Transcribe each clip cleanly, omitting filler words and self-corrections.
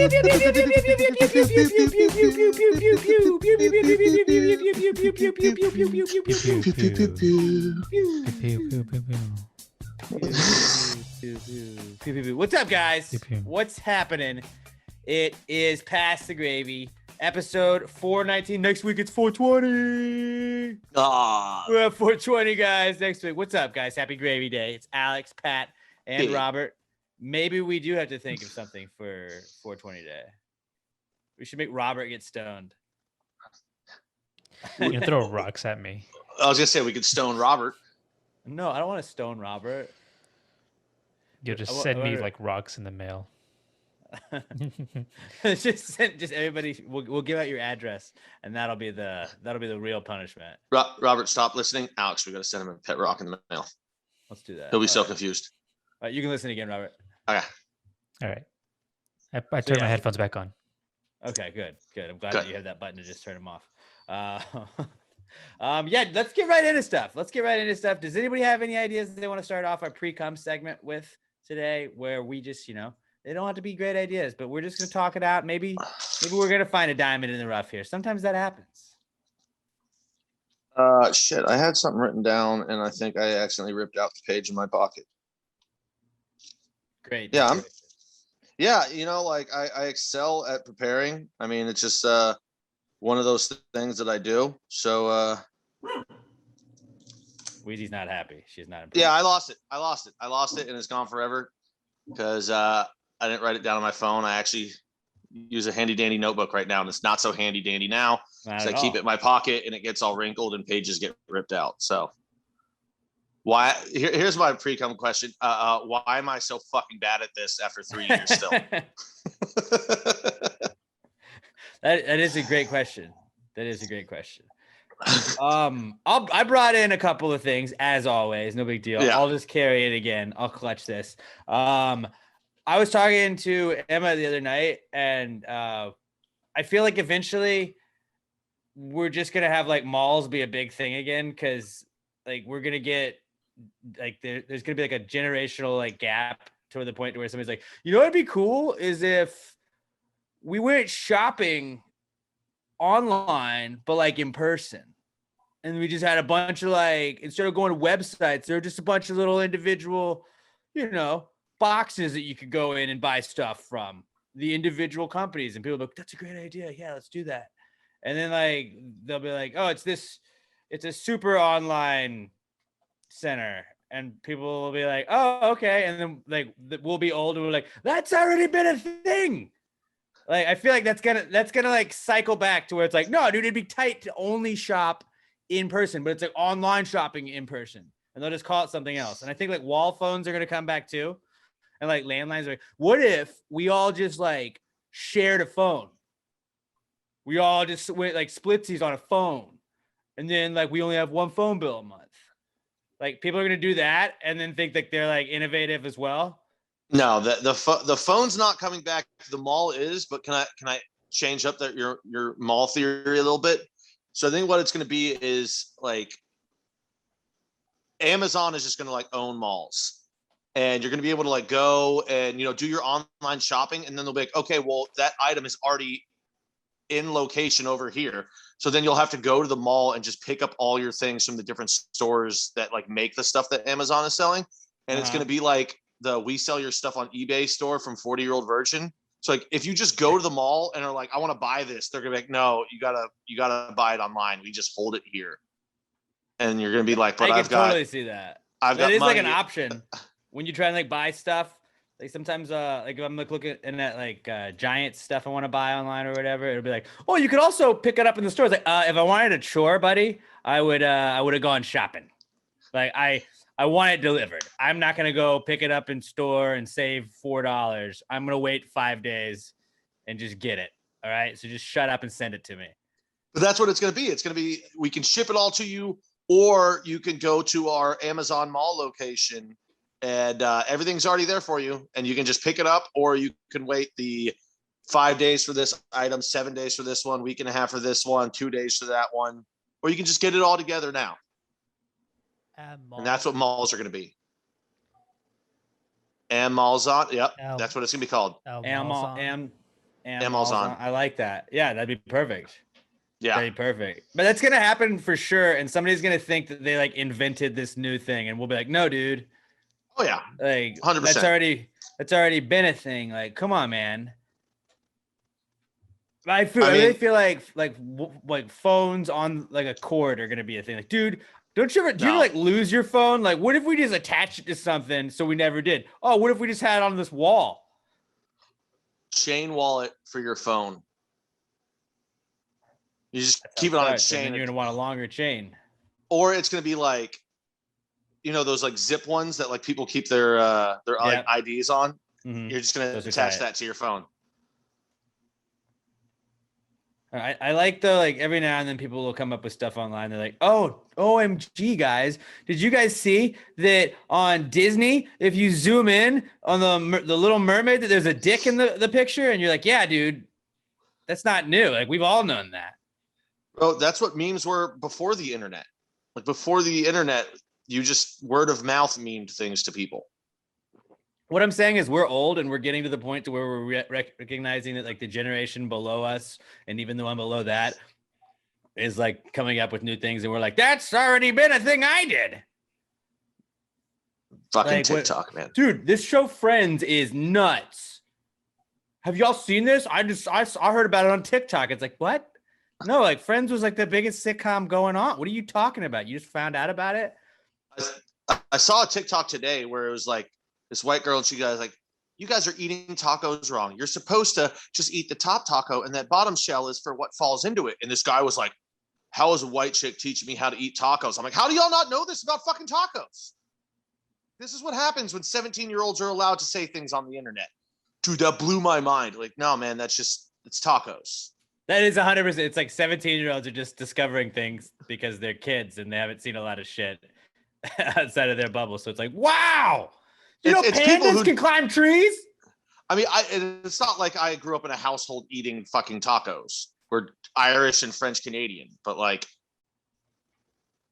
What's up, guys? What's happening? It is Past the Gravy, episode 419. Next week it's 420. We have 420, guys. Next week. What's up, guys? Happy Gravy Day. It's Alex, Pat, and Robert. Maybe we do have to think of something for 420 Day. We should make Robert get stoned. You can throw rocks at me. I was gonna say we could stone Robert. No, I don't want to stone Robert. You'll just send me like rocks in the mail. just everybody. We'll give out your address, and that'll be the real punishment. Robert, stop listening. Alex, we gotta send him a pet rock in the mail. Let's do that. He'll be so confused. All right, you can listen again, Robert. Okay. All right. I turned my headphones back on. Okay, good. I'm glad that you have that button to just turn them off. Yeah, let's get right into stuff. Does anybody have any ideas that they want to start off our Precome segment with today, where we just, they don't have to be great ideas, but we're just going to talk it out. Maybe we're going to find a diamond in the rough here. Sometimes that happens. Shit, I had something written down, and I think I accidentally ripped out the page in my pocket. Great. Yeah, I excel at preparing. I mean, it's just one of those things that I do. So Weezy's not happy. She's not impressed. Yeah, I lost it and it's gone forever because I didn't write it down on my phone. I actually use a handy dandy notebook right now, and it's not so handy dandy now because I keep it in my pocket and it gets all wrinkled and pages get ripped out. So here's my Precome question. Why am I so fucking bad at this after 3 years still? That is a great question. I brought in a couple of things, as always. No big deal. Yeah. I'll just carry it again. I'll clutch this. I was talking to Emma the other night, and I feel like eventually we're just gonna have like malls be a big thing again, because like we're gonna get like there's gonna be like a generational like gap to the point where somebody's like, what'd be cool is if we went shopping online, but like in person. And we just had a bunch of like, instead of going to websites, there were just a bunch of little individual, boxes that you could go in and buy stuff from the individual companies. And people are like, that's a great idea. Yeah, let's do that. And then like, they'll be like, oh, it's a super online center. And people will be like, oh, okay. And then like, we'll be old and we're like, that's already been a thing. Like, I feel like that's gonna like cycle back to where it's like, no, dude, it'd be tight to only shop in person, but it's like online shopping in person, and they'll just call it something else. And I think like wall phones are gonna come back too, and like landlines are like, what if we all just like shared a phone? We all just went like splitsies on a phone, and then like we only have one phone bill a month. Like people are gonna do that and then think that they're like innovative as well. No, the phone's not coming back. The mall is, but can I change up your mall theory a little bit? So I think what it's going to be is like Amazon is just going to like own malls, and you're going to be able to like go and do your online shopping, and then they'll be like, okay, well that item is already in location over here, so then you'll have to go to the mall and just pick up all your things from the different stores that like make the stuff that Amazon is selling, and it's going to be like the we sell your stuff on eBay store from 40-Year-Old Virgin. So like if you just go to the mall and are like, I want to buy this, they're gonna be like, no, you gotta buy it online. We just hold it here. And you're gonna be like, but I can totally see that. That is like an option when you try and like buy stuff. Like sometimes like if I'm like looking at like giant stuff I want to buy online or whatever, it'll be like, oh, you could also pick it up in the stores. Like if I wanted a chore, buddy, I would have gone shopping. Like I want it delivered. I'm not going to go pick it up in store and save $4. I'm going to wait 5 days and just get it. All right. So just shut up and send it to me. But that's what it's going to be. It's going to be, we can ship it all to you, or you can go to our Amazon mall location and everything's already there for you, and you can just pick it up, or you can wait the 5 days for this item, 7 days for this one, week and a half for this one, 2 days for that one, or you can just get it all together now. And that's what malls are going to be. And Malls on. Yep. That's what it's going to be called. Am Amazon. I like that. Yeah, that'd be perfect. Yeah. That'd be perfect. But that's gonna happen for sure. And somebody's gonna think that they like invented this new thing, and we'll be like, no, dude. Oh yeah. Like 100%. that's already been a thing. Like, come on, man. I really feel like phones on like a cord are gonna be a thing. Like, dude, do you ever like lose your phone? Like, what if we just attach it to something so we never did? Oh, what if we just had it on this wall? Chain wallet for your phone. You just keep it on a chain. And you're gonna want a longer chain. Or it's gonna be like, those like zip ones that like people keep their like IDs on. Mm-hmm. You're just gonna attach that to your phone. I like though, like every now and then people will come up with stuff online. They're like, oh, OMG guys, did you guys see that on Disney, if you zoom in on the Little Mermaid, that there's a dick in the picture? And you're like, yeah, dude, that's not new. Like we've all known that. Bro, that's what memes were before the internet. Like before the internet, you just word of mouth memed things to people. What I'm saying is we're old and we're getting to the point to where we're recognizing that like the generation below us and even the one below that is like coming up with new things. And we're like, that's already been a thing I did. Fucking like, TikTok, man. Dude, this show Friends is nuts. Have y'all seen this? I heard about it on TikTok. It's like, what? No, like Friends was like the biggest sitcom going on. What are you talking about? You just found out about it? I saw a TikTok today where it was like, this white girl, and she goes like, you guys are eating tacos wrong. You're supposed to just eat the top taco and that bottom shell is for what falls into it. And this guy was like, how is a white chick teaching me how to eat tacos? I'm like, how do y'all not know this about fucking tacos? This is what happens when 17-year-olds are allowed to say things on the internet. Dude, that blew my mind. Like, no, man, it's tacos. That is 100%. It's like 17-year-olds are just discovering things because they're kids and they haven't seen a lot of shit outside of their bubble. So it's like, wow. It's pandas can climb trees? I mean, it's not like I grew up in a household eating fucking tacos. We're Irish and French Canadian, but like,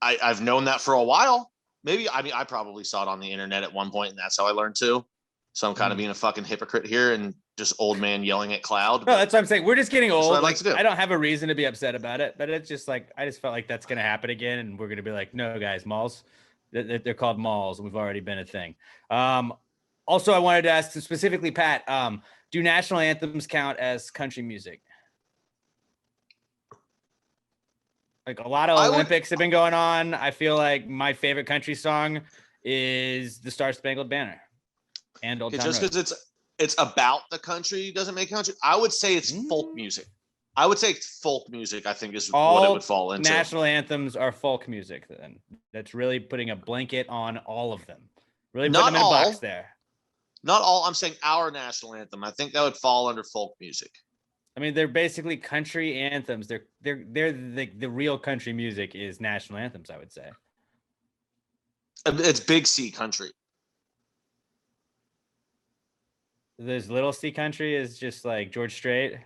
I've known that for a while. Maybe, I probably saw it on the internet at one point, and that's how I learned too. So I'm kind of being a fucking hypocrite here and just old man yelling at cloud. No, that's what I'm saying. We're just getting old. What I like to do. I don't have a reason to be upset about it, but it's just like, I just felt like that's going to happen again. And we're going to be like, no, guys, malls. They're called malls, and we've already been a thing. Also, I wanted to ask specifically, Pat, do national anthems count as country music? Like a lot of Olympics have been going on. I feel like my favorite country song is the Star Spangled Banner and Old Town Road. Just because it's about the country doesn't make country. I would say it's folk music. I would say folk music, I think, is what it would fall into. National anthems are folk music, then. That's really putting a blanket on all of them. Really putting them in a box there. Not all. I'm saying our national anthem. I think that would fall under folk music. I mean, they're basically country anthems. They're the real country music is national anthems, I would say. It's big C country. There's little C country is just like George Strait.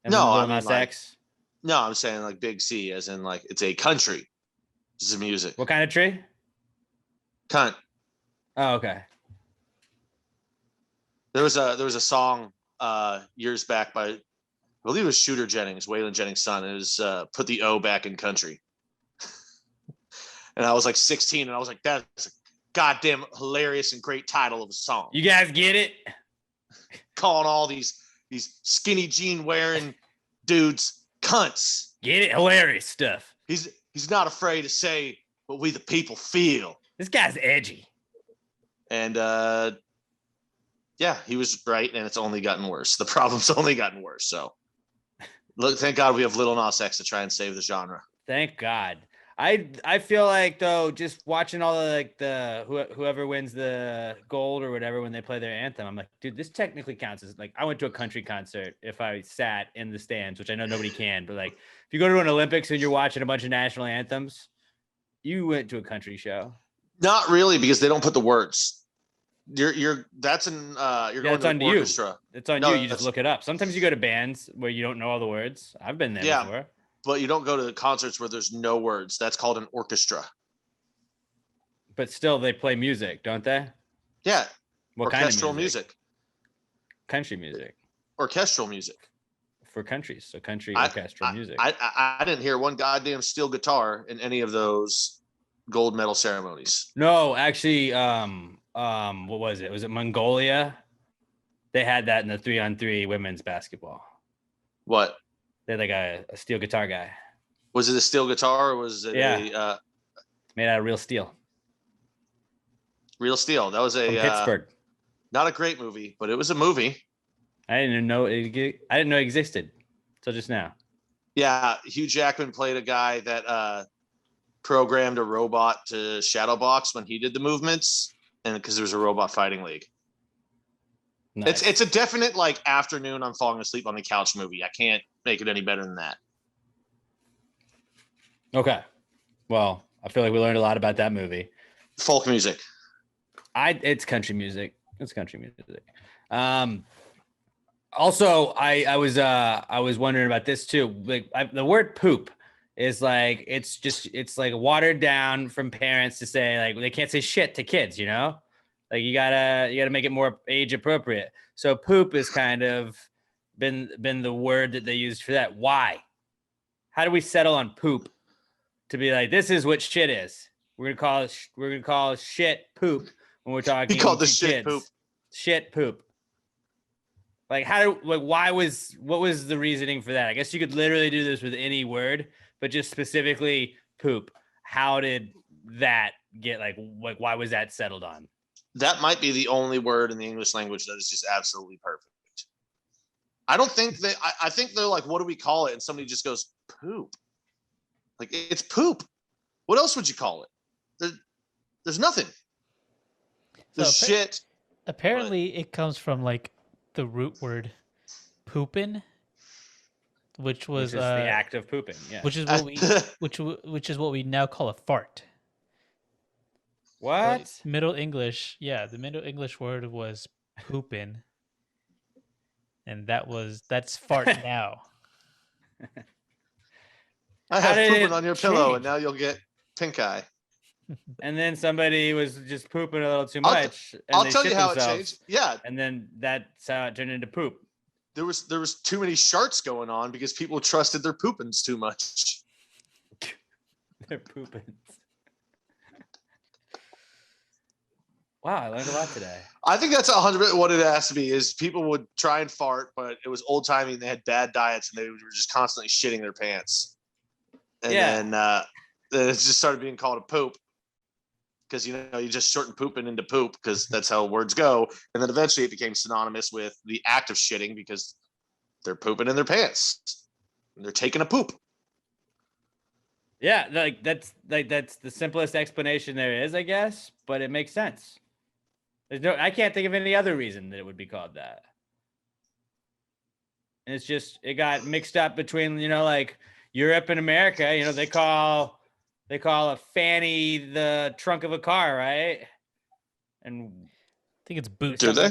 No, I mean, no, I'm saying like big C, as in like it's a country. This is music. What kind of tree? Cunt. Oh, okay. There was a song years back by, I believe it was Shooter Jennings, Waylon Jennings' son. It was Put the O Back in Country. And I was like 16, and I was like, that's a goddamn hilarious and great title of a song. You guys get it? Calling all these skinny jean wearing dudes cunts. Get it? Hilarious stuff. He's not afraid to say what we the people feel. This guy's edgy. And yeah, he was right, and it's only gotten worse. The problem's only gotten worse. So look, thank God we have Lil Nas X to try and save the genre. Thank God. I feel like though, just watching all the whoever wins the gold or whatever when they play their anthem, I'm like, dude, this technically counts as like I went to a country concert if I sat in the stands, which I know nobody can, but like if you go to an Olympics and you're watching a bunch of national anthems, you went to a country show. Not really, because they don't put the words. You're going to an orchestra. It's on you. You just look it up. Sometimes you go to bands where you don't know all the words. I've been there before. But you don't go to concerts where there's no words. That's called an orchestra. But still, they play music, don't they? Yeah. What orchestral kind of music? music? Country music. Orchestral music. for countries, so country orchestral music. I didn't hear one goddamn steel guitar in any of those gold medal ceremonies. No, actually, what was it? Was it Mongolia? They had that in the 3-on-3 women's basketball. What? They had like a steel guitar guy. Was it a steel guitar or was it made out of real steel? Real steel. That was from Pittsburgh. Not a great movie, but it was a movie. I didn't know it existed until just now. Yeah, Hugh Jackman played a guy that programmed a robot to shadow box when he did the movements, and because there was a robot fighting league. Nice. It's a definite like afternoon I'm falling asleep on the couch movie. I can't make it any better than that. Okay. Well, I feel like we learned a lot about that movie. Folk music. It's country music. It's country music. Also, I was wondering about this too. Like the word poop is like it's like watered down from parents to say like they can't say shit to kids, you know? Like you gotta make it more age appropriate. So poop is kind of been the word that they used for that. Why? How do we settle on poop to be like this is what shit is? We're gonna call shit poop when we're talking. He called the kids. shit poop. Shit poop. Like what was the reasoning for that? I guess you could literally do this with any word, but just specifically poop. How did that get like why was that settled on? That might be the only word in the English language that is just absolutely perfect. I don't think I think they're like, what do we call it? And somebody just goes, poop. Like it's poop. What else would you call it? There's nothing. The shit. Apparently it comes from like the root word poopin', which is the act of pooping. Yeah. Which is what we now call a fart. What? Middle English, the Middle English word was poopin'. And that's fart now. I have pooping on your pillow, and now you'll get pink eye. And then somebody was just pooping a little too much. I'll tell you how it changed. Yeah. And then that's how it turned into poop. There was too many sharts going on because people trusted their poopins too much. Their poopins. Wow, I learned a lot today. I think that's 100% what it has to be. Is people would try and fart, but it was old timey and they had bad diets and they were just constantly shitting their pants. And then it just started being called a poop because you just shorten pooping into poop because that's how words go. And then eventually it became synonymous with the act of shitting because they're pooping in their pants and they're taking a poop. Yeah, that's the simplest explanation there is, I guess, but it makes sense. I can't think of any other reason that it would be called that. And it's just it got mixed up between like Europe and America. They call a fanny the trunk of a car, right? And I think it's boot. Do they?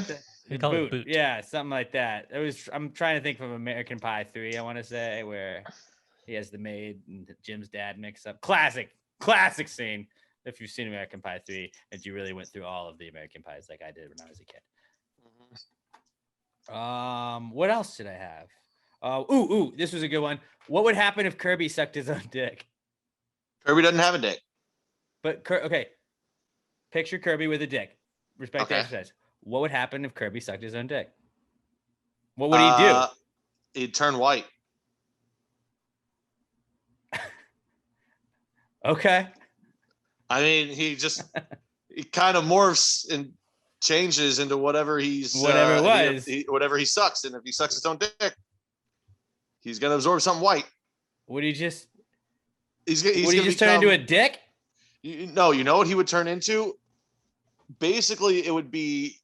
They call it boot. Yeah, something like that. I'm trying to think from American Pie 3. I want to say where he has the maid and Jim's dad mix up. Classic scene. If you've seen American Pie 3 and you really went through all of the American Pies like I did when I was a kid. What else did I have? This was a good one. What would happen if Kirby sucked his own dick? Kirby doesn't have a dick. But okay. Picture Kirby with a dick. Respect the exercise. What would happen if Kirby sucked his own dick? What would he do? He'd turn white. Okay. I mean, he kind of morphs and changes into whatever whatever he sucks. And if he sucks his own dick, he's going to absorb something white. Would he just turn into a dick? No, you know what he would turn into? Basically, it'd be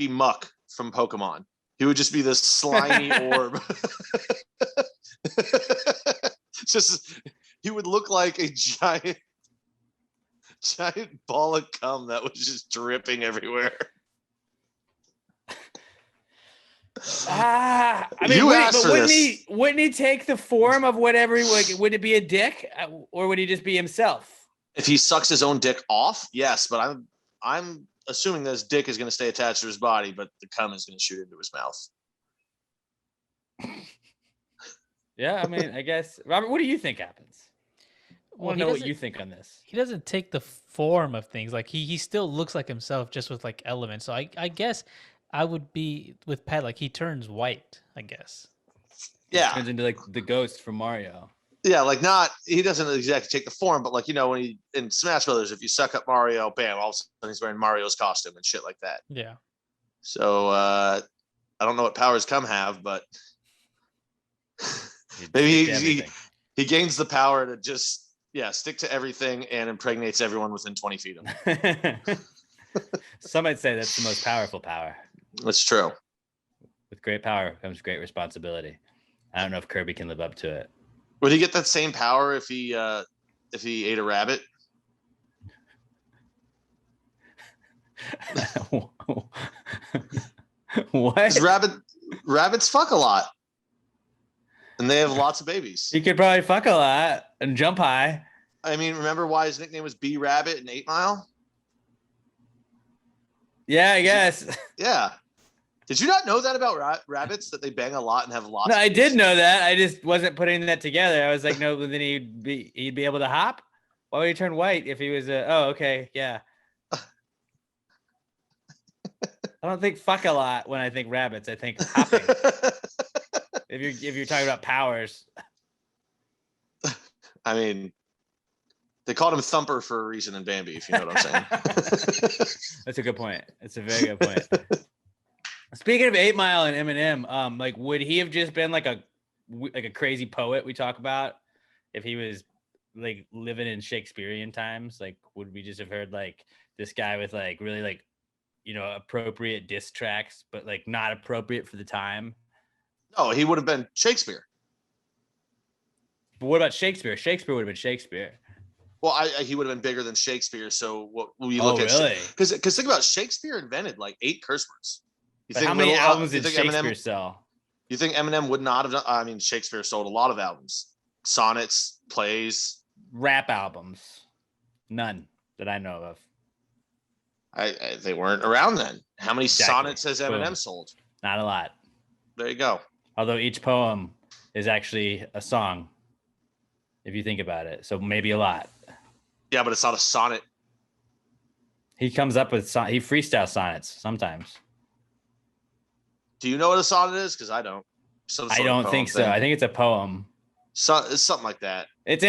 Muck from Pokemon. He would just be this slimy orb. He would look like a giant ball of cum that was just dripping everywhere. I mean, wouldn't he take the form of whatever? Would it be a dick, or would he just be himself? If he sucks his own dick off, yes. But I'm assuming that his dick is going to stay attached to his body, but the cum is going to shoot into his mouth. Yeah, I mean, I guess. Robert, what do you think happens? I Well, want to know what you think on this. He doesn't take the form of things. Like he still looks like himself, just with like elements. So I guess I would be with Pat. Like he turns white. I guess. He Yeah. turns into like the ghost from Mario. Yeah, like he doesn't exactly take the form, but like, when he in Smash Brothers, if you suck up Mario, bam, all of a sudden he's wearing Mario's costume and shit like that. Yeah. So I don't know what powers Come have, but maybe he gains the power to just stick to everything and impregnates everyone within 20 feet of him. Some might say that's the most powerful power. That's true. With great power comes great responsibility. I don't know if Kirby can live up to it. Would he get that same power if he ate a rabbit? What? Rabbits fuck a lot, and they have lots of babies. He could probably fuck a lot and jump high. I mean, remember why his nickname was B Rabbit in 8 Mile? Yeah, I guess. Yeah. Did you not know that about rabbits, that they bang a lot and have lots? No, I did know that. I just wasn't putting that together. I was like, no, then he'd be able to hop. Why would he turn white if he was oh, okay, yeah. I don't think fuck a lot when I think rabbits. I think hopping. if you're talking about powers. I mean, they called him Thumper for a reason in Bambi, if you know what I'm saying. That's a good point. It's a very good point. Speaking of 8 Mile and Eminem, like, would he have just been like a crazy poet we talk about if he was like living in Shakespearean times? Like, would we just have heard like this guy with like really like, appropriate diss tracks, but like not appropriate for the time? No, he would have been Shakespeare. But what about Shakespeare? Shakespeare would have been Shakespeare. Well, he would have been bigger than Shakespeare. So what we look at? Really? Because think about Shakespeare invented like 8 curse words. How many albums did Shakespeare sell? You think Eminem would not have done? I mean, Shakespeare sold a lot of albums, sonnets, plays, rap albums. None that I know of. They weren't around then. How many sonnets has Eminem sold? Not a lot. There you go. Although each poem is actually a song, if you think about it. So maybe a lot. Yeah, but it's not a sonnet. He comes up with he freestyle sonnets sometimes. Do you know what a sonnet is? Because I don't. I don't think so. I think it's a poem. It's something like that. It's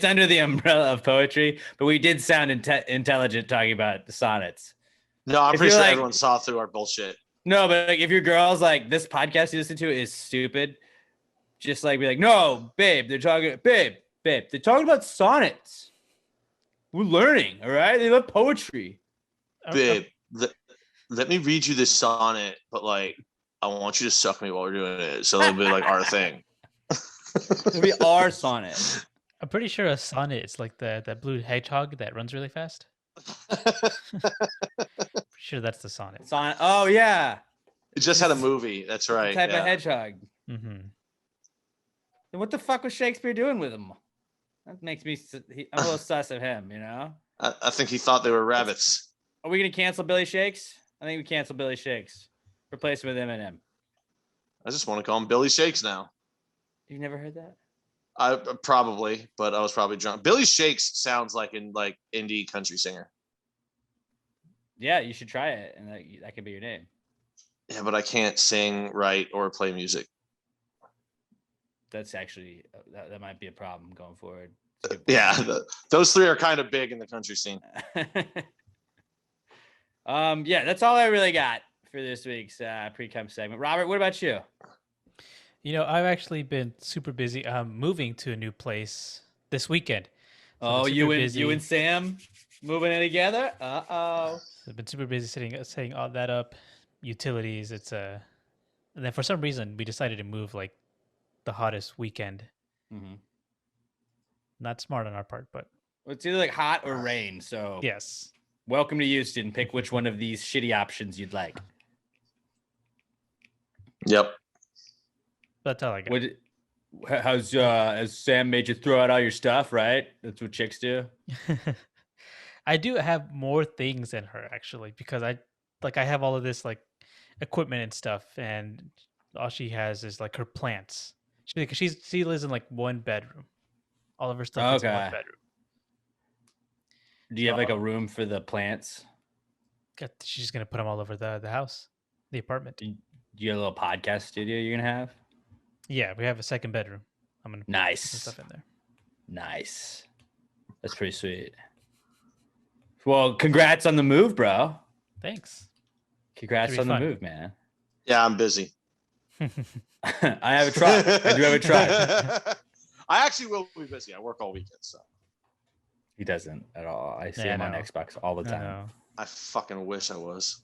under the umbrella of poetry, but we did sound intelligent talking about the sonnets. No, I'm pretty sure everyone saw through our bullshit. No, but like if your girl's like, this podcast you listen to is stupid, just like be like, no, babe, they're talking about sonnets. We're learning, all right? They love poetry. Babe, let me read you this sonnet, but like, I want you to suck me while we're doing it. So it'll be like our thing. It'll be our sonnet. I'm pretty sure a sonnet is like that blue hedgehog that runs really fast. Sure, that's the sonnet. Sonnet. Oh yeah. It just had a movie. That's right. Type of hedgehog. Mm-hmm. And what the fuck was Shakespeare doing with them? That makes me. I'm a little sus of him, I think he thought they were rabbits. Are we gonna cancel Billy Shakes? I think we cancel Billy Shakes. Replace him with Eminem. I just want to call him Billy Shakes now. You never heard that? I probably, but I was probably drunk. Billy Shakes sounds like indie country singer. Yeah, you should try it, and that could be your name. Yeah, but I can't sing, write, or play music. That's actually that might be a problem going forward. Yeah, those 3 are kind of big in the country scene. Yeah, that's all I really got for this week's Precome segment. Robert, what about you? I've actually been super busy. Moving to a new place this weekend. So you and Sam moving in together? Uh-oh. So I've been super busy setting all that up, utilities. And then for some reason we decided to move like the hottest weekend. Mm-hmm. Not smart on our part, but it's either like hot or rain. So yes. Welcome to Houston. Pick which one of these shitty options you'd like. Yep. That's all I got. Has Sam made you throw out all your stuff, right? That's what chicks do. I do have more things than her actually, because I have all of this like equipment and stuff, and all she has is like her plants. She lives in like one bedroom. All of her stuff is in one Okay. bedroom. Do you have like a room for the plants? She's just gonna put them all over the house, the apartment. Do you have a little podcast studio you're gonna have? Yeah, we have a second bedroom. I'm gonna put some stuff in there. Nice. That's pretty sweet. Well, congrats on the move, bro. Thanks. Congrats on the move, man. Yeah, I'm busy. I have a truck. I do have a truck. I actually will be busy. I work all weekend, so. He doesn't at all. I see him on Xbox all the time. I fucking wish I was.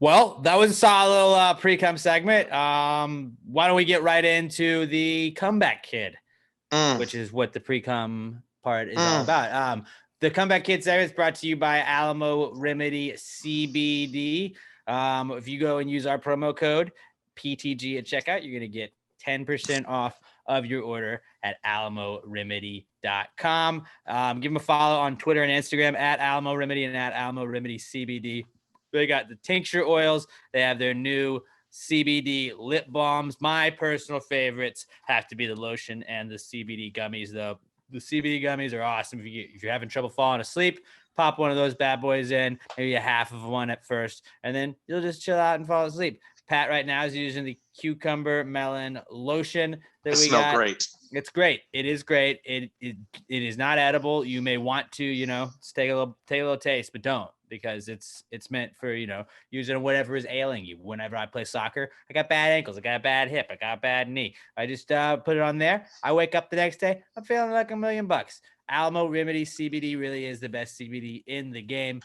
Well, that was a solid little Precome segment. Why don't we get right into the comeback kid, which is what the Precome part is all about. The comeback kid segment is brought to you by Alamo Remedy CBD. If you go and use our promo code PTG at checkout, you're going to get 10% off of your order at alamoremedy.com. Give them a follow on Twitter and Instagram at Alamo Remedy and at Alamo Remedy CBD. They got the tincture oils. They have their new CBD lip balms. My personal favorites have to be the lotion and the CBD gummies, though. The CBD gummies are awesome. If you're having trouble falling asleep, pop one of those bad boys in, maybe a half of one at first, and then you'll just chill out and fall asleep. Pat right now is using the cucumber melon lotion that we got. Great. It's great. It is great. It is not edible. You may want to, take a little taste, but don't, because it's meant for, using whatever is ailing you. Whenever I play soccer, I got bad ankles, I got a bad hip, I got a bad knee. I just put it on there. I wake up the next day, I'm feeling like $1 million. Alamo Remedy CBD really is the best CBD in the game.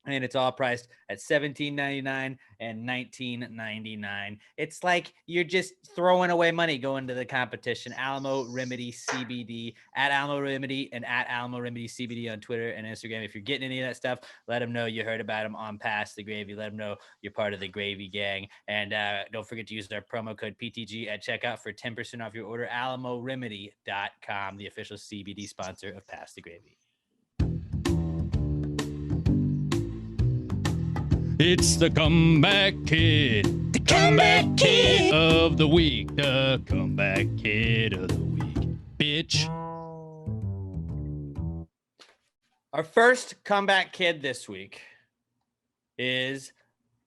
And it's all priced at $17.99 and $19.99. It's like you're just throwing away money going to the competition. Alamo Remedy CBD at Alamo Remedy and at Alamo Remedy CBD on Twitter and Instagram. If you're getting any of that stuff, let them know you heard about them on Pass the Gravy. Let them know you're part of the Gravy Gang. And don't forget to use our promo code PTG at checkout for 10% off your order. AlamoRemedy.com, the official CBD sponsor of Pass the Gravy. It's the comeback kid. The comeback kid of the week. The comeback kid of the week. Bitch. Our first comeback kid this week is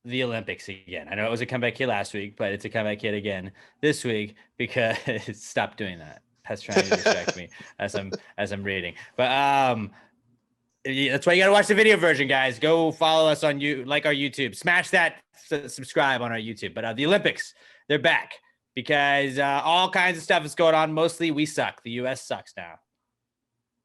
the Olympics again. I know it was a comeback kid last week, but it's a comeback kid again this week because stop doing that. That's trying to distract me as I'm reading. But that's why you got to watch the video version, guys. Go follow us on like our YouTube. Smash that subscribe on our YouTube. But the Olympics, they're back because all kinds of stuff is going on. Mostly we suck. The U.S. sucks now.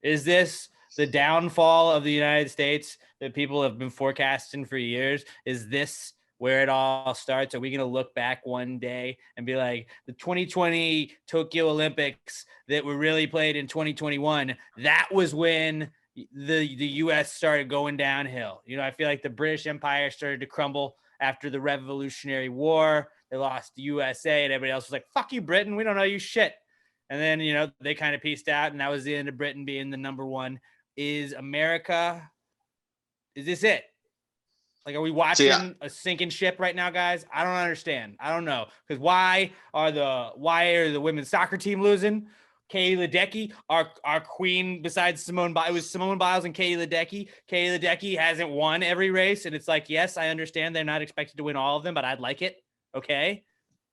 Is this the downfall of the United States that people have been forecasting for years? Is this where it all starts? Are we going to look back one day and be like, the 2020 Tokyo Olympics that were really played in 2021, that was when the U.S. started going downhill. I feel like the British Empire started to crumble after the Revolutionary War. They lost the USA, and everybody else was like, fuck you, Britain. We don't know you shit. And then, they kind of pieced out, and that was the end of Britain being the number one. Is America, is this it? Like, are we watching a sinking ship right now, guys? I don't understand. I don't know. Because why are the women's soccer team losing? Katie Ledecky, our queen besides Simone Biles. It was Simone Biles and Katie Ledecky. Katie Ledecky hasn't won every race. And it's like, yes, I understand they're not expected to win all of them, but I'd like it. Okay.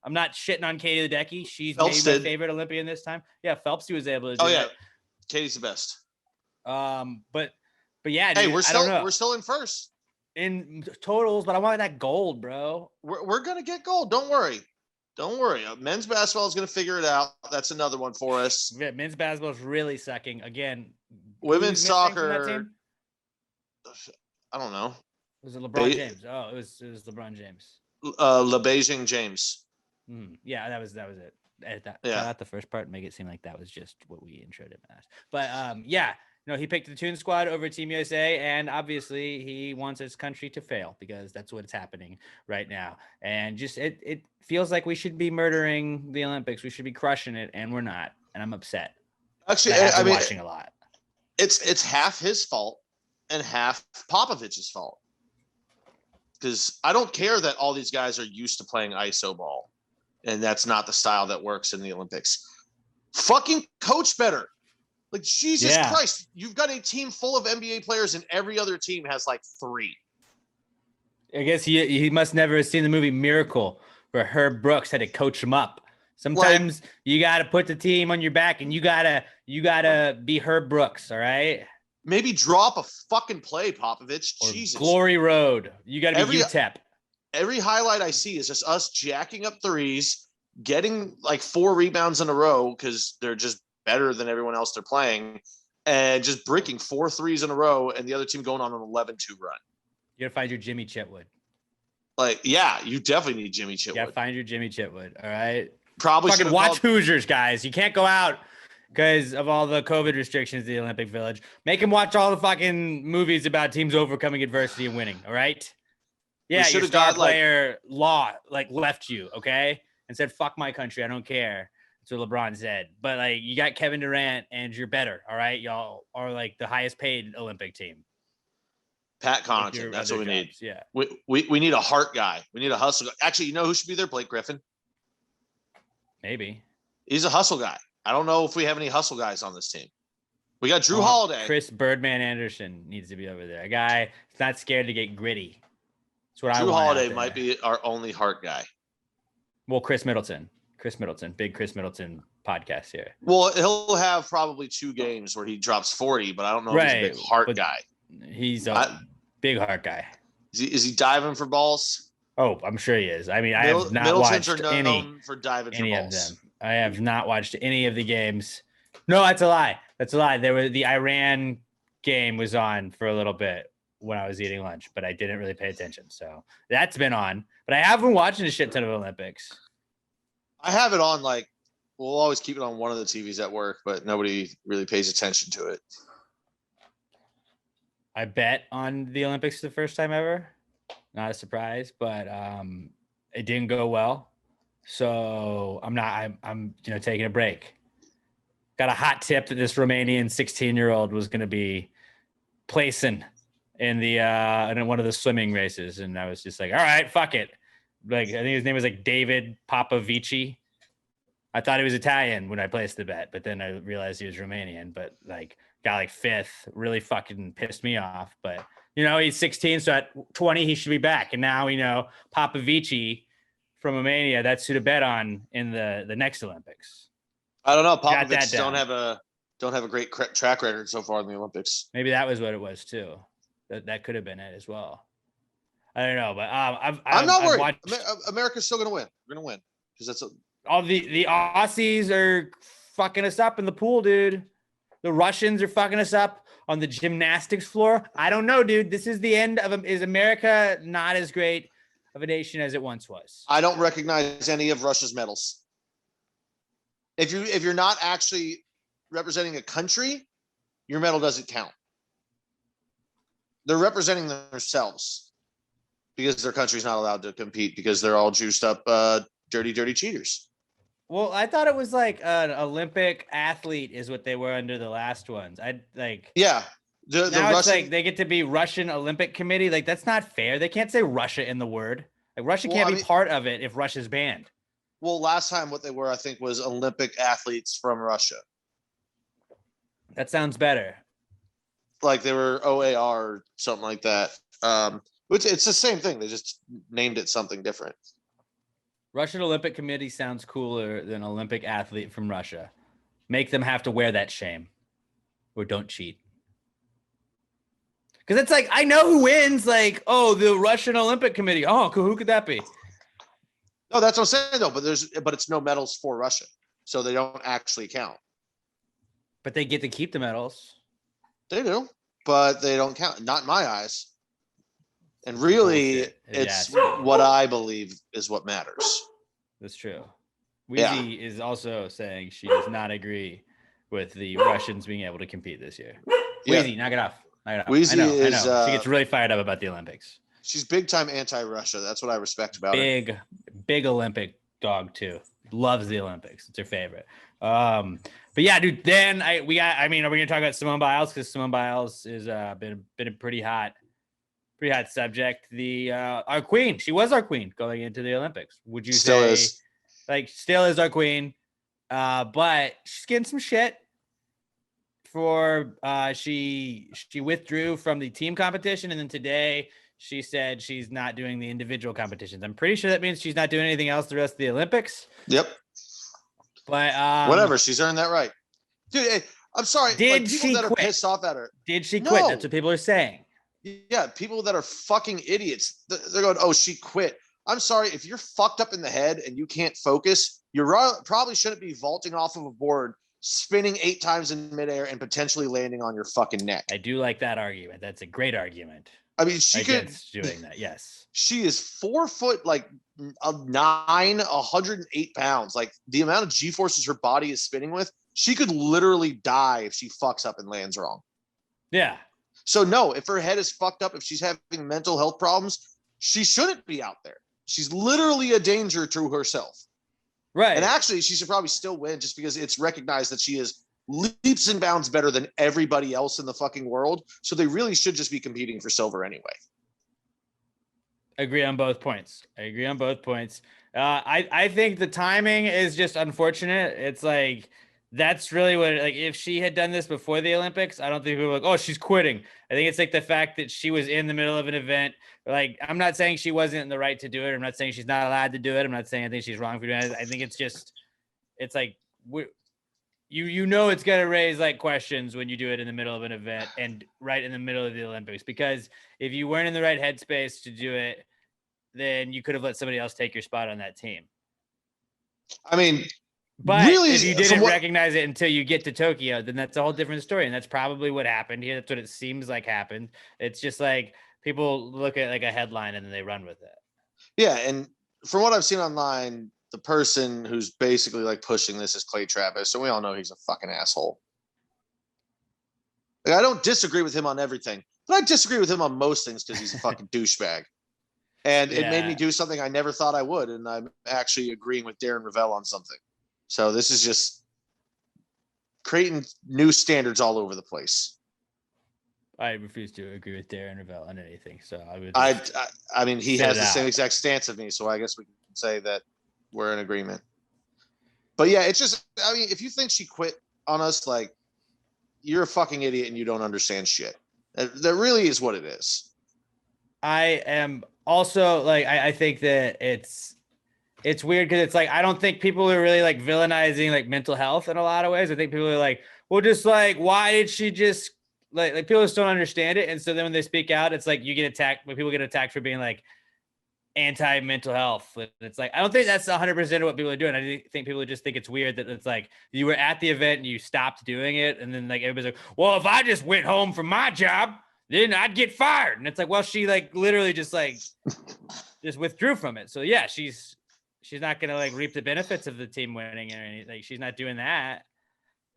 I'm not shitting on Katie Ledecky. She's maybe my favorite Olympian this time. Yeah, Phelps was able to do that. Katie's the best. But yeah, dude, hey, we're still in first. In totals, but I want that gold, bro. We're gonna get gold. Don't worry. Men's basketball is going to figure it out. That's another one for us. Yeah, men's basketball is really sucking. Again, women's soccer. I don't know. Was it LeBron James? Oh, it was LeBron James. LeBeijing James. Yeah, that was it. Cut out the first part and make it seem like that was just what we introed him as. But he picked the Toon Squad over Team USA, and obviously he wants his country to fail because that's what's happening right now. And just it feels like we should be murdering the Olympics. We should be crushing it, and we're not. And I'm upset. Actually, I'm watching a lot. It's half his fault and half Popovich's fault. Because I don't care that all these guys are used to playing ISO ball. And that's not the style that works in the Olympics. Fucking coach better. Like, Jesus Christ, you've got a team full of NBA players and every other team has like 3. I guess he must never have seen the movie Miracle where Herb Brooks had to coach him up. Sometimes you got to put the team on your back and you got to be Herb Brooks, all right? Maybe drop a fucking play, Popovich. Or Jesus. Glory Road. You got to be UTEP. Every highlight I see is just us jacking up threes, getting like 4 rebounds in a row because they're just better than everyone else they're playing, and just breaking 4 threes in a row, and the other team going on an 11-2 run. You got to find your Jimmy Chitwood. Like, yeah, you definitely need Jimmy Chitwood. You got to find your Jimmy Chitwood, all right? Probably fucking watch Hoosiers, guys. You can't go out because of all the COVID restrictions at the Olympic Village. Make him watch all the fucking movies about teams overcoming adversity and winning, all right? Yeah, your star player left you, okay? And said, fuck my country, I don't care. That's what LeBron said. But like, you got Kevin Durant and you're better, all right? Y'all are like the highest paid Olympic team. Pat Connaughton, that's what we need. Yeah. We need a heart guy. We need a hustle guy. Actually, you know who should be there? Blake Griffin. Maybe. He's a hustle guy. I don't know if we have any hustle guys on this team. We got Drew Holiday. Chris Birdman Anderson needs to be over there. A guy that's not scared to get gritty. That's what I want. Drew Holiday might be our only heart guy. Well, Chris Middleton, big Chris Middleton podcast here. Well, he'll have probably 2 games where he drops 40, but I don't know if he's a big heart guy. He's a big heart guy. Is he diving for balls? Oh, I'm sure he is. I mean, I have not watched any for diving for balls. Of them. I have not watched any of the games. No, that's a lie. There was the Iran game was on for a little bit when I was eating lunch, but I didn't really pay attention. So that's been on. But I have been watching a shit ton of Olympics. I have it on, like, we'll always keep it on one of the TVs at work, but nobody really pays attention to it. I bet on the Olympics the first time ever. Not a surprise, but it didn't go well. So I'm taking a break. Got a hot tip that this Romanian 16-year-old was going to be placing in one of the swimming races, and I was just like, all right, fuck it. Like, I think his name was like David Popovici. I thought he was Italian when I placed the bet, but then I realized he was Romanian. But like, got like 5th. Really fucking pissed me off. But he's 16, so at 20 he should be back. And now Popovici from Romania. That's who to bet on in the next Olympics. I don't know. Popovich don't have a great track record so far in the Olympics. Maybe that was what it was too. That could have been it as well. I don't know, but I'm not worried. America's still going to win. We're going to win because that's all the Aussies are fucking us up in the pool, dude. The Russians are fucking us up on the gymnastics floor. I don't know, dude. This is the end of is America not as great of a nation as it once was? I don't recognize any of Russia's medals. If you're not actually representing a country, your medal doesn't count. They're representing themselves because their country's not allowed to compete because they're all juiced up, dirty cheaters. Well, I thought it was like an Olympic athlete is what they were under the last ones. Yeah. Now it's like they get to be Russian Olympic Committee. Like, that's not fair. They can't say Russia in the word. Like, Russia can't be part of it if Russia's banned. Well, last time what they were, I think, was Olympic athletes from Russia. That sounds better. Like they were OAR or something like that. Which it's the same thing. They just named it something different. Russian Olympic Committee sounds cooler than Olympic athlete from Russia. Make them have to wear that shame. Or don't cheat. Because it's like, I know who wins. Like, the Russian Olympic Committee. Oh, who could that be? No, that's what I'm saying, though. But it's no medals for Russia. So they don't actually count. But they get to keep the medals. They do. But they don't count. Not in my eyes. And really, it's what I believe is what matters. That's true. Wheezy is also saying she does not agree with the Russians being able to compete this year. Wheezy, knock it off. Wheezy I know. She gets really fired up about the Olympics. She's big time anti-Russia. That's what I respect about her. Big Olympic dog too. Loves the Olympics. It's her favorite. But yeah, dude. Then are we gonna talk about Simone Biles because Simone Biles has been a pretty hot subject. Our queen. She was our queen going into the Olympics. Would you say Like, still is our queen. But she's getting some shit for she withdrew from the team competition, and then today she said she's not doing the individual competitions. I'm pretty sure that means she's not doing anything else the rest of the Olympics. Yep. But whatever, she's earned that right. Dude, hey, I'm sorry. Did like, people she that quit? are pissed off at her. Did she quit? That's what people are saying. Yeah, people that are fucking idiots. They're going, oh, she quit. I'm sorry. If you're fucked up in the head and you can't focus, you probably shouldn't be vaulting off of a board, spinning 8 times in midair, and potentially landing on your fucking neck. I do like that argument. That's a great argument. I mean, she against doing that. Yes. She is 4 foot, like 9, 108 pounds. Like, the amount of G forces her body is spinning with, she could literally die if she fucks up and lands wrong. Yeah. So no, if her head is fucked up, if she's having mental health problems, she shouldn't be out there. She's literally a danger to herself. Right. And actually, she should probably still win just because it's recognized that she is leaps and bounds better than everybody else in the fucking world. So they really should just be competing for silver anyway. I agree on both points. I think the timing is just unfortunate. It's like, that's really what, like, if she had done this before the Olympics, I don't think people were like, oh, she's quitting. I think it's like the fact that she was in the middle of an event. Like, I'm not saying she wasn't in the right to do it. I'm not saying she's not allowed to do it. I'm not saying I think she's wrong for doing it. I think it's just, it's like, you know, it's going to raise like questions when you do it in the middle of an event and right in the middle of the Olympics, because if you weren't in the right headspace to do it, then you could have let somebody else take your spot on that team. I mean, but really, if you didn't recognize it until you get to Tokyo, then that's a whole different story. And that's probably what happened here. That's what it seems like happened. It's just like people look at like a headline and then they run with it. Yeah. And from what I've seen online, the person who's basically like pushing this is Clay Travis. So we all know he's a fucking asshole. Like, I don't disagree with him on everything, but I disagree with him on most things because he's a fucking douchebag. And it made me do something I never thought I would. And I'm actually agreeing with Darren Ravel on something. So this is just creating new standards all over the place. I refuse to agree with Darren Ravel on anything. So I would. I mean, he has the same exact stance of me. So I guess we can say that we're in agreement. But yeah, it's just, I mean, if you think she quit on us, like, you're a fucking idiot and you don't understand shit. That really is what it is. I am also like, I think that it's weird because it's like, I don't think people are really like villainizing like mental health in a lot of ways. I think people are like, well, just like, why did she just like people just don't understand it. And so then when they speak out, it's like you get attacked, when people get attacked for being like anti-mental health. It's like, I don't think that's 100% of what people are doing. I think people just think it's weird that it's like you were at the event and you stopped doing it. And then like everybody's like, well, if I just went home from my job, then I'd get fired. And it's like, well, she like literally just like just withdrew from it. So yeah, she's not going to like reap the benefits of the team winning or anything. Like, she's not doing that.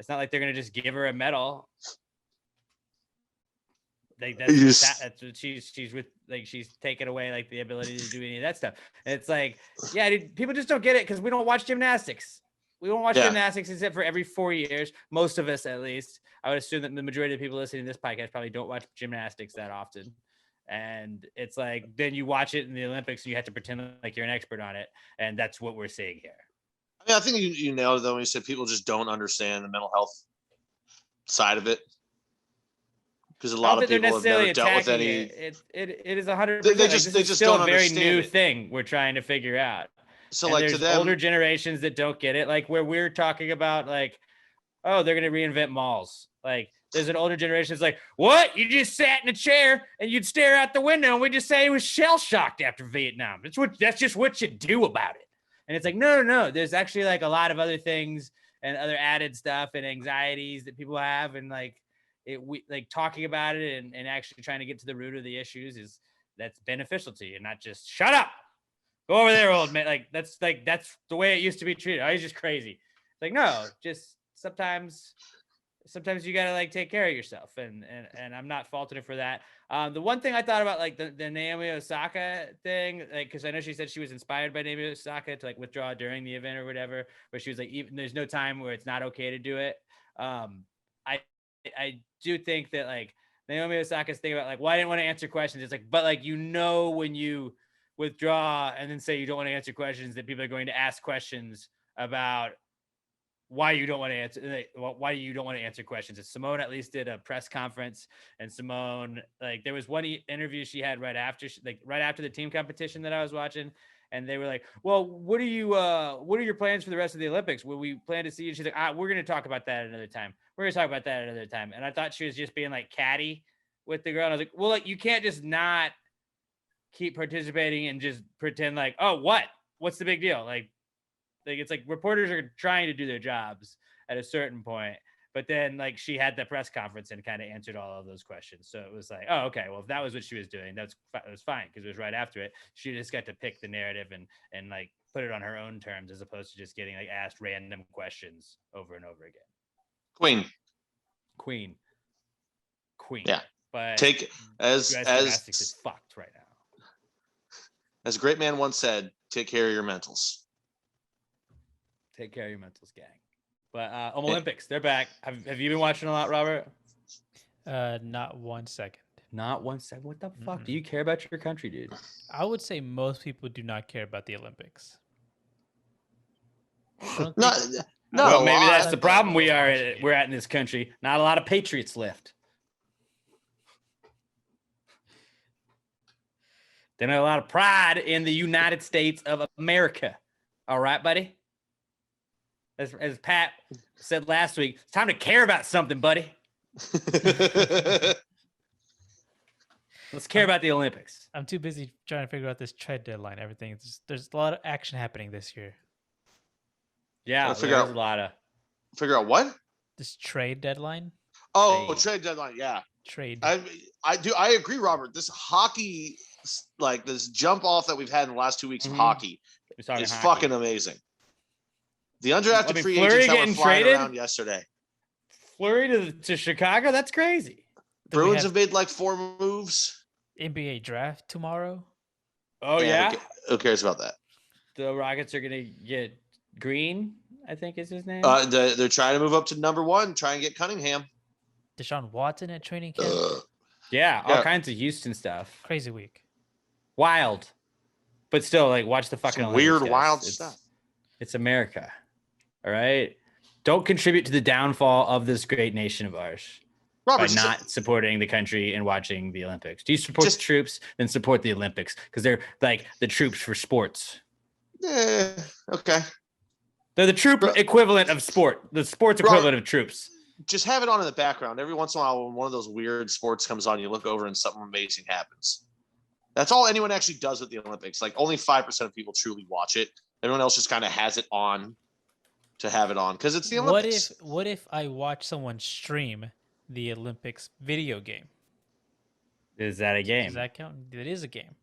It's not like they're going to just give her a medal. Like that's what she's with, like, she's taken away like the ability to do any of that stuff. And it's like, yeah, dude, people just don't get it because we don't watch gymnastics. We won't watch gymnastics except for every 4 years. Most of us, at least. I would assume that the majority of people listening to this podcast probably don't watch gymnastics that often. And it's like, then you watch it in the Olympics and you have to pretend like you're an expert on it. And that's what we're seeing here. I mean, I think you nailed it though when you said people just don't understand the mental health side of it. Because a lot of people have never dealt with any. It is 100%. They just still don't a very understand new it. thing we're trying to figure out. So and like there's to them, older generations that don't get it. Like where we're talking about like, oh, they're gonna reinvent malls. Like there's an older generation that's like, what? You just sat in a chair and you'd stare out the window and we just say he was shell shocked after Vietnam. That's just what you do about it. And it's like, no. There's actually like a lot of other things and other added stuff and anxieties that people have, and like we like talking about it and actually trying to get to the root of the issues that's beneficial to you, not just shut up, go over there, old man. That's the way it used to be treated. Oh, he's just crazy. It's like, no, just sometimes you got to like take care of yourself. And I'm not faulting her for that. The one thing I thought about like the Naomi Osaka thing, like, cause I know she said she was inspired by Naomi Osaka to like withdraw during the event or whatever, but she was like, even there's no time where it's not okay to do it. I do think that like Naomi Osaka's thing about like, well, I didn't want to answer questions. It's like, but like, when you withdraw and then say you don't want to answer questions, that people are going to ask questions about why you don't want to answer questions. And Simone at least did a press conference, and Simone, like, there was one interview she had right after the team competition that I was watching, and they were like, well, what are your plans for the rest of the Olympics? Will we plan to see you? She's like, we're going to talk about that another time. And I thought she was just being like catty with the girl. And I was like, well, like, you can't just not keep participating and just pretend like, oh, what's the big deal? Like it's like reporters are trying to do their jobs at a certain point, but then like she had the press conference and kind of answered all of those questions. So it was like, oh, okay, well, if that was what she was doing, it was fine, because it was right after it. She just got to pick the narrative and like put it on her own terms, as opposed to just getting like asked random questions over and over again. Queen. Yeah. But take as gymnastics is fucked right now. As a great man once said, take care of your mentals. Take care of your mentals, gang. But Olympics, they're back. Have you been watching a lot, Robert? Not 1 second. Not 1 second. What the fuck? Do you care about your country, dude? I would say most people do not care about the Olympics. Well, maybe that's the problem we're at in this country. Not a lot of patriots left. There's a lot of pride in the United States of America. All right, buddy? As Pat said last week, it's time to care about something, buddy. Let's care about the Olympics. I'm too busy trying to figure out this trade deadline. Everything. There's a lot of action happening this year. Yeah, figure out what? This trade deadline. Oh, trade deadline. Yeah. Trade. I agree, Robert. This hockey, like this jump off that we've had in the last 2 weeks of hockey is fucking amazing. The undrafted free agents that were flying around yesterday. Fleury to Chicago? That's crazy. Bruins have made like 4 moves. NBA draft tomorrow. Oh, yeah? Who cares about that? The Rockets are going to get Green, I think is his name. They're trying to move up to number 1, try and get Cunningham. Deshaun Watson at training camp. Yeah, all kinds of Houston stuff. Crazy week. Wild. But still, like, watch the fucking Olympics, weird, wild stuff. It's America. All right? Don't contribute to the downfall of this great nation of ours. Robert, by not supporting the country and watching the Olympics. Do you support the troops? Then support the Olympics, because they're like the troops for sports. Okay. They're the troop equivalent of sport. The sports equivalent of troops. Just have it on in the background. Every once in a while, when one of those weird sports comes on, you look over and something amazing happens. That's all anyone actually does with the Olympics. Like, only 5% of people truly watch it. Everyone else just kind of has it on to have it on, because it's the Olympics. What if I watch someone stream the Olympics video game? Is that a game? Does that count? It is a game.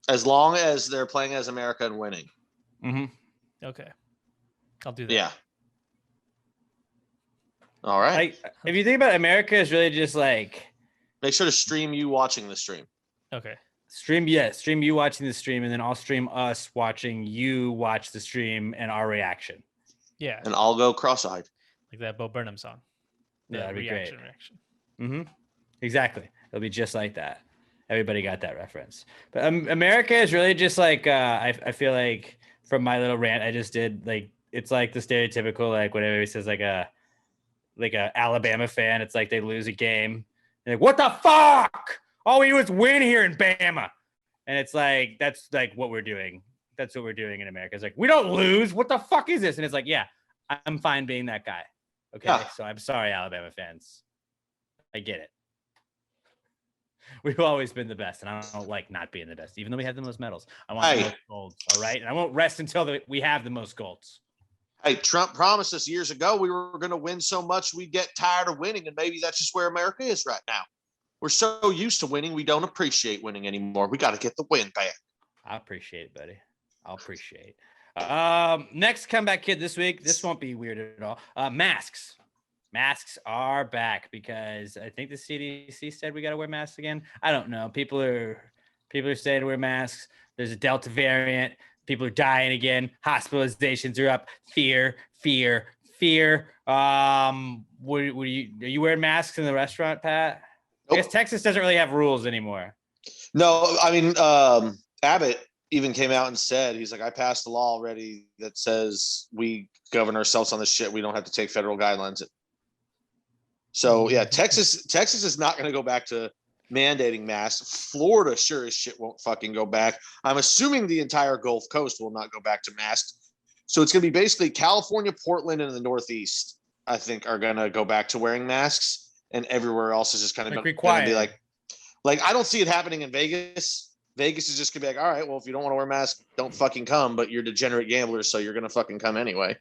As long as they're playing as America and winning. Mm-hmm. Okay. I'll do that. Yeah. All right. If you think about it, America is really just like... Make sure to stream you watching the stream. Okay. Stream you watching the stream, and then I'll stream us watching you watch the stream and our reaction. Yeah. And I'll go cross-eyed. Like that Bo Burnham song. Yeah, that'd be great. Reaction. Mm-hmm. Exactly. It'll be just like that. Everybody got that reference. But America is really just like, I feel like from my little rant I just did, like, it's like the stereotypical, like, whenever he says like a Alabama fan, it's like they lose a game. They're like, what the fuck? All we do is win here in Bama. And it's like, that's like what we're doing. That's what we're doing in America. It's like, we don't lose. What the fuck is this? And it's like, yeah, I'm fine being that guy. Okay. Yeah. So I'm sorry, Alabama fans. I get it. We've always been the best, and I don't like not being the best, even though we have the most medals. I want the most golds, all right? And I won't rest until we have the most golds. Hey, Trump promised us years ago we were going to win so much we'd get tired of winning, and maybe that's just where America is right now. We're so used to winning, we don't appreciate winning anymore. We got to get the win back. I appreciate it, buddy. I'll appreciate it. Next comeback kid this week. This won't be weird at all. Masks. Masks are back because I think the CDC said we got to wear masks again. I don't know. People are saying to wear masks. There's a Delta variant. People are dying again. Hospitalizations are up. Fear. Are you wearing masks in the restaurant, Pat? Nope. I guess Texas doesn't really have rules anymore. No, I mean, Abbott even came out and said, he's like, I passed a law already that says we govern ourselves on this shit. We don't have to take federal guidelines. So yeah, Texas is not going to go back to mandating masks. Florida sure as shit won't fucking go back. I'm assuming the entire Gulf Coast will not go back to masks. So it's going to be basically California, Portland, and the Northeast, I think, are going to go back to wearing masks, and everywhere else is just kind of going to be like, I don't see it happening in Vegas. Vegas is just going to be like, all right, well, if you don't want to wear a mask, don't fucking come, but you're degenerate gamblers, so you're going to fucking come anyway.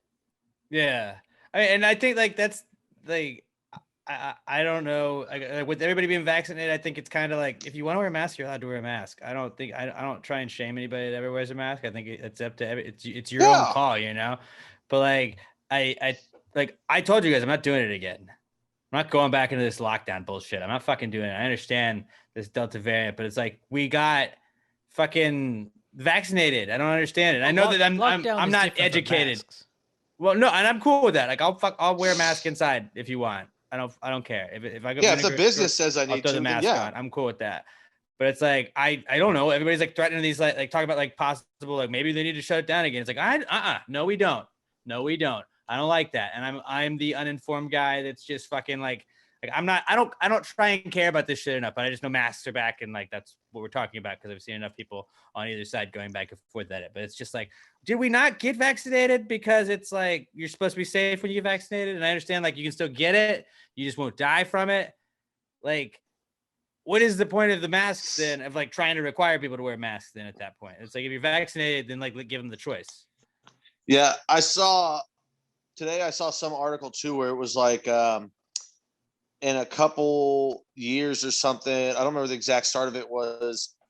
Yeah. And I think like that's like, I don't know. With everybody being vaccinated, I think it's kind of like if you want to wear a mask, you're allowed to wear a mask. I don't try and shame anybody that ever wears a mask. I think it's up to it's your own call, you know. But like I told you guys, I'm not doing it again. I'm not going back into this lockdown bullshit. I'm not fucking doing it. I understand this Delta variant, but it's like we got fucking vaccinated. I don't understand it. I know that I'm not educated. Well, no, and I'm cool with that. Like I'll wear a mask inside if you want. I don't care if I go. Yeah, if the business says I need to throw the mask on, I'm cool with that. But it's like I don't know. Everybody's like threatening these like talking about like possible like maybe they need to shut it down again. It's like no we don't. I don't like that. And I'm the uninformed guy that's just fucking like I don't try and care about this shit enough, but I just know masks are back and like that's what we're talking about because I've seen enough people on either side going back and forth at it. But it's just like, did we not get vaccinated because it's like you're supposed to be safe when you get vaccinated? And I understand like you can still get it, you just won't die from it. Like, what is the point of the masks then? Of like trying to require people to wear masks then at that point? It's like if you're vaccinated, then like give them the choice. Yeah, today I saw some article too where it was like in a couple years or something, I don't remember the exact start of it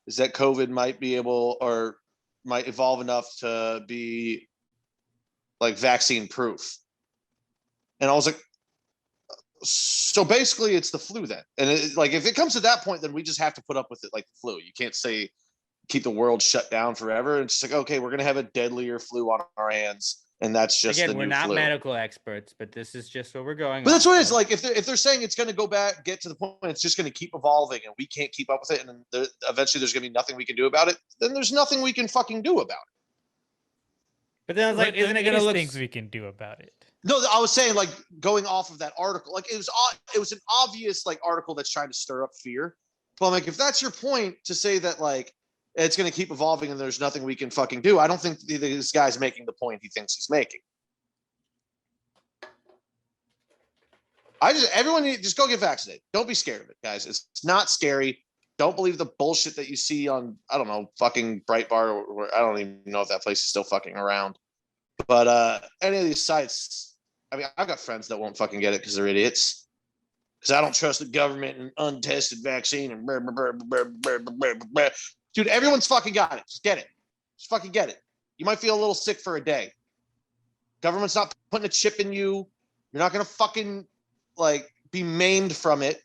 is that COVID might be able or might evolve enough to be like vaccine proof. And I was like, so basically it's the flu then. And like, if it comes to that point, then we just have to put up with it like the flu. You can't say keep the world shut down forever. It's just like, okay, we're going to have a deadlier flu on our hands. And that's just again, we're not medical experts, but this is just what we're going. But that's what it is. Like if they're saying it's going to go back, get to the point, it's just going to keep evolving, and we can't keep up with it, and then eventually there's going to be nothing we can do about it. Then there's nothing we can fucking do about it. But then I was like, isn't it going to look things we can do about it? No, I was saying like going off of that article, like it was an obvious like article that's trying to stir up fear. But I'm like, if that's your point to say that like it's going to keep evolving and there's nothing we can fucking do, I don't think this guy's making the point he thinks he's making. Everyone just go get vaccinated. Don't be scared of it, guys. It's not scary. Don't believe the bullshit that you see on, I don't know, fucking Breitbart, or I don't even know if that place is still fucking around. But any of these sites, I mean, I've got friends that won't fucking get it because they're idiots. Because I don't trust the government and untested vaccine and dude, everyone's fucking got it. Just get it. Just fucking get it. You might feel a little sick for a day. Government's not putting a chip in you. You're not going to fucking like be maimed from it.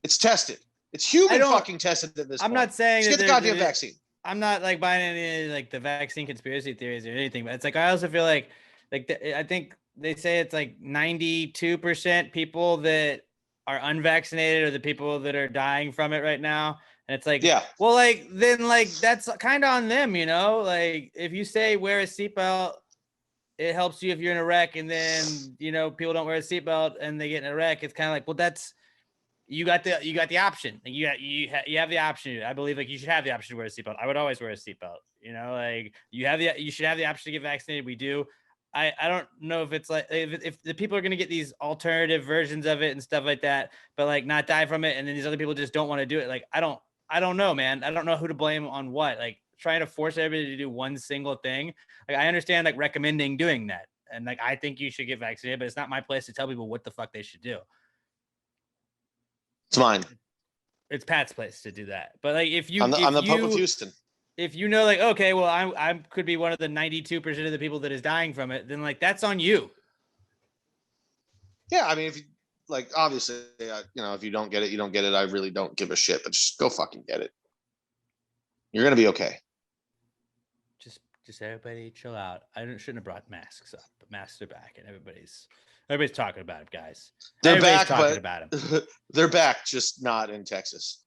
It's tested. It's human fucking tested at this point. I'm not saying just get the goddamn vaccine. I'm not like buying any like the vaccine conspiracy theories or anything, but it's like I also feel like I think they say it's like 92% people that are unvaccinated are the people that are dying from it right now. And it's like, yeah, well, like then like that's kind of on them, you know, like if you say wear a seatbelt, it helps you if you're in a wreck, and then, you know, people don't wear a seatbelt and they get in a wreck. It's kind of like, well, that's, you got the option. Like you have the option. I believe like you should have the option to wear a seatbelt. I would always wear a seatbelt, you know, like you should have the option to get vaccinated. We do. I don't know if it's like, if the people are going to get these alternative versions of it and stuff like that, but like not die from it. And then these other people just don't want to do it. Like, I don't know, man. I don't know who to blame on what, like trying to force everybody to do one single thing. Like I understand like recommending doing that. And like, I think you should get vaccinated, but it's not my place to tell people what the fuck they should do. It's mine. It's Pat's place to do that. But like, if I'm the Pope of Houston. If you know, like, okay, well, I could be one of the 92% of the people that is dying from it, then like, that's on you. Yeah. I mean, if you like, obviously, you know, if you don't get it, you don't get it. I really don't give a shit, but just go fucking get it. You're going to be okay. Just everybody chill out. I shouldn't have brought masks up, but masks are back and everybody's talking about it, guys. They're everybody's back, talking but about them. They're back, just not in Texas.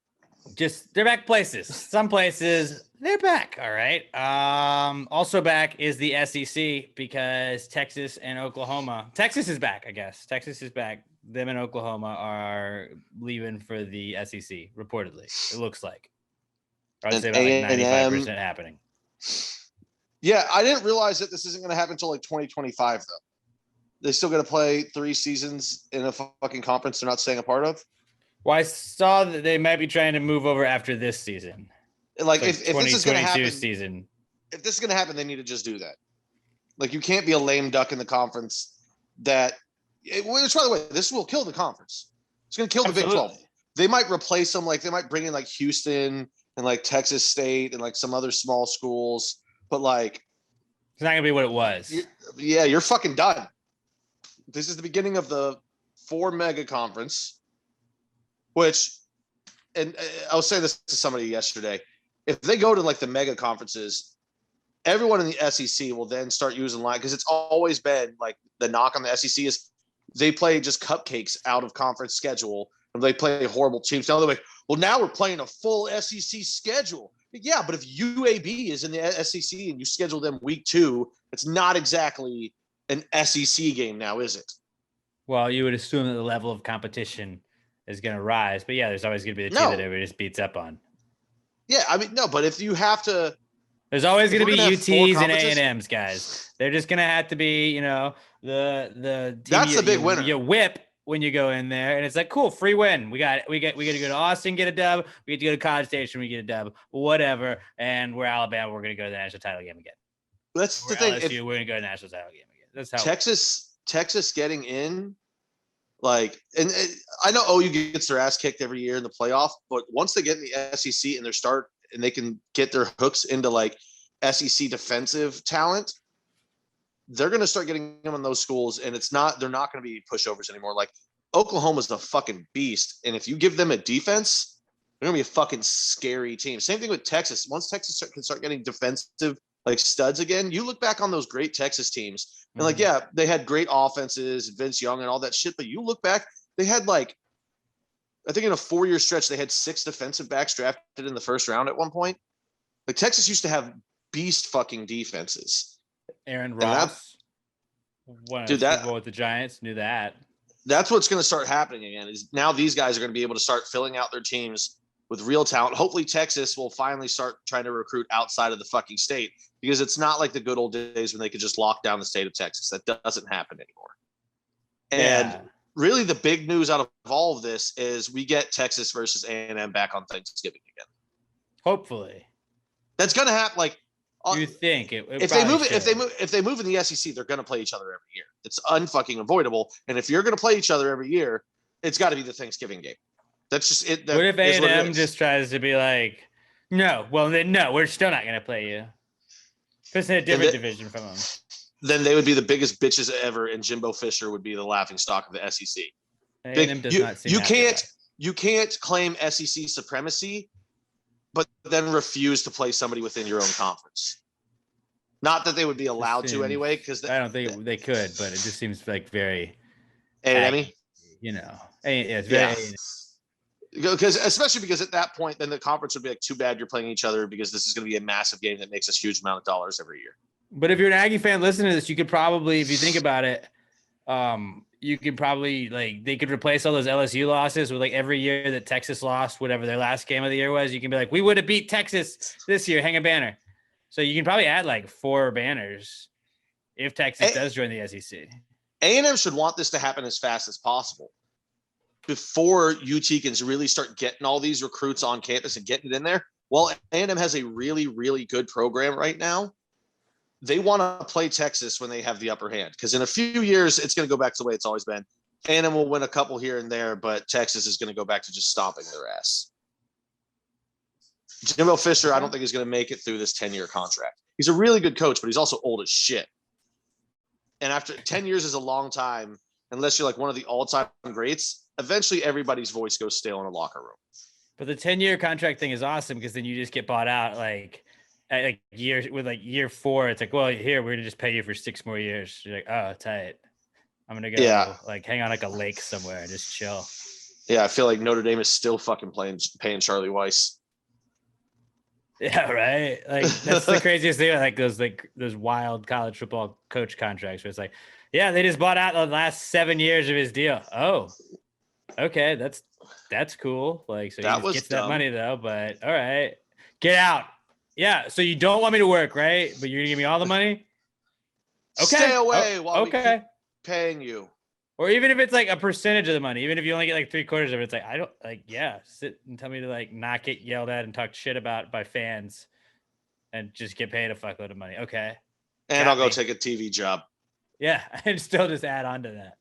Just they're back places. Some places they're back. All right. Also back is the SEC because Texas and Oklahoma. Texas is back, I guess. Texas is back. Them and Oklahoma are leaving for the SEC, reportedly. It looks like. I'd say about like 95% happening. Yeah, I didn't realize that this isn't going to happen until like 2025, though. They still going to play 3 seasons in a fucking conference they're not staying a part of. Well, I saw that they might be trying to move over after this season. Like if this is going to happen, season. If this is going to happen, they need to just do that. Like you can't be a lame duck in the conference which, by the way, this will kill the conference. It's going to kill the Big 12. They might replace them. Like they might bring in like Houston and like Texas State and like some other small schools. But like, it's not going to be what it was. You're fucking done. This is the beginning of the 4 mega conference, which, and I was saying this to somebody yesterday. If they go to like the mega conferences, everyone in the SEC will then start using line because it's always been like the knock on the SEC is they play just cupcakes out of conference schedule and they play horrible teams. Now they're like, well, now we're playing a full SEC schedule. Yeah, but if UAB is in the SEC and you schedule them week 2, it's not exactly an SEC game now, is it? Well, you would assume that the level of competition is going to rise, but yeah, there's always going to be the team that everybody just beats up on. Yeah, I mean, no, but if you have to, there's always going to be UTs and A&Ms, guys. They're just going to have to be, you know, the team that's the big winner. You whip when you go in there, and it's like, cool, free win. We got to go to Austin, get a dub. We get to go to College Station, we get a dub. Whatever, and we're Alabama. We're going to go to the national title game again. That's the thing. LSU, we're going to go to the national title game again. That's how Texas getting in. Like, and I know OU gets their ass kicked every year in the playoff, but once they get in the SEC and they can get their hooks into like SEC defensive talent, they're going to start getting them in those schools, and they're not going to be pushovers anymore. Like Oklahoma's a fucking beast, and if you give them a defense, they're going to be a fucking scary team. Same thing with Texas. Once Texas can start getting defensive like studs again, you look back on those great Texas teams. And like, yeah, they had great offenses, Vince Young and all that shit. But you look back, they had like, I think in a 4-year stretch, they had 6 defensive backs drafted in the first round at one point. Like Texas used to have beast fucking defenses. Aaron Ross, dude, that with the Giants, knew that. That's what's going to start happening again. Is now these guys are going to be able to start filling out their teams with real talent. Hopefully, Texas will finally start trying to recruit outside of the fucking state. Because it's not like the good old days when they could just lock down the state of Texas. That doesn't happen anymore. And really the big news out of all of this is we get Texas versus A&M back on Thanksgiving again. Hopefully. That's going to happen. Like, you think if they move in the SEC, they're going to play each other every year. It's unfucking avoidable. And if you're going to play each other every year, it's got to be the Thanksgiving game. That's just it. What if A&M just tries to be like, no, well then no, we're still not going to play you. It's in a different division from them. Then they would be the biggest bitches ever, and Jimbo Fisher would be the laughing stock of the SEC. You can't claim SEC supremacy, but then refuse to play somebody within your own conference. Not that they would be allowed to anyway, because I don't think they could, but it just seems like very A&M. You know, it's very. Especially because at that point, then the conference would be like, too bad you're playing each other because this is going to be a massive game that makes us huge amount of dollars every year. But if you're an Aggie fan listening to this, you could probably, if you think about it, you could probably like they could replace all those LSU losses with like every year that Texas lost, whatever their last game of the year was. You can be like, we would have beat Texas this year, hang a banner. So you can probably add like 4 banners if Texas does join the SEC. A&M should want this to happen as fast as possible. Before UT can really start getting all these recruits on campus and getting it in there, well, A&M has a really, really good program right now. They want to play Texas when they have the upper hand because in a few years, it's going to go back to the way it's always been. A&M will win a couple here and there, but Texas is going to go back to just stomping their ass. Jimbo Fisher, I don't think is going to make it through this 10-year contract. He's a really good coach, but he's also old as shit. And after 10 years is a long time, unless you're like one of the all-time greats, eventually everybody's voice goes stale in a locker room. But the 10-year contract thing is awesome because then you just get bought out like at year 4. It's like, well, here, we're going to just pay you for 6 more years. You're like, oh, tight. I'm going to go like hang on like a lake somewhere and just chill. Yeah, I feel like Notre Dame is still fucking paying Charlie Weiss. Yeah, right. Like that's the craziest thing. Like those wild college football coach contracts where it's like, yeah, they just bought out the last 7 years of his deal. Oh, okay, that's cool. Like, so he That just was gets dumb. that money though. But all right, get out. Yeah. So you don't want me to work, right? But you're gonna give me all the money. Okay. Stay away while we okay. keep paying you. Or even if it's like a percentage of the money, even if you only get like 3/4 of it, it's like, I don't like, yeah, sit and tell me to like not get yelled at and talk shit about by fans and just get paid a fuckload of money. Okay. And I'll go take a TV job. Yeah. And still just add on to that.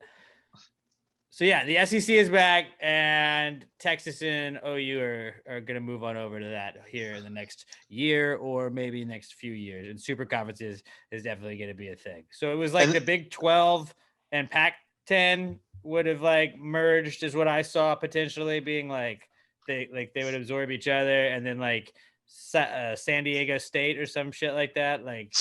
So yeah, the SEC is back and Texas and OU are going to move on over to that here in the next year or maybe next few years. And super conferences is definitely going to be a thing. So it was like the Big 12 and Pac-10 would have like merged is what I saw potentially being like they would absorb each other, and then like San Diego State or some shit like that. Like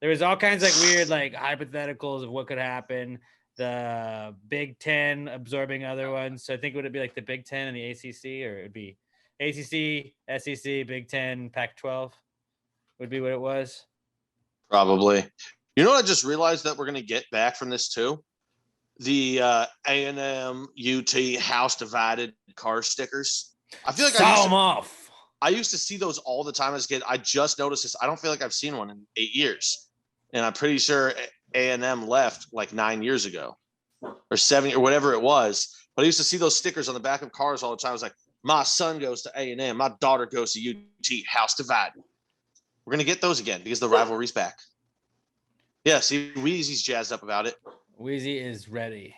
there was all kinds of like weird like hypotheticals of what could happen. The Big 10 absorbing other ones. So I think would it be like the Big 10 and the ACC, or it would be ACC, SEC, Big 10, Pac-12 would be what it was. Probably. You know what I just realized that we're going to get back from this too? The A&M UT house divided car stickers. I feel like I used to see those all the time as a kid. I just noticed this. I don't feel like I've seen one in 8 years. And I'm pretty sure A&M left like 9 years ago or 7 or whatever it was. But I used to see those stickers on the back of cars all the time. I was like, my son goes to A&M. My daughter goes to UT, house divided. We're going to get those again because the rivalry's back. Yeah, see, Wheezy's jazzed up about it. Wheezy is ready.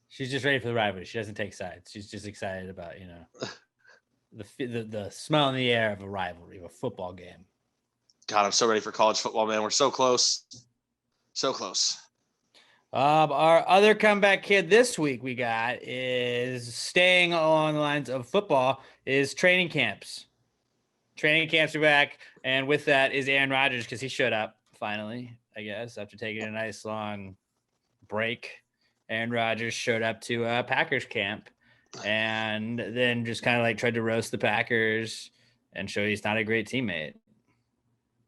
She's just ready for the rivalry. She doesn't take sides. She's just excited about, you know, the smell in the air of a rivalry, of a football game. God, I'm so ready for college football, man. We're so close. So close. Our other comeback kid this week we got is staying along the lines of football is training camps. Training camps are back. And with that is Aaron Rodgers because he showed up finally, I guess, after taking a nice long break. Aaron Rodgers showed up to Packers camp and then just kind of like tried to roast the Packers and show he's not a great teammate.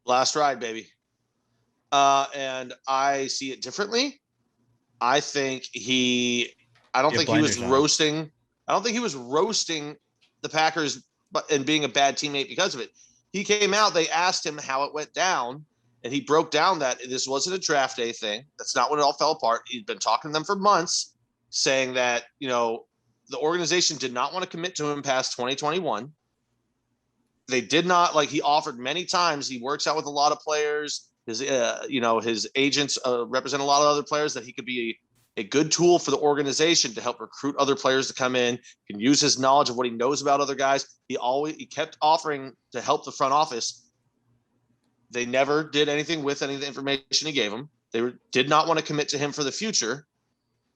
Last ride, baby. And I see it differently. I don't think he was roasting the Packers and being a bad teammate because of it. He came out, they asked him how it went down, and he broke down that this wasn't a draft day thing. That's not when it all fell apart. He'd been talking to them for months, saying that, you know, the organization did not want to commit to him past 2021. They did not, like, he offered many times. He works out with a lot of players. His agents represent a lot of other players, that he could be a good tool for the organization to help recruit other players to come in. He can use his knowledge of what he knows about other guys. He kept offering to help the front office. They never did anything with any of the information he gave them. They did not want to commit to him for the future.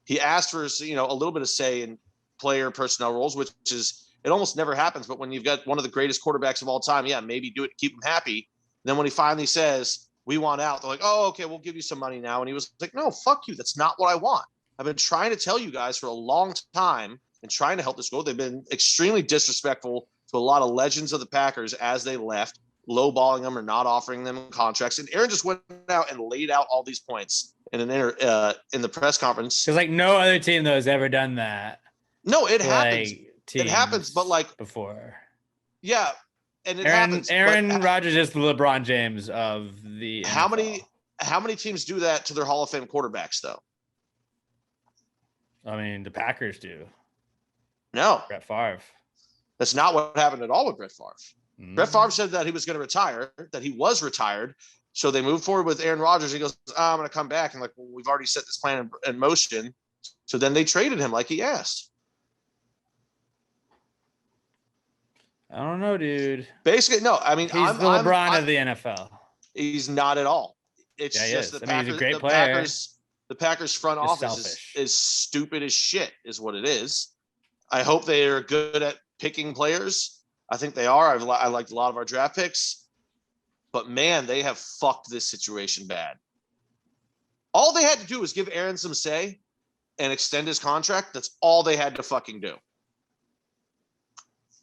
He asked for, a little bit of say in player personnel roles, which is, it almost never happens. But when you've got one of the greatest quarterbacks of all time, yeah, maybe do it to keep him happy. Then when he finally says, we want out, they're like, oh, okay, we'll give you some money now. And he was like, no, fuck you. That's not what I want. I've been trying to tell you guys for a long time and trying to help this go. They've been extremely disrespectful to a lot of legends of the Packers as they left, lowballing them or not offering them contracts. And Aaron just went out and laid out all these points in in the press conference. Because like no other team though has ever done that. No, it happens. It happens, but like before. Yeah. And Aaron Rodgers is the LeBron James of the NFL. How many teams do that to their Hall of Fame quarterbacks though? I mean, the Packers do. No. Brett Favre. That's not what happened at all with Brett Favre. Mm. Brett Favre said that he was going to retire, that he was retired. So they moved forward with Aaron Rodgers. He goes, I'm going to come back. And like, well, we've already set this plan in motion. So then they traded him like he asked. I don't know, dude. Basically, no. I mean, he's the LeBron of the NFL. He's not at all. It's just the Packers. He's a great player. The Packers front office is stupid as shit, is what it is. I hope they are good at picking players. I think they are. I liked a lot of our draft picks. But, man, they have fucked this situation bad. All they had to do was give Aaron some say, and extend his contract. That's all they had to fucking do.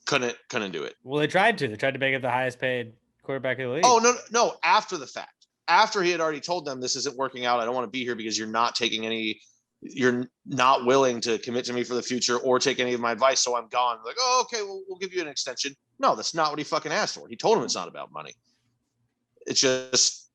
Couldn't do it. Well, they tried to. They tried to make it the highest paid quarterback in the league. Oh, no. After the fact. After he had already told them this isn't working out, I don't want to be here because you're not willing to commit to me for the future or take any of my advice, so I'm gone. Like, oh, okay, we'll give you an extension. No, that's not what he fucking asked for. He told him it's not about money. It's just,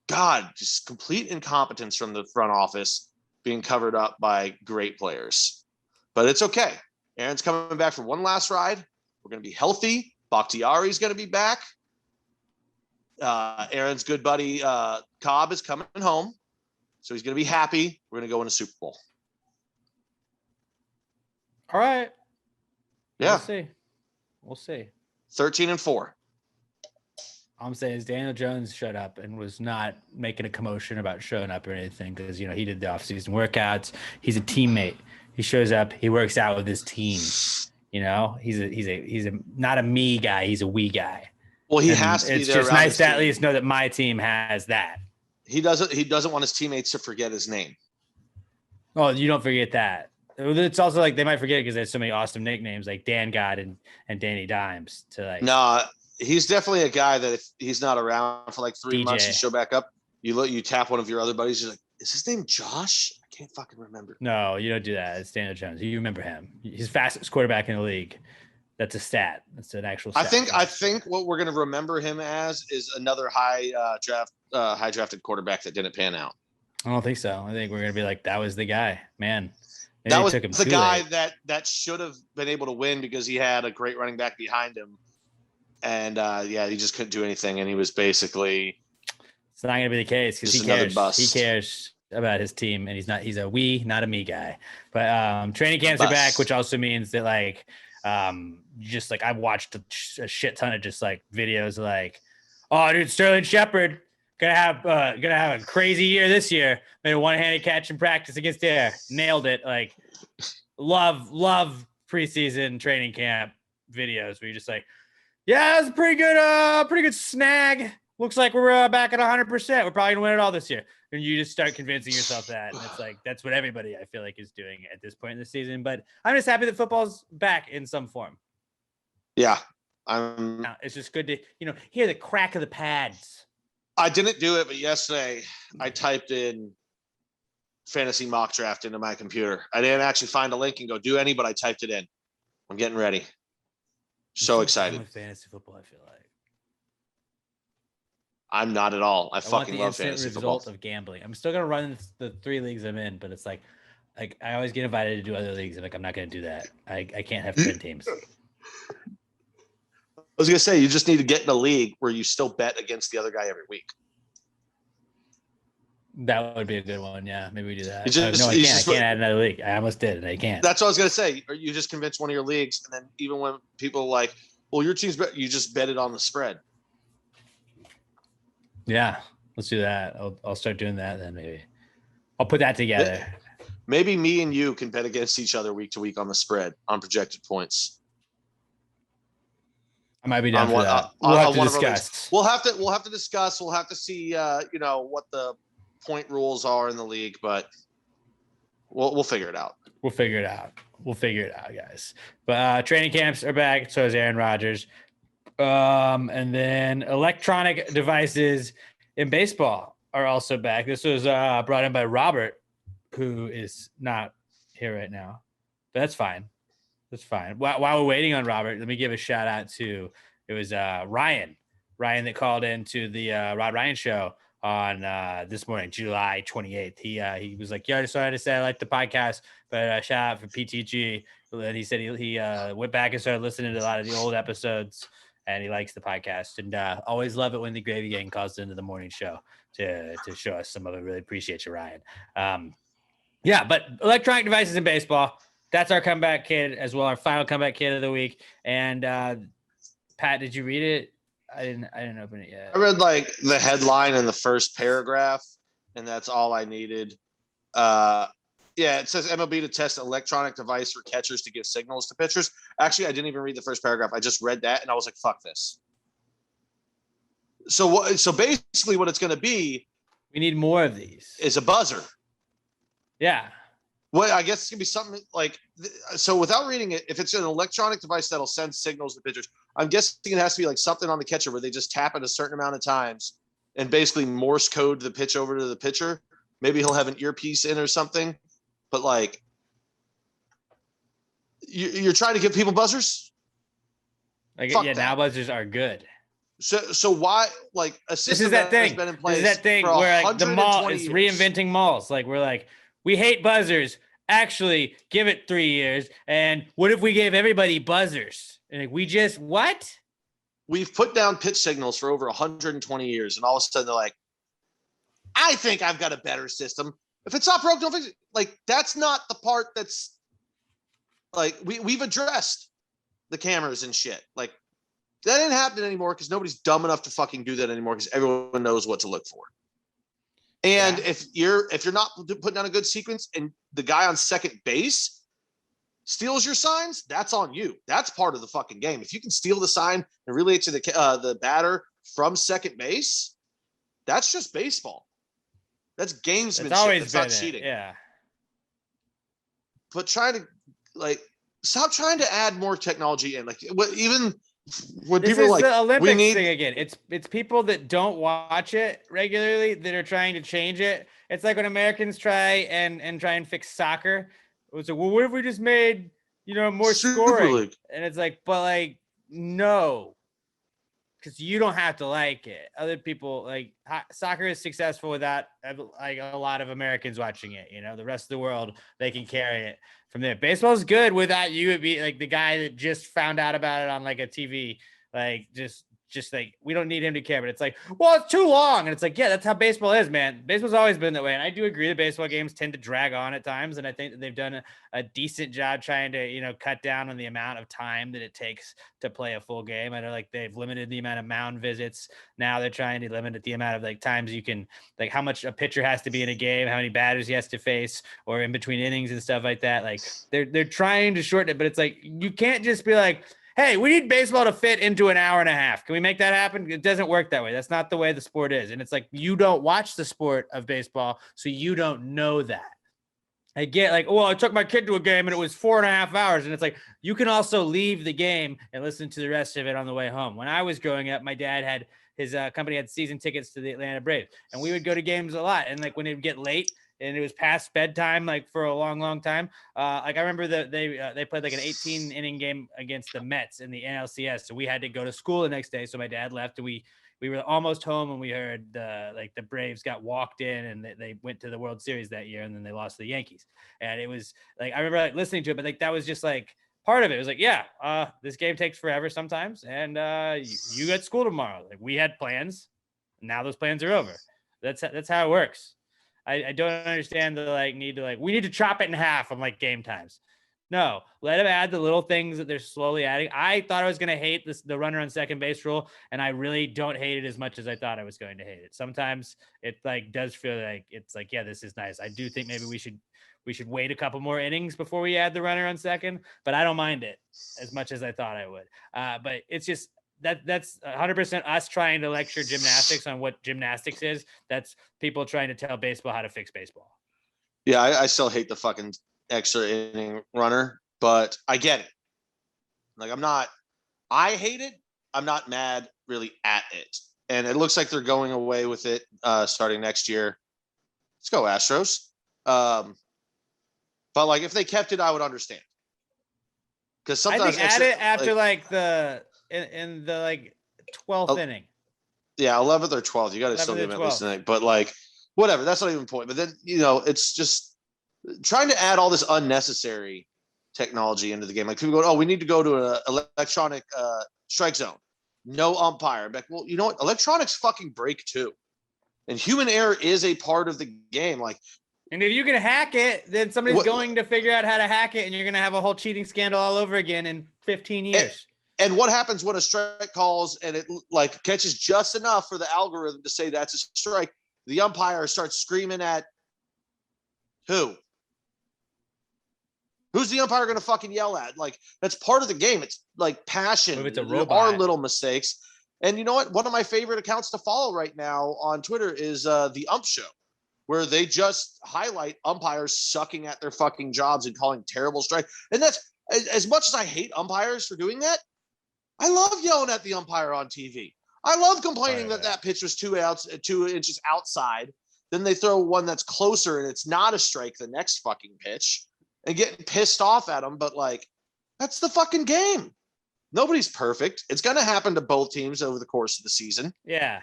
God, just complete incompetence from the front office being covered up by great players. But it's okay. Aaron's coming back for one last ride. We're going to be healthy. Bakhtiari's going to be back. Aaron's good buddy Cobb is coming home, so he's going to be happy. We're going to go in a Super Bowl. All right. Yeah. We'll see. 13-4. All I'm saying is Daniel Jones showed up and was not making a commotion about showing up or anything because, you know, he did the offseason workouts. He's a teammate. He shows up. He works out with his team. You know, he's a not a me guy. He's a we guy. Well, he has to be there. It's just nice to at least know that my team has that. He doesn't want his teammates to forget his name. Oh, you don't forget that. It's also like they might forget it because there's so many awesome nicknames like Dan God and Danny Dimes to like. No, he's definitely a guy that if he's not around for like 3 DJ. months, you show back up. You tap one of your other buddies. You're like, is his name Josh? I can't fucking remember. No, you don't do that. It's Daniel Jones. You remember him. He's fastest quarterback in the league. That's a stat. That's an actual stat. I think what we're going to remember him as is another high drafted quarterback that didn't pan out. I don't think so. I think we're going to be like, that was the guy, man. Maybe that was the guy that should have been able to win because he had a great running back behind him. And he just couldn't do anything. And he was basically. It's not going to be the case because he cares about his team and he's a we, not a me guy. But training camps are back, which also means that like, just like I've watched a shit ton of just like videos like, oh dude, Sterling Shepard gonna have a crazy year this year. Made a one-handed catch in practice against Air, nailed it. Like love preseason training camp videos where you're just like, yeah, that's a pretty good snag. Looks like we're back at 100%. We're probably gonna win it all this year. And you just start convincing yourself that. And it's like, that's what everybody I feel like is doing at this point in the season. But I'm just happy that football's back in some form. Yeah. It's just good to, hear the crack of the pads. I didn't do it, but yesterday I typed in fantasy mock draft into my computer. I didn't actually find a link and go do any, but I typed it in. I'm getting ready. So excited. With fantasy football, I feel like. I'm not at all. I fucking love fantasy football. Result of gambling. I'm still gonna run the 3 leagues I'm in, but it's like I always get invited to do other leagues. I'm like, I'm not gonna do that. I can't have 10 teams. I was gonna say you just need to get in a league where you still bet against the other guy every week. That would be a good one. Yeah, maybe we do that. I can't add another league. I almost did, and I can't. That's what I was gonna say. Or you just convince one of your leagues, and then even when people are like, well, your team's bet, you just bet it on the spread. Yeah, let's do that. I'll start doing that then. Maybe I'll put that together. Maybe me and you can bet against each other week to week on the spread on projected points. I might be down for that. We'll have to discuss. We'll have to discuss. We'll have to see, what the point rules are in the league, but we'll figure it out. We'll figure it out, guys. But training camps are back. So is Aaron Rodgers. And then electronic devices in baseball are also back. This was brought in by Robert, who is not here right now. But that's fine. That's fine. While we're waiting on Robert, let me give a shout out to Ryan that called into the Rod Ryan show on this morning, July 28th. He was like, yeah, I just wanted to say I like the podcast, but shout out for PTG. And he said he went back and started listening to a lot of the old episodes. And he likes the podcast, and always love it when the Gravy Gang calls into the morning show to show us some of it. Really appreciate you, Ryan. But electronic devices in baseball, that's our comeback kid as well, our final comeback kid of the week. And Pat, did you read it? I didn't open it yet. I read like the headline and the first paragraph, and that's all I needed. Yeah, it says MLB to test electronic device for catchers to give signals to pitchers. Actually, I didn't even read the first paragraph. I just read that, and I was like, fuck this. So basically what it's going to be. We need more of these. Is a buzzer. Yeah. Well, I guess it's gonna be something like so. Without reading it, if it's an electronic device that'll send signals to pitchers, I'm guessing it has to be like something on the catcher where they just tap it a certain amount of times and basically Morse code the pitch over to the pitcher. Maybe he'll have an earpiece in or something. But like, you're trying to give people buzzers. Like, yeah, now buzzers are good. So why like a system that thing has been in place? This is that thing where like the mall is reinventing malls. Like we're like, we hate buzzers. Actually, give it 3 years. And what if we gave everybody buzzers? And like, we just what? We've put down pitch signals for over 120 years, and all of a sudden they're like, I think I've got a better system. If it's not broke, don't fix it. Like, that's not the part that's like we've addressed the cameras and shit. Like, that ain't happening anymore because nobody's dumb enough to fucking do that anymore because everyone knows what to look for. And if you're not putting down a good sequence and the guy on second base steals your signs, that's on you. That's part of the fucking game. If you can steal the sign and relay it to the batter from second base, that's just baseball. That's gamesmanship. It's always that's been not cheating. Yeah. But stop trying to add more technology in. Like, even when this people is like the Olympics thing again. It's people that don't watch it regularly that are trying to change it. It's like when Americans try and fix soccer. It was like, well, what if we just made more scoring? League. And it's like, but like, no, because you don't have to like it. Other people like soccer is successful without like a lot of Americans watching it. The rest of the world, they can carry it from there. Baseball is good without you. It'd be like the guy that just found out about it on like a TV, like just like, we don't need him to care, but it's like, well, it's too long. And it's like, yeah, that's how baseball is, man. Baseball's always been that way. And I do agree that baseball games tend to drag on at times. And I think that they've done a decent job trying to, cut down on the amount of time that it takes to play a full game. I know like they've limited the amount of mound visits. Now they're trying to limit the amount of like times you can, like how much a pitcher has to be in a game, how many batters he has to face or in between innings and stuff like that. Like they're trying to shorten it, but it's like, you can't just be like, hey, we need baseball to fit into an hour and a half. Can we make that happen? It doesn't work that way. That's not the way the sport is. And it's like, you don't watch the sport of baseball, so you don't know that. I get like, well, I took my kid to a game and it was 4.5 hours. And it's like, you can also leave the game and listen to the rest of it on the way home. When I was growing up, my dad had his company had season tickets to the Atlanta Braves, and we would go to games a lot. And like when it would get late, and it was past bedtime, like for a long, long time. Like I remember that they played like an 18-inning game against the Mets in the NLCS. So we had to go to school the next day. So my dad left, and we were almost home, and we heard the Braves got walked in, and they went to the World Series that year, and then they lost to the Yankees. And it was like, I remember like listening to it, but like that was just like part of it. It was like, yeah, this game takes forever sometimes, and you got school tomorrow. Like we had plans, now those plans are over. That's how it works. I don't understand the need to we need to chop it in half on like game times. No, let them add the little things that they're slowly adding. I thought I was going to hate the runner on second base rule, and I really don't hate it as much as I thought I was going to hate it. Sometimes it does feel like it's like, yeah, this is nice. I do think maybe we should wait a couple more innings before we add the runner on second, but I don't mind it as much as I thought I would. But it's just, that's 100% us trying to lecture gymnastics on what gymnastics is. That's people trying to tell baseball how to fix baseball. Yeah, I still hate the fucking extra inning runner, but I get it. Like I hate it. I'm not mad really at it. And it looks like they're going away with it starting next year. Let's go Astros. But like if they kept it, I would understand. Because sometimes I think add it after in the 12th inning. Yeah, 11th or 12th. You got to still give them at least an inning. But like, whatever. That's not even the point. But then, it's just trying to add all this unnecessary technology into the game. Like people go, oh, we need to go to an electronic strike zone. No umpire. I'm like, well, you know what? Electronics fucking break too. And human error is a part of the game. Like, and if you can hack it, then somebody's going to figure out how to hack it, and you're going to have a whole cheating scandal all over again in 15 years. And what happens when a strike calls and it catches just enough for the algorithm to say that's a strike? The umpire starts screaming at who? Who's the umpire going to fucking yell at? Like, that's part of the game. It's like passion. If it's a robot. There are little mistakes. And you know what? One of my favorite accounts to follow right now on Twitter is the Ump Show. where they just highlight umpires sucking at their fucking jobs and calling terrible strike. And that's, as much as I hate umpires for doing that, I love yelling at the umpire on TV. I love complaining that pitch was 2 inches outside. Then they throw one that's closer and it's not a strike the next fucking pitch, and getting pissed off at them. But like, that's the fucking game. Nobody's perfect. It's going to happen to both teams over the course of the season. Yeah.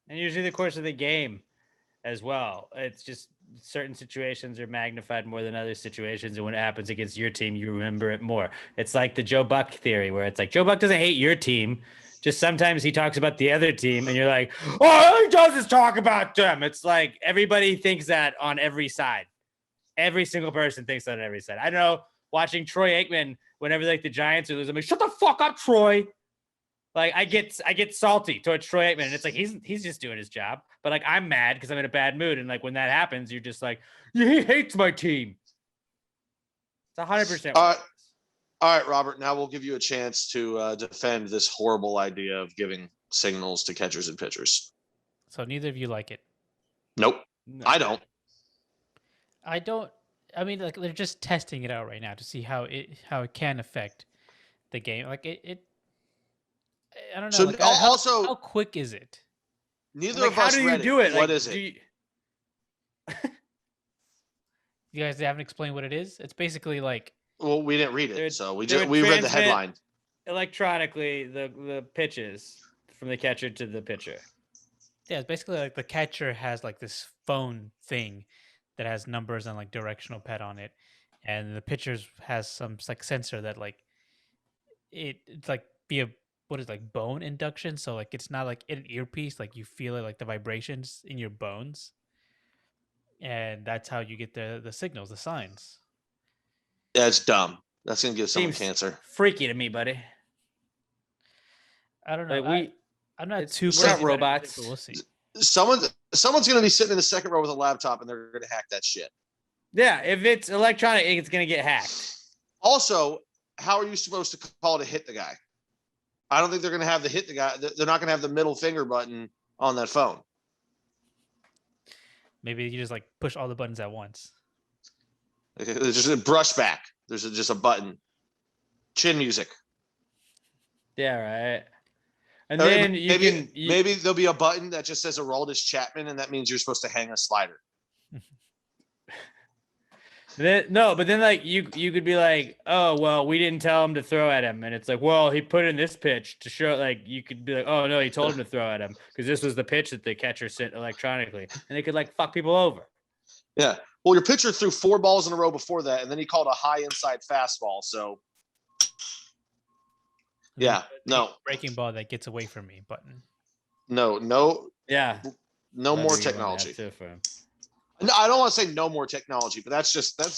And usually the course of the game as well. It's just certain situations are magnified more than other situations. And when it happens against your team, you remember it more. It's like the Joe Buck theory, where it's like Joe Buck doesn't hate your team. Just sometimes he talks about the other team and you're like, oh, he does just talk about them. It's like everybody thinks that on every side. Every single person thinks that on every side. I know, watching Troy Aikman, whenever like the Giants are losing, I'm like, shut the fuck up, Troy. Like I get salty towards Troy Aikman, and it's like he's just doing his job. But like I'm mad because I'm in a bad mood, and like when that happens, you're just like, yeah, he hates my team. It's 100%. All right, Robert. Now we'll give you a chance to defend this horrible idea of giving signals to catchers and pitchers. So neither of you like it. Nope, no. I don't. I mean, like they're just testing it out right now to see how it can affect the game. Like it I don't know. So like, also, how quick is it? Neither like, of us. How do you read do it? What like, is it? You guys haven't explained what it is. It's basically like. Well, we didn't read it, so we read the headline. Electronically, the pitches from the catcher to the pitcher. Yeah, it's basically like the catcher has like this phone thing that has numbers and like directional pad on it, and the pitcher has some like sensor that like it's like what is like bone induction. So like it's not like in an earpiece, like you feel it like the vibrations in your bones, and that's how you get the signals, the signs. Yeah, it's dumb. That's gonna give someone cancer. Freaky to me, buddy. I don't know. Like I'm not too. We're not robots. But we'll see. Someone's gonna be sitting in the second row with a laptop, and they're gonna hack that shit. Yeah, if it's electronic, it's gonna get hacked. Also, how are you supposed to call to hit the guy? I don't think they're gonna have the hit the guy. They're not gonna have the middle finger button on that phone. Maybe you just like push all the buttons at once. There's just a brush back. There's just a button. Chin music. Yeah, right. And then maybe there'll be a button that just says Aroldis Chapman, and that means you're supposed to hang a slider. But then like you could be like, oh well, we didn't tell him to throw at him, and it's like, well, he put in this pitch to show. Like you could be like, oh no, he told him to throw at him because this was the pitch that the catcher sent electronically, and they could like fuck people over. Yeah. Well, your pitcher threw 4 balls in a row before that, and then he called a high inside fastball. So, yeah, no breaking ball that gets away from me button. No. Yeah. No more technology. No, I don't want to say no more technology, but that's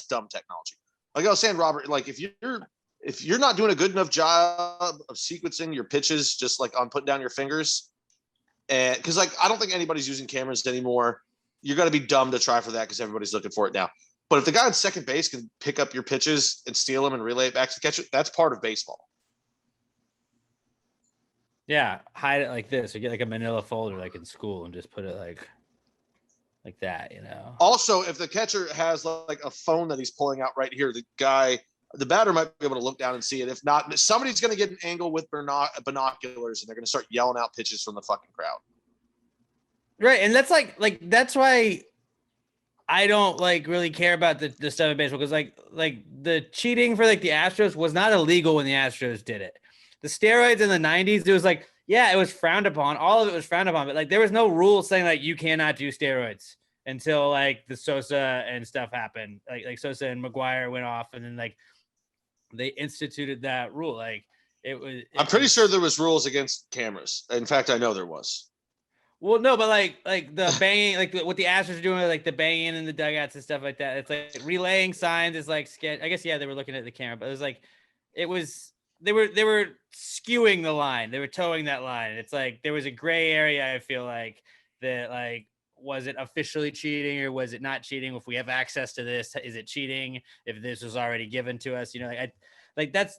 dumb technology. Like I was saying, Robert, like if you're not doing a good enough job of sequencing your pitches, just like on putting down your fingers, and because like I don't think anybody's using cameras anymore. You're going to be dumb to try for that because everybody's looking for it now. But if the guy on second base can pick up your pitches and steal them and relay it back to the catcher, that's part of baseball. Yeah, hide it like this, or get like a manila folder like in school and just put it like that, you know. Also, if the catcher has like a phone that he's pulling out right here, the batter might be able to look down and see it. If not, somebody's going to get an angle with binoculars, and they're going to start yelling out pitches from the fucking crowd. Right, and that's like that's why I don't like really care about the stuff in baseball, because like the cheating for like the Astros was not illegal when the Astros did it. The steroids in the 90s, it was like, yeah, it was frowned upon. All of it was frowned upon, but like there was no rule saying like you cannot do steroids until like the Sosa and stuff happened. Like Sosa and McGuire went off, and then like they instituted that rule. Like I'm pretty sure there was rules against cameras. In fact, I know there was. Well, no, but like the banging, like what the Astros are doing, like the banging in the dugouts and stuff like that. It's like relaying signs is like sketch. I guess yeah, they were looking at the camera, but it was like they were skewing the line. They were towing that line. It's like there was a gray area. I feel like that. Like, was it officially cheating or was it not cheating? If we have access to this, is it cheating? If this was already given to us, you know, that's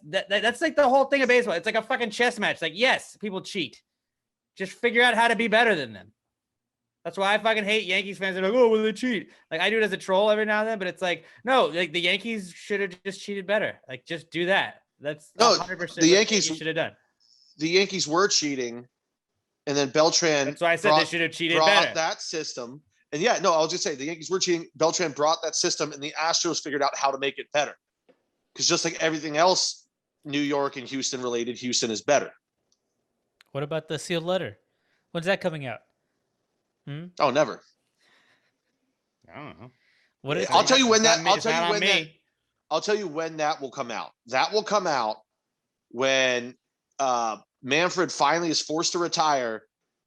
like the whole thing of baseball. It's like a fucking chess match. Like, yes, people cheat. Just figure out how to be better than them. That's why I fucking hate Yankees fans. They're like, oh, well, they cheat. Like, I do it as a troll every now and then, but it's like, no, like the Yankees should have just cheated better. Like, just do that. That's 100% the Yankees should have done. The Yankees were cheating, and then Beltran. That's why I said they should have cheated better. That system, and yeah, no, I'll just say the Yankees were cheating. Beltran brought that system, and the Astros figured out how to make it better. Because just like everything else, New York and Houston related, Houston is better. What about the sealed letter? When's that coming out? Oh, never. I don't know. What is I'll tell you when that. I'll tell you when that will come out. That will come out when Manfred finally is forced to retire,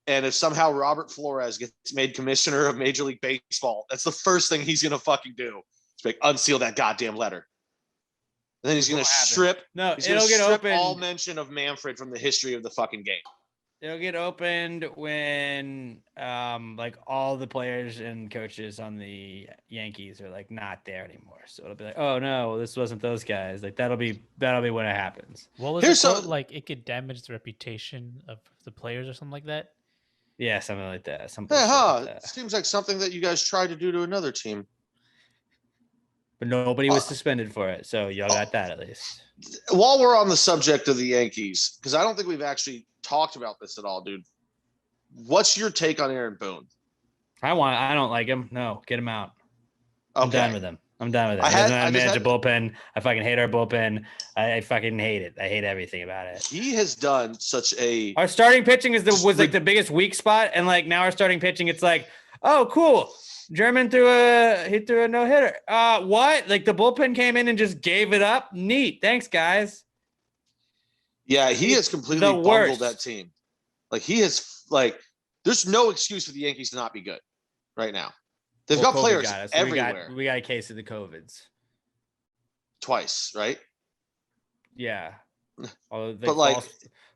and if somehow Robert Flores gets made commissioner of Major League Baseball, that's the first thing he's gonna fucking do. It's like unseal that goddamn letter. And then he's gonna strip. No, he's it'll gonna get strip opened. all mention of Manfred from the history of the fucking game. It'll get opened when like all the players and coaches on the Yankees are like not there anymore. So it'll be like, oh no, this wasn't those guys. Like that'll be when it happens. What was it called? Like it could damage the reputation of the players or something like that? Yeah, something like that. Seems like something that you guys tried to do to another team. But nobody was suspended for it, so y'all got that at least. While we're on the subject of the Yankees, because I don't think we've actually talked about this at all, dude. What's your take on Aaron Boone? I don't like him. No, get him out. Okay. I'm done with him. He doesn't manage a bullpen. I fucking hate our bullpen. I fucking hate it. I hate everything about it. He has done such a. Our starting pitching was like the biggest weak spot, and like now our starting pitching, it's like, oh, cool. German threw a no hitter. What? Like the bullpen came in and just gave it up. Neat. Thanks, guys. Yeah, he has completely bungled that team. Like he has there's no excuse for the Yankees to not be good right now. They've got players everywhere. We got a case of the COVIDs. Twice, right? Yeah. But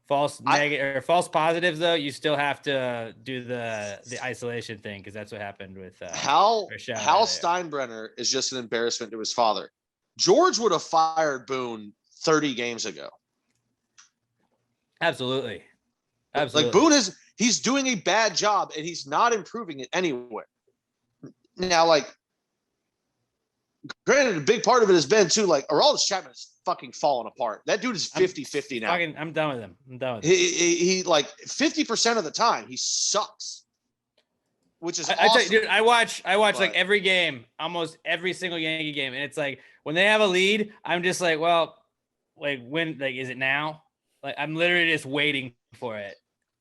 false negative or false positives though, you still have to do the isolation thing because that's what happened with Hal Steinbrenner is just an embarrassment to his father. George would have fired Boone 30 games ago. Absolutely. Like Boone he's doing a bad job and he's not improving it anywhere. Now, like, granted, a big part of it has been too, like, Aroldis Chapman is fucking falling apart. That dude is 50-50 now. I'm done with him. He like 50% of the time he sucks. Which is awesome. I tell you, dude, I watch like every game, almost every single Yankee game, and it's like when they have a lead, I'm just like, well, like when, like, is it now? Like I'm literally just waiting for it.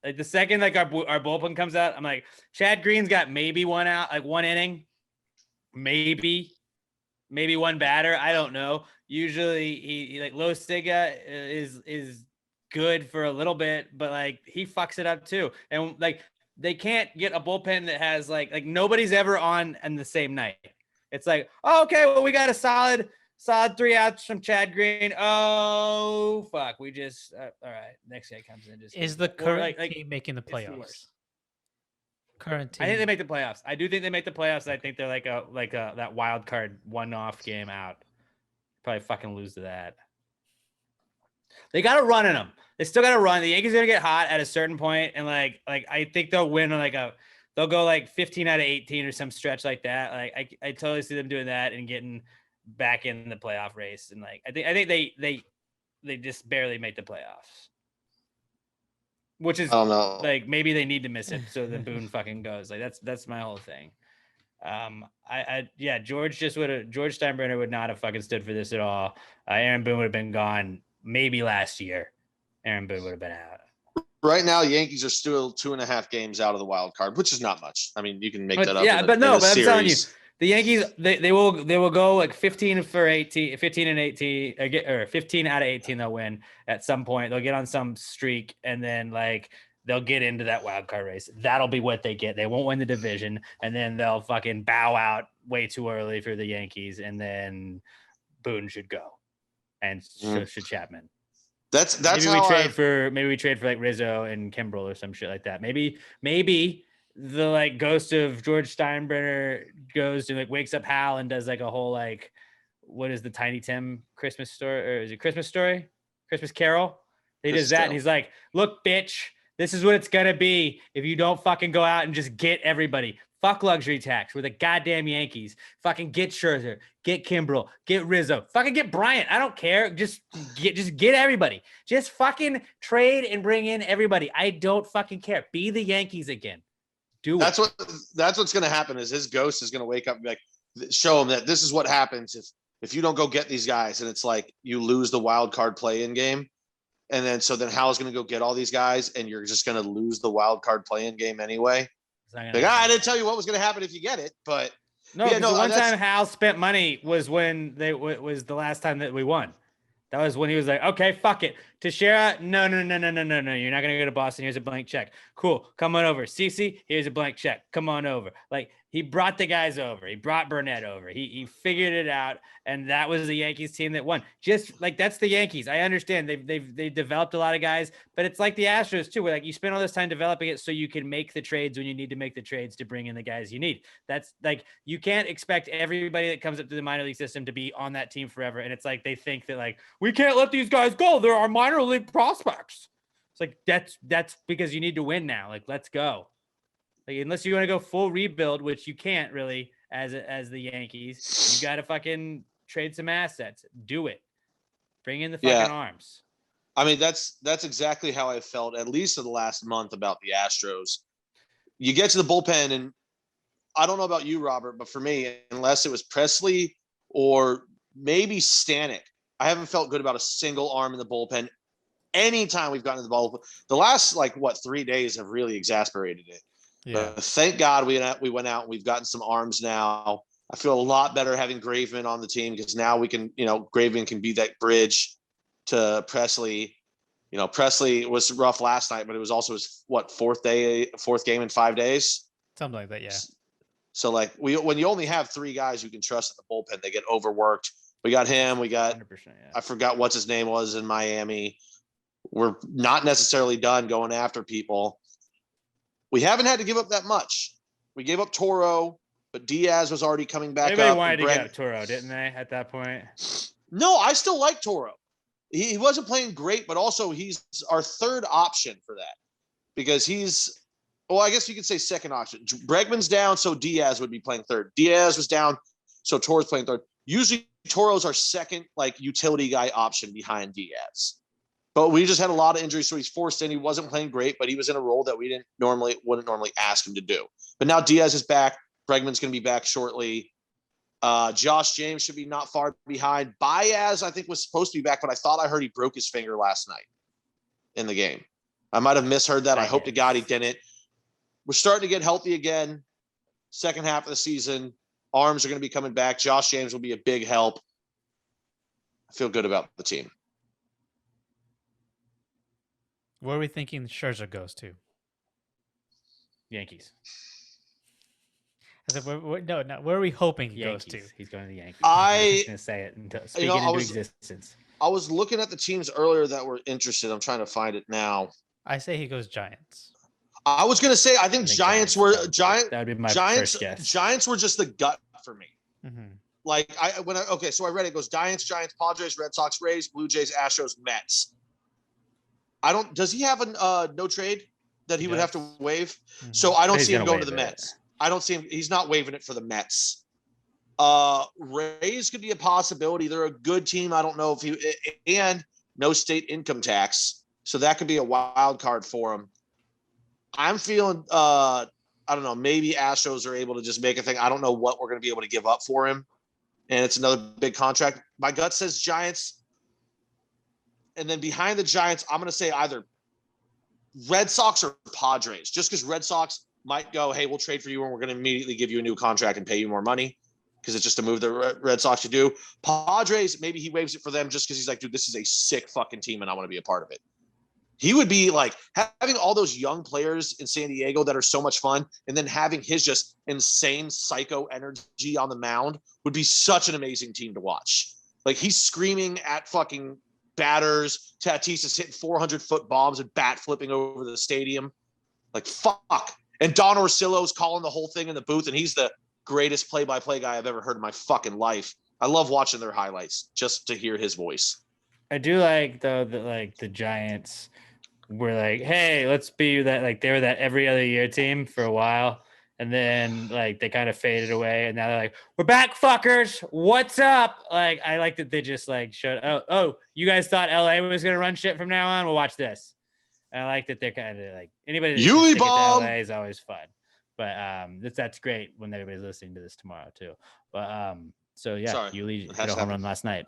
Like the second like our bullpen comes out, I'm like, Chad Green's got maybe one out, like one inning, maybe one batter. I don't know. Usually he like Lo Stiga is good for a little bit, but like he fucks it up too. And like they can't get a bullpen that has like nobody's ever on the same night. It's like, oh, okay, well we got a solid 3 outs from Chad Green. Oh fuck, we just all right. Next guy comes in. Just is the current team making the playoffs? Current team. I think they make the playoffs. I do think they make the playoffs. I think they're like a that wild card one-off game out. Probably fucking lose to that. They got to run in them. They still got to run. The Yankees are gonna get hot at a certain point, and like I think they'll win on they'll go like 15 out of 18 or some stretch like that. Like I totally see them doing that and getting back in the playoff race, and like I think they just barely make the playoffs, which is like maybe they need to miss it so then Boone fucking goes. Like that's my whole thing. George Steinbrenner would not have fucking stood for this at all. Aaron Boone would have been gone maybe last year. Aaron Boone would have been out. Right now, Yankees are still 2.5 games out of the wild card, which is not much. I mean, you can make that up. Yeah, but I'm telling you. The Yankees, they will go like 15 and 18, or 15 out of 18. They'll win at some point. They'll get on some streak, and then like they'll get into that wild card race. That'll be what they get. They won't win the division, and then they'll fucking bow out way too early for the Yankees, and then Boone should go, and so should Chapman. That's maybe we trade for like Rizzo and Kimbrel or some shit like that. Maybe the like ghost of George Steinbrenner goes to like wakes up Hal and does like a whole like what is the Tiny Tim Christmas story, or is it Christmas story? Christmas Carol? He does that and he's like, look, bitch, This is what it's going to be if you don't fucking go out and just get everybody. Fuck luxury tax. We're the goddamn Yankees. Fucking get Scherzer, get Kimbrel, get Rizzo, fucking get Bryant. I don't care. Just get everybody. Just fucking trade and bring in everybody. I don't fucking care. Be the Yankees again. That's what's going to happen is his ghost is going to wake up and be like, show him that this is what happens if you don't go get these guys. And it's like you lose the wild card play-in game. And then Hal's going to go get all these guys and you're just going to lose the wild card play-in game anyway. Like, I didn't tell you what was going to happen if you get it, but the one time Hal spent money was when was the last time that we won. That was when he was like, okay, fuck it. Teixeira, no. You're not going to go to Boston. Here's a blank check. Cool. Come on over. CC, here's a blank check. Come on over. Like, he brought the guys over. He brought Burnett over. He figured it out, and that was the Yankees team that won. Just like that's the Yankees. I understand they've developed a lot of guys, but it's like the Astros too, where like you spend all this time developing it so you can make the trades when you need to make the trades to bring in the guys you need. That's like you can't expect everybody that comes up to the minor league system to be on that team forever. And it's like they think that like we can't let these guys go. They're our minor league prospects. It's like that's because you need to win now. Like let's go. Like, unless you want to go full rebuild, which you can't really as the Yankees, you got to fucking trade some assets. Do it. Bring in the fucking arms. I mean, that's exactly how I felt, at least for the last month, about the Astros. You get to the bullpen, and I don't know about you, Robert, but for me, unless it was Presley or maybe Stanek, I haven't felt good about a single arm in the bullpen. Anytime we've gotten to the ball, the last 3 days have really exasperated it. Yeah. But thank God we went out and we've gotten some arms now. I feel a lot better having Graveman on the team because now we can, Graveman can be that bridge to Presley. Presley was rough last night, but it was also his fourth game in 5 days. Something like that, yeah. So when you only have three guys you can trust in the bullpen, they get overworked. We got him. We got 100%, yeah. I forgot what his name was in Miami. We're not necessarily done going after people. We haven't had to give up that much. We gave up Toro, but Diaz was already coming back up. Everybody wanted to get Toro, didn't they, at that point? No, I still like Toro. He wasn't playing great, but also he's our third option for that because I guess you could say second option. Bregman's down, so Diaz would be playing third. Diaz was down, so Toro's playing third. Usually Toro's our second utility guy option behind Diaz. But we just had a lot of injuries, so he's forced in. He wasn't playing great, but he was in a role that we wouldn't normally ask him to do. But now Diaz is back. Bregman's going to be back shortly. Josh James should be not far behind. Baez, I think, was supposed to be back, but I thought I heard he broke his finger last night in the game. I might have misheard that. I hope to God he didn't. We're starting to get healthy again. Second half of the season. Arms are going to be coming back. Josh James will be a big help. I feel good about the team. Where are we thinking Scherzer goes to? Yankees. I said, where are we hoping he goes to? He's going to the Yankees. I'm just going to say it until speak it into existence. I was looking at the teams earlier that were interested. I'm trying to find it now. I say he goes Giants. I was going to say I think Giants were Giants. That would be my first guess. Giants were just the gut for me. Mm-hmm. So I read it goes Giants, Padres, Red Sox, Rays, Blue Jays, Astros, Mets. Does he have a no trade that he would have to waive? Mm-hmm. So I don't see him going to the Mets. I don't see him. He's not waiving it for the Mets. Rays could be a possibility. They're a good team. I don't know and no state income tax. So that could be a wild card for him. I'm feeling, I don't know, maybe Astros are able to just make a thing. I don't know what we're going to be able to give up for him. And it's another big contract. My gut says Giants. And then behind the Giants, I'm going to say either Red Sox or Padres, just because Red Sox might go, hey, we'll trade for you and we're going to immediately give you a new contract and pay you more money because it's just a move the Red Sox should do. Padres, maybe he waives it for them just because he's like, dude, this is a sick fucking team and I want to be a part of it. He would be like having all those young players in San Diego that are so much fun and then having his just insane psycho energy on the mound would be such an amazing team to watch. Like he's screaming at fucking batters. Tatis is hitting 400-foot bombs and bat flipping over the stadium. Like, fuck. And Don Orsillo's calling the whole thing in the booth, and he's the greatest play-by-play guy I've ever heard in my fucking life. I love watching their highlights just to hear his voice. I do like, though, that, the Giants were like, hey, let's be that. Like they were that every other year team for a while. And then like they kind of faded away. And now they're like, we're back, fuckers. What's up? Like, I like that they just like showed, oh, you guys thought LA was going to run shit from now on? Well, watch this. And I like that they're kind of like anybody that can stick it to LA is always fun. But that's great when everybody's listening to this tomorrow too. But so yeah, Yuli hit a home run last night.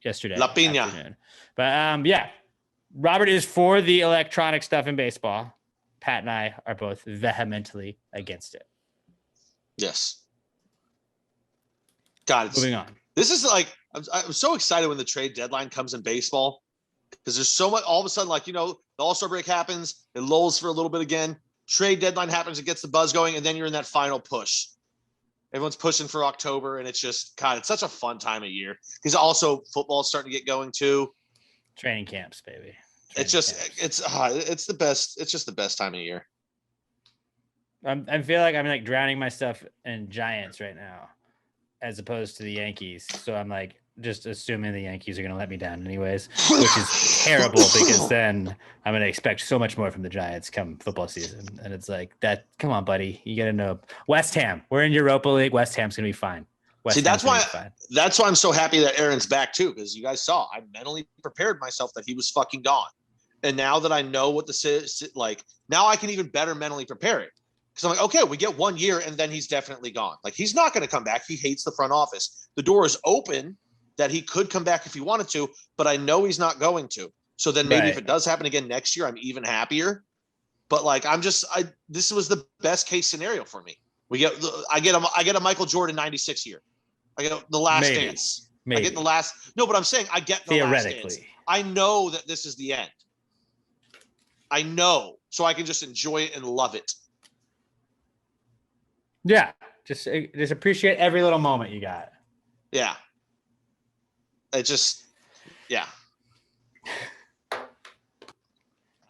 Yesterday. La Piña. Afternoon. But yeah. Robert is for the electronic stuff in baseball. Pat and I are both vehemently against it. Yes. God, moving on. This is like, I'm so excited when the trade deadline comes in baseball because there's so much, all of a sudden, like, the All-Star break happens, it lulls for a little bit again. Trade deadline happens, it gets the buzz going, and then you're in that final push. Everyone's pushing for October, and it's just, God, it's such a fun time of year because also football is starting to get going too. Training camps, baby. It's the best. It's just the best time of year. I feel like I'm like drowning myself in Giants right now, as opposed to the Yankees. So I'm like just assuming the Yankees are going to let me down anyways, which is terrible because then I'm going to expect so much more from the Giants come football season. And it's like that. Come on, buddy. You got to know West Ham. We're in Europa League. West Ham's going to be fine. That's why I'm so happy that Aaron's back too, because you guys saw I mentally prepared myself that he was fucking gone. And now that I know what like, now I can even better mentally prepare it. Because I'm like, okay, we get 1 year and then he's definitely gone. Like, he's not going to come back. He hates the front office. The door is open that he could come back if he wanted to, but I know he's not going to. So then maybe if it does happen again next year, I'm even happier. But like, this was the best case scenario for me. I get a Michael Jordan 96 year. I get the last dance. Maybe. I get the last. No, but I'm saying I get the last dance. I know that this is the end. I know, so I can just enjoy it and love it. Yeah, just appreciate every little moment you got. Yeah. Yeah.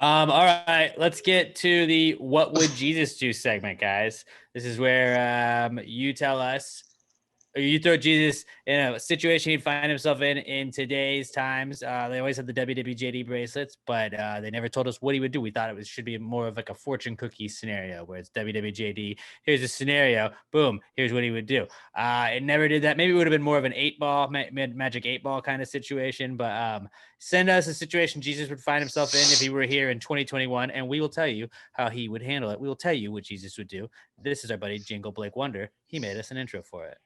All right, let's get to the What Would Jesus Do segment, guys. This is where you tell us, or you throw Jesus in a situation he'd find himself in today's times. They always have the WWJD bracelets, but they never told us what he would do. We thought should be more of like a fortune cookie scenario where it's WWJD. Here's a scenario. Boom. Here's what he would do. It never did that. Maybe it would have been more of an 8-ball, magic 8-ball kind of situation, but send us a situation Jesus would find himself in if he were here in 2021, and we will tell you how he would handle it. We will tell you what Jesus would do. This is our buddy Jingle Blake Wonder. He made us an intro for it.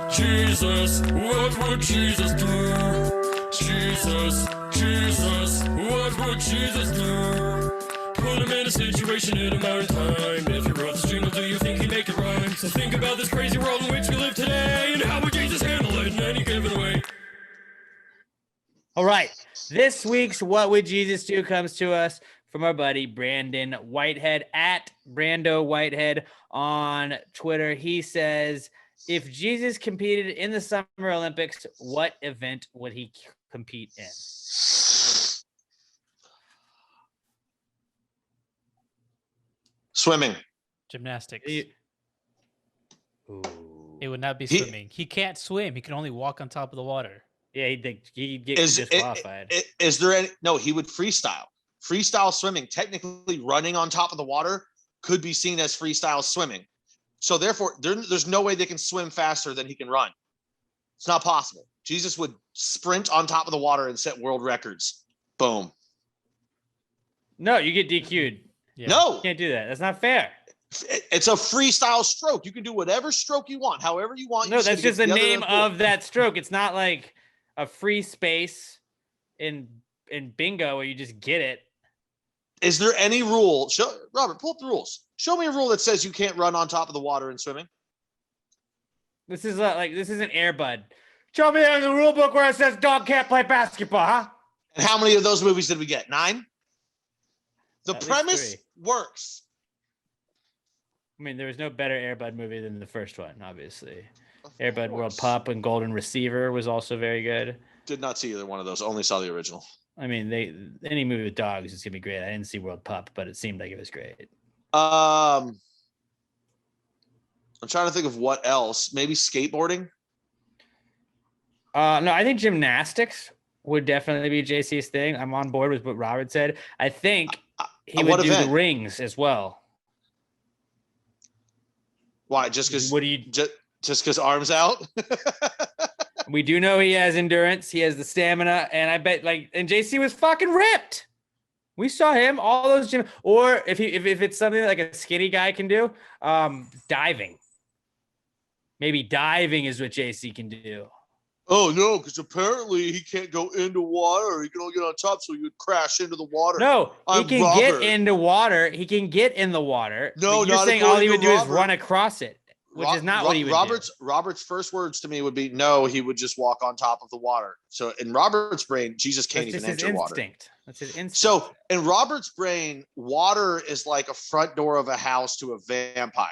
Jesus, what would Jesus do? Jesus, what would Jesus do? Put him in a situation in a matter of time. If you wrote this jingle, do you think he'd make it rhyme? So think about this crazy world in which we live today, and how would Jesus handle it in any given way? All right, this week's What Would Jesus Do comes to us from our buddy Brandon Whitehead at Brando Whitehead on Twitter. He says, if Jesus competed in the Summer Olympics, what event would he compete in? Swimming. Gymnastics. It would not be swimming. He can't swim. He can only walk on top of the water. Yeah, he'd get disqualified. Is there any? No, he would freestyle. Freestyle swimming, technically running on top of the water, could be seen as freestyle swimming. So therefore, there's no way they can swim faster than he can run. It's not possible. Jesus would sprint on top of the water and set world records. Boom. No, you get DQ'd. Yeah. No. You can't do that. That's not fair. It's a freestyle stroke. You can do whatever stroke you want, however you want. No, that's just the name of that stroke. It's not like a free space in bingo where you just get it. Is there any rule? Robert, pull up the rules. Show me a rule that says you can't run on top of the water in swimming. This is this isn't Air Bud. Show me in the rule book where it says dog can't play basketball, huh? And how many of those movies did we get? 9? The premise works. I mean, there was no better Air Bud movie than the first one, obviously. Air Bud World Pup and Golden Receiver was also very good. Did not see either one of those. Only saw the original. I mean, any movie with dogs is gonna be great. I didn't see World Pup, but it seemed like it was great. I'm trying to think of what else. Maybe skateboarding. No, I think gymnastics would definitely be JC's thing. I'm on board with what Robert said. I think he would what do event? the rings as well. Why? Just because? What do you? Just because arms out? We do know he has endurance. He has the stamina, and I bet and JC was fucking ripped. We saw him all those gym. Or if it's something like a skinny guy can do, diving. Maybe diving is what JC can do. Oh no, because apparently he can't go into water. He can only get on top, so he would crash into the water. No, he I'm can Robert. get into water. He can get in the water. No, but you're not saying all he according would to do is Robert. run across it, which is not what he would do. Robert's first words to me would be, no, he would just walk on top of the water. So in Robert's brain, Jesus can't That's even just his enter water. instinct. That's his instinct. So in Robert's brain, water is like a front door of a house to a vampire.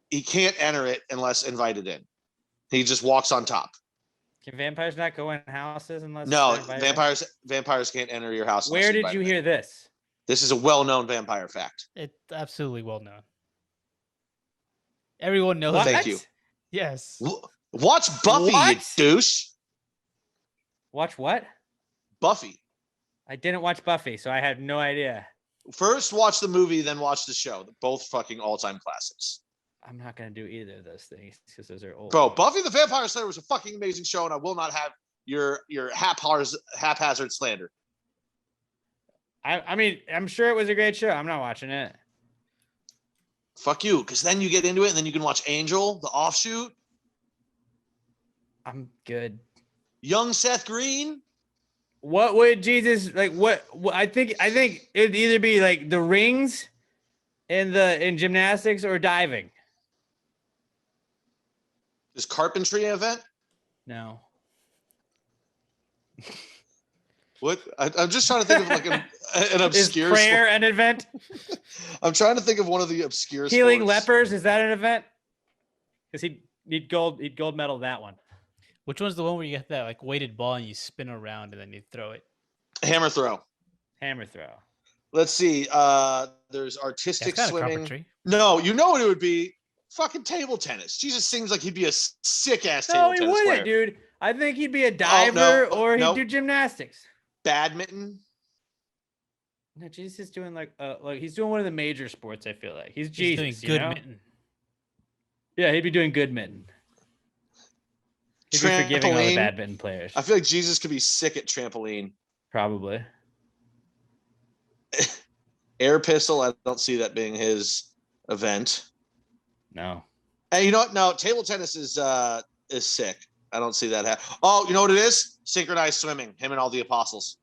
He can't enter it unless invited in. He just walks on top. Can vampires not go in houses unless? No, vampires can't enter your house. Where did you hear this? This is a well-known vampire fact. It's absolutely well known. Everyone knows. What? Thank you. Yes. Watch Buffy, What? you douche. Watch what? Buffy. I didn't watch Buffy, so I had no idea. First watch the movie, then watch the show. They're both fucking all-time classics. I'm not gonna do either of those things because those are old. Bro, Buffy the Vampire Slayer was a fucking amazing show, and I will not have your haphazard slander. I mean, I'm sure it was a great show. I'm not watching it. Fuck you, because then you get into it, and then you can watch Angel, the offshoot. I'm good. Young Seth Green. What would Jesus like? What I think it'd either be like the rings in gymnastics or diving. Is carpentry an event? No. What? I'm just trying to think of like an obscure. Is prayer an event? I'm trying to think of one of the obscure. Healing sports. lepers, is that an event? Because he'd gold medal that one. Which one's the one where you get that like weighted ball and you spin around and then you throw it? Hammer throw. Hammer throw. Let's see. There's artistic That's swimming. carpentry. No, you know what it would be? Fucking table tennis. Jesus seems like he'd be a sick ass table No, he tennis wouldn't, player. dude. I think he'd be a diver or he'd no. do gymnastics. Badminton. No, Jesus is doing like he's doing one of the major sports. I feel like he's He's Jesus. doing good you know? mitten. Yeah, he'd be doing good mitten. He'd be forgiving all the Trampoline. badminton players. I feel like Jesus could be sick at trampoline. Probably. Air pistol. I don't see that being his event. No. And you know what? No, table tennis is sick. I don't see that happen. Oh, you know what it is? Synchronized swimming. Him and all the apostles.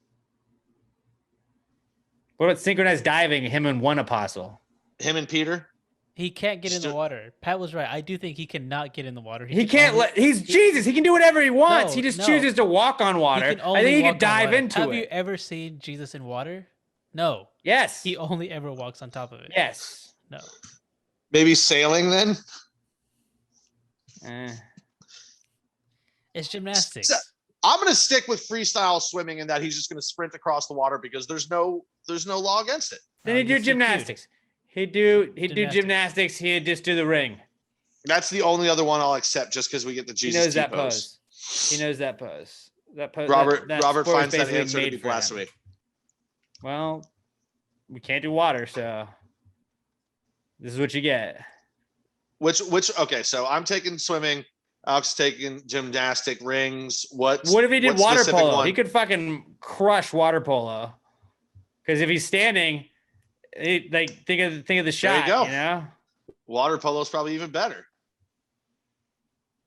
What about synchronized diving? Him and one apostle. Him and Peter. He can't get in the water. Pat was right. I do think he cannot get in the water. He can't he's Jesus. He can do whatever he wants. No, he just no. chooses to walk on water. I think he could dive into Have it. you ever seen Jesus in water? No. Yes. He only ever walks on top of it. Yes. No. Maybe sailing then. It's gymnastics. I'm gonna stick with freestyle swimming in that he's just gonna sprint across the water because there's no law against it. Then he'd do gymnastics. He'd do gymnastics. He'd just do the ring. That's the only other one I'll accept just because we get the Jesus. He knows that pose. pose. He knows that pose. That pose. Robert that Robert sport was finds that basically answer to made be for him. blasphemy. Well, we can't do water, so this is what you get. Which okay, so I'm taking swimming. Alex is taking gymnastic, rings. What if he did what water specific polo? one? He could fucking crush water polo. Because if he's standing, think of the shot. go. You know. Water polo is probably even better.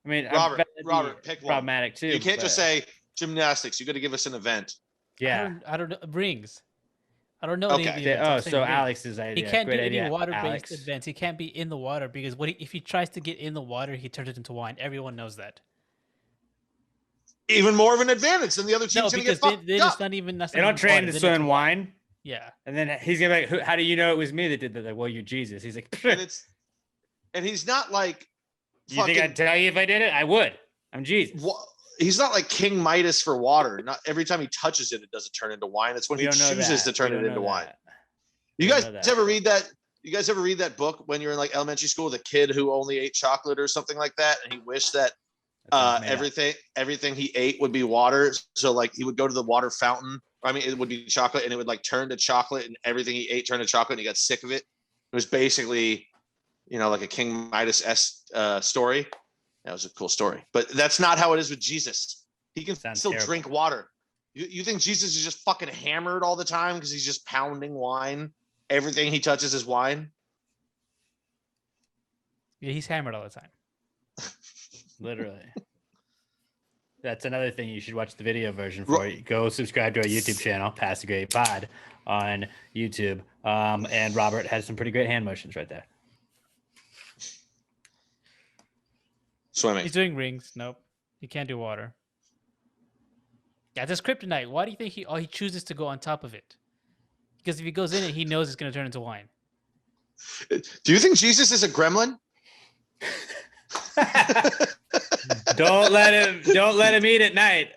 I mean, Robert, pick one. Problematic too. You can't just say gymnastics. You got to give us an event. Yeah. I don't know. Rings. I don't know. Okay. Any of the events. I'm saying So rings. Alex's idea. He can't Great do any idea, water-based Alex. events. He can't be in the water because if he tries to get in the water, he turns it into wine. Everyone knows that. Even more of an advantage than the other team's No, going to because get fucked then up. it's not even. They don't train to swim in wine. Yeah. And then he's gonna be like, "How do you know it was me that did that?" Like, well, you're Jesus. He's like, and he's not like. You think I'd tell you if I did it? I would. I'm Jesus. He's not like King Midas for water. Not every time he touches it, it doesn't turn into wine. It's when he chooses to turn it into wine. You guys ever read that? You guys ever read that book when you're in like elementary school? The kid who only ate chocolate or something like that, and he wished that Everything he ate would be water. So like he would go to the water fountain. I mean, it would be chocolate, and it would like turn to chocolate, and everything he ate turned to chocolate, and he got sick of it. It was basically, like a King Midas story. That was a cool story, but that's not how it is with Jesus. He can still drink water. You think Jesus is just fucking hammered all the time because he's just pounding wine? Everything he touches is wine. Yeah, he's hammered all the time. Literally. That's another thing you should watch the video version for. Go subscribe to our YouTube channel, Pass the Great Pod, on YouTube. And Robert has some pretty great hand motions right there. Swimming. He's doing rings. Nope. He can't do water. Yeah, this kryptonite. Why do you think he chooses to go on top of it? Because if he goes in it, he knows it's going to turn into wine. Do you think Jesus is a gremlin? Don't let him eat at night.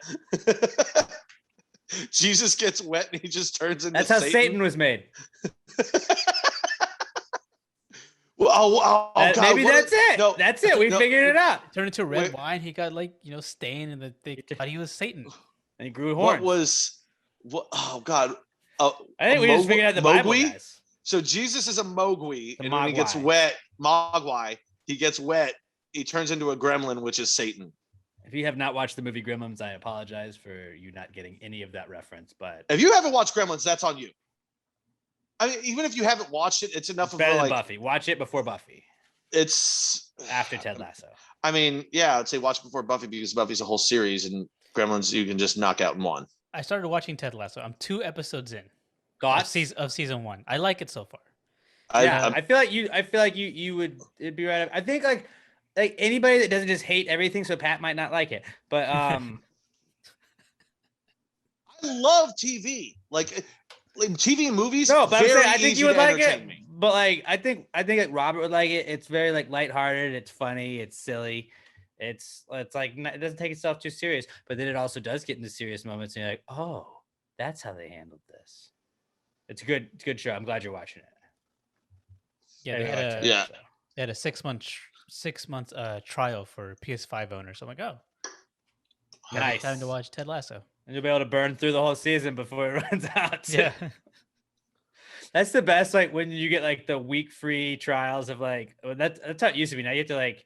Jesus gets wet and he just turns into That's how Satan was made. God, maybe that's it. No, that's it. We figured it out. Turned into red wine. He got stain, and they thought he was Satan. And he grew horns. Oh God. I think we just figured out the Bible, guys. So Jesus is a Mogwai, and when he gets wet, Mogwai, he gets wet, he turns into a gremlin, which is Satan. If you have not watched the movie Gremlins, I apologize for you not getting any of that reference. But if you haven't watched Gremlins, that's on you. I mean, even if you haven't watched it, it's enough of better than Buffy. Watch it before Buffy. It's after Ted Lasso. I mean, yeah, I'd say watch before Buffy because Buffy's a whole series, and Gremlins you can just knock out in one. I started watching Ted Lasso. I'm 2 episodes in. Thoughts of season 1. I like it so far. I feel like you would. It'd be right. I think like anybody that doesn't just hate everything, so Pat might not like it. But I love TV, like TV and movies. No, but I'm saying, I think you would like it. But like I think like Robert would like it. It's very like lighthearted. It's funny. It's silly. It's like it doesn't take itself too serious. But then it also does get into serious moments, and you're like, oh, that's how they handled this. It's a good show. I'm glad you're watching it. Yeah, they had a 6 month trial for PS5 owners. So I'm like, oh, nice. Time to watch Ted Lasso. And you'll be able to burn through the whole season before it runs out. Yeah. That's the best. Like when you get like the week free trials of like, that's how it used to be. Now you have to like,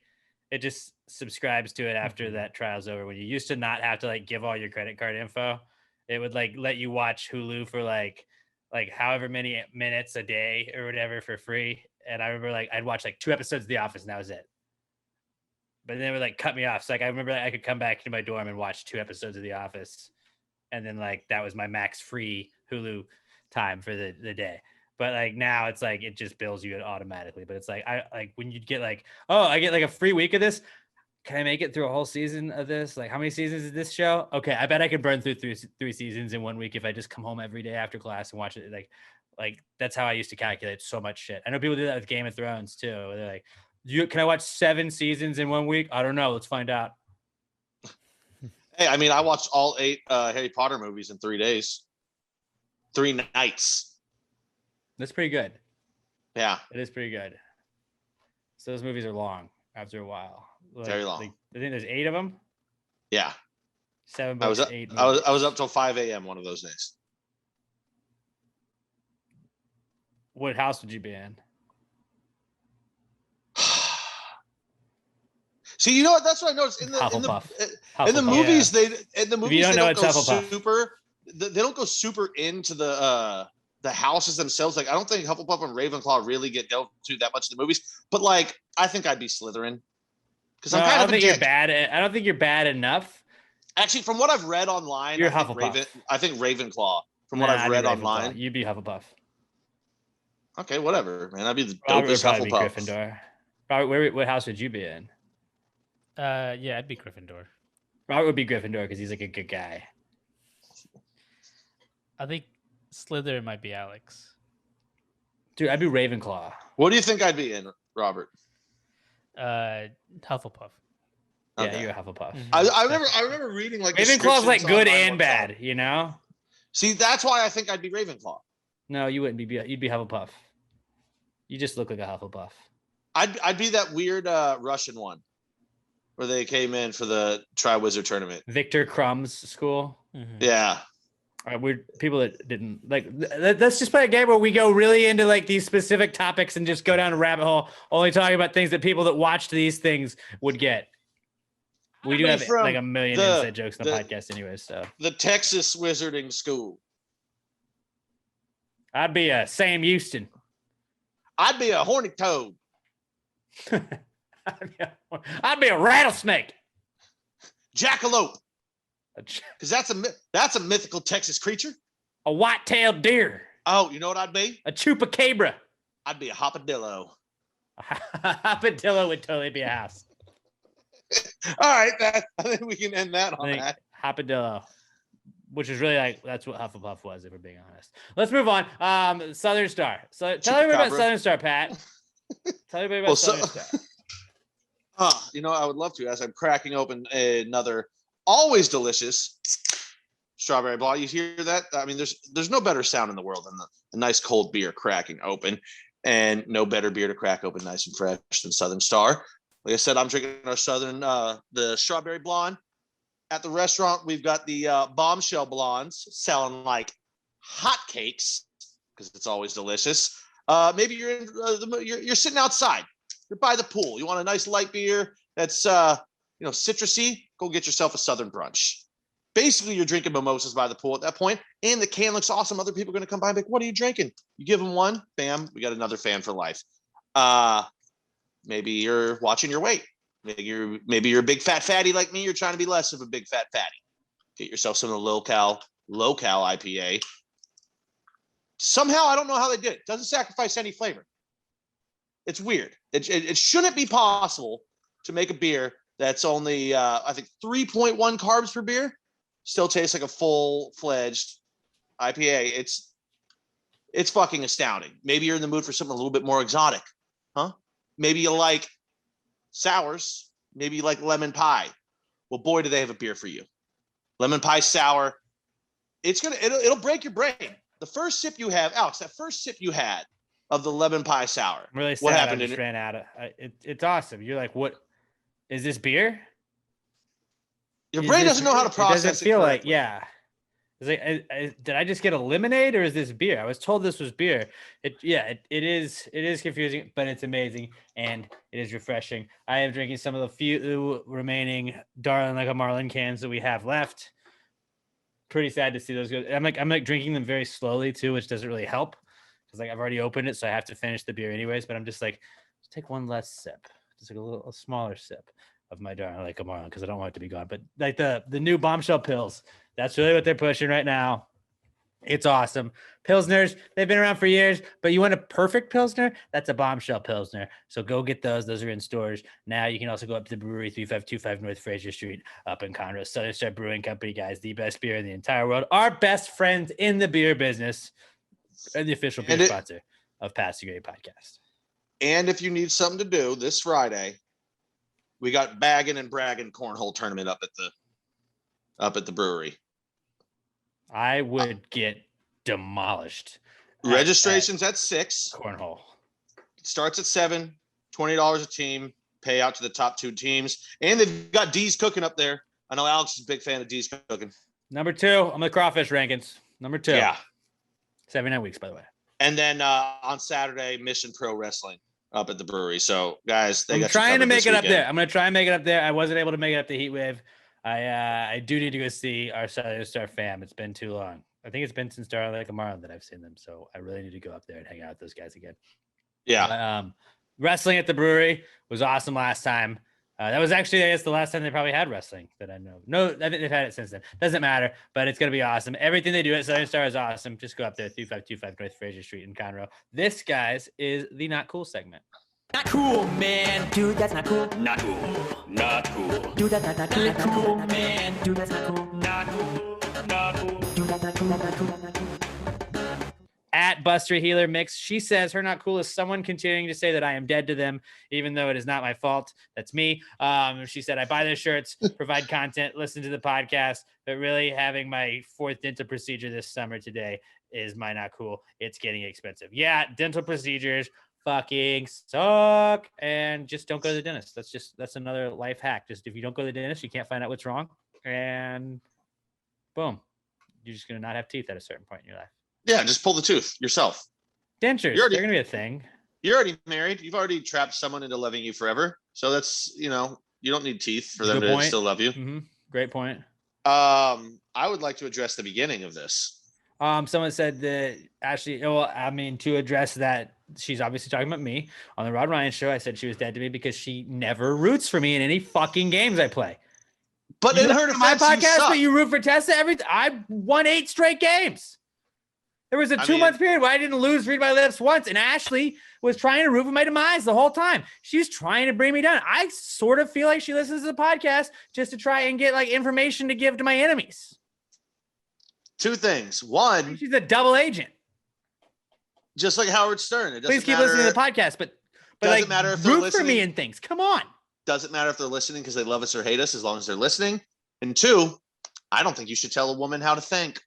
it just subscribes to it after that trial's over. When you used to not have to like give all your credit card info, it would like let you watch Hulu for like however many minutes a day or whatever for free. And I remember like I'd watch like 2 episodes of The Office and that was it. But then they would like cut me off. So like I remember I could come back to my dorm and watch 2 episodes of The Office. And then like that was my max free Hulu time for the day. But like now it's like it just bills you automatically. But it's like I like when you get like, oh, I get like a free week of this. Can I make it through a whole season of this? Like, how many seasons is this show? Okay, I bet I could burn through three seasons in 1 week if I just come home every day after class and watch it. Like that's how I used to calculate so much shit. I know people do that with Game of Thrones too. They're like, can I watch 7 seasons in 1 week? I don't know. Let's find out. Hey, I mean, I watched all 8 Harry Potter movies in 3 days, 3 nights. That's pretty good. Yeah, it is pretty good. So those movies are long after a while. Very long. I think there's 8 of them. Yeah. 7 books, 8 movies. I was up till 5 a.m. one of those days. What house would you be in? See, you know what? That's what I noticed in the movies. Yeah. They don't go super into the houses themselves. Like I don't think Hufflepuff and Ravenclaw really get delved to that much in the movies. But like I think I'd be Slytherin because I don't think you're bad. I don't think you're bad enough. Actually, from what I've read online, you're Hufflepuff. I think Ravenclaw. From what I've read online, you'd be Hufflepuff. Okay, whatever, man. I'd be the Robert dopest would Hufflepuff. Be Gryffindor. Robert, what house would you be in? Yeah, I'd be Gryffindor. Robert would be Gryffindor because he's like a good guy. I think Slytherin might be Alex. Dude, I'd be Ravenclaw. What do you think I'd be in, Robert? Hufflepuff. Yeah, you're a Hufflepuff. Mm-hmm. I remember reading like Ravenclaw's like good and bad, you know? See, that's why I think I'd be Ravenclaw. No, you wouldn't be. You'd be Hufflepuff. You just look like a Hufflepuff. I'd be that weird Russian one. where they came in for the Tri-Wizard tournament. Victor Crumb's school. Mm-hmm. Yeah. We're people that didn't like. Let's just play a game where we go really into like these specific topics and just go down a rabbit hole, only talking about things that people that watched these things would get. We do have like a million inside jokes in the podcast anyways. So the Texas Wizarding School. I'd be a Sam Houston. I'd be a horny toad. I'd be a rattlesnake. Jackalope. Because that's a mythical Texas creature. A white-tailed deer. Oh, you know what I'd be? A chupacabra. I'd be a hopadillo. A hopadillo would totally be a house. All right, I think we can end that on that. Hopadillo, which is really like that's what Hufflepuff was, if we're being honest. Let's move on. Southern Star. So tell everybody about Southern Star, Pat. Tell everybody about Southern Star. I would love to, as I'm cracking open another always delicious strawberry blonde. You hear that? I mean, there's no better sound in the world than a nice cold beer cracking open, and no better beer to crack open nice and fresh than Southern Star. Like I said, I'm drinking our Southern, the strawberry blonde. At the restaurant, we've got the bombshell blondes selling like hotcakes because it's always delicious. Maybe you're you're sitting outside. You're by the pool. You want a nice light beer that's citrusy? Go get yourself a Southern brunch. Basically, you're drinking mimosas by the pool at that point, and the can looks awesome. Other people are going to come by and be like, "What are you drinking?" You give them one, bam, we got another fan for life. Maybe you're watching your weight. Maybe you're a big fat fatty like me. You're trying to be less of a big fat fatty. Get yourself some of the low-cal IPA. Somehow, I don't know how they did it. Doesn't sacrifice any flavor. It's weird. It shouldn't be possible to make a beer that's only, I think, 3.1 carbs per beer. Still tastes like a full-fledged IPA. It's fucking astounding. Maybe you're in the mood for something a little bit more exotic, huh? Maybe you like sours. Maybe you like lemon pie. Well, boy, do they have a beer for you. Lemon pie sour. It'll break your brain. The first sip you have, Alex, that first sip you had of the lemon pie sour. I'm really sad. What happened? I just ran out of it's awesome. You're like, what is this beer? Your brain doesn't know how to process it. Doesn't feel like, yeah. It's like, did I just get a lemonade or is this beer? I was told this was beer. It is confusing, but it's amazing and it is refreshing. I am drinking some of the few remaining Darling Like a Marlin cans that we have left. Pretty sad to see those go. I'm like drinking them very slowly too, which doesn't really help because like I've already opened it, so I have to finish the beer anyways. But I'm just like, just take one less sip, just like a smaller sip of my Darling Like a Marlin because I don't want it to be gone. But like the new bombshell pills, that's really what they're pushing right now. It's awesome. Pilsners, they've been around for years, but you want a perfect Pilsner? That's a bombshell Pilsner. So go get those. Those are in stores. Now you can also go up to the brewery, 3525 North Fraser Street up in Conroe. Southern Star Brewing Company, guys, the best beer in the entire world. Our best friends in the beer business and the official beer sponsor of Pass the Grade Podcast. And if you need something to do this Friday, we got bagging and bragging cornhole tournament up at the brewery. I would get demolished. Registration's at 6. Cornhole. It starts at 7, $20 a team, pay out to the top 2 teams. And they've got D's cooking up there. I know Alex is a big fan of D's cooking. Number 2, I'm the crawfish rankings. Number 2. Yeah. 79 weeks, by the way. And then on Saturday, Mission Pro Wrestling up at the brewery. So, guys, I'm trying to make it up there. I'm going to try and make it up there. I wasn't able to make it up the Heat Wave. I do need to go see our Southern Star fam. It's been too long. I think it's been since Darling Like a Marlin that I've seen them. So I really need to go up there and hang out with those guys again. Yeah. Wrestling at the brewery was awesome last time. That was actually, I guess, the last time they probably had wrestling that I know. No, I think they've had it since then. Doesn't matter, but it's going to be awesome. Everything they do at Southern Star is awesome. Just go up there, 3525 North Fraser Street in Conroe. This, guys, is the Not Cool segment. Not cool, man. Dude, that's not cool. Not cool. Not cool. Dude, that's not cool. Not cool, man. Dude, that's not cool. Not cool. Not cool. Dude, that's not cool. Not cool. Not cool. At Buster Healer Mix, she says her not cool is someone continuing to say that I am dead to them, even though it is not my fault. That's me. She said, I buy their shirts, provide content, listen to the podcast, but really having my 4th dental procedure this summer today is my not cool. It's getting expensive. Yeah, dental procedures fucking suck, and just don't go to the dentist. That's another life hack. Just if you don't go to the dentist, you can't find out what's wrong, and boom, you're just gonna not have teeth at a certain point in your life. Yeah, just pull the tooth yourself. Dentures, they're gonna be a thing. You're already married. You've already trapped someone into loving you forever. So that's, you don't need teeth for them to still love you. Mm-hmm. Great point. I would like to address the beginning of this. Someone said that Ashley, to address that, she's obviously talking about me on the Rod Ryan show. I said she was dead to me because she never roots for me in any fucking games I play. But in her defense, my podcast, but you root for Tessa I won 8 straight games. There was a 2-month period where I didn't read my lips once, and Ashley was trying to root for my demise the whole time. She's trying to bring me down. I sort of feel like she listens to the podcast just to try and get like information to give to my enemies. 2 things. One, she's a double agent. Just like Howard Stern. Please keep listening to the podcast, but doesn't like, matter if they're root listening for me and things. Come on. Doesn't matter if they're listening because they love us or hate us, as long as they're listening. And 2, I don't think you should tell a woman how to think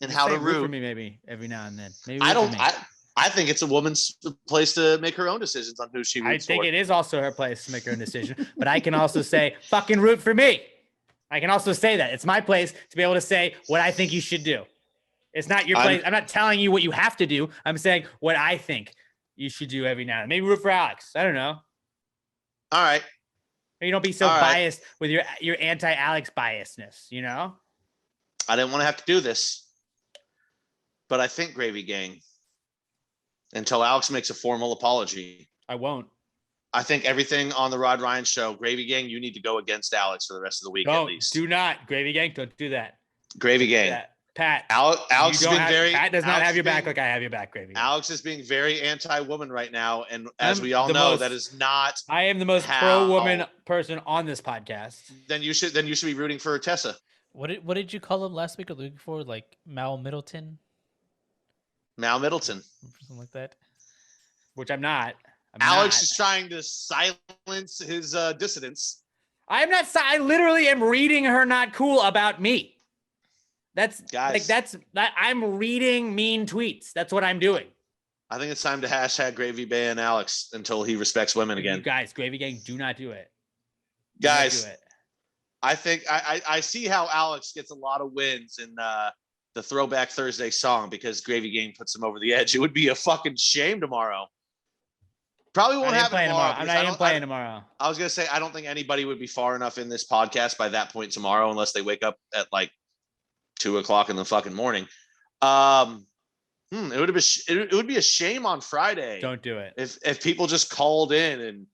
and how to root for me maybe every now and then. Maybe I think it's a woman's place to make her own decisions on who she roots for. I think it is also her place to make her own decision, but I can also say fucking root for me. I can also say that it's my place to be able to say what I think you should do. It's not your place. I'm not telling you what you have to do. I'm saying what I think you should do every now and then. Maybe root for Alex. I don't know. All right. You don't be so biased with your anti-Alex biasness, I didn't want to have to do this, but I think Gravy Gang, until Alex makes a formal apology. I won't. I think everything on the Rod Ryan show, Gravy Gang, you need to go against Alex for the rest of the week at least. Do not. Gravy Gang, don't do that. Gravy Gang. Pat. Alex has been Pat does not have your back like I have your back, Gravy Gang. Alex is being very anti-woman right now, and as we all know, that is not. I am the most pro-woman person on this podcast. Then you should be rooting for Tessa. What did you call him last week or the week before? Like Mal Middleton? Mal Middleton. Something like that. Which I'm not. Alex is trying to silence his dissidents. I'm not. I literally am reading her not cool about me. I'm reading mean tweets. That's what I'm doing. I think it's time to hashtag Gravy ban Alex until he respects women again. You guys, Gravy Gang, do not do it. Guys, I think I see how Alex gets a lot of wins in the Throwback Thursday song because Gravy Gang puts him over the edge. It would be a fucking shame tomorrow. Probably won't happen tomorrow. I'm not even playing tomorrow. I was going to say, I don't think anybody would be far enough in this podcast by that point tomorrow unless they wake up at like 2:00 in the fucking morning. It would be a shame on Friday. Don't do it. If people just called in and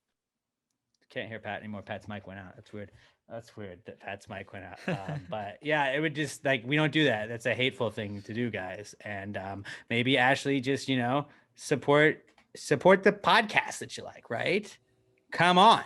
can't hear Pat anymore. Pat's mic went out. That's weird. That's weird that Pat's mic went out. But yeah, it would just we don't do that. That's a hateful thing to do, guys. And maybe Ashley just, support the podcast that you like, right? Come on.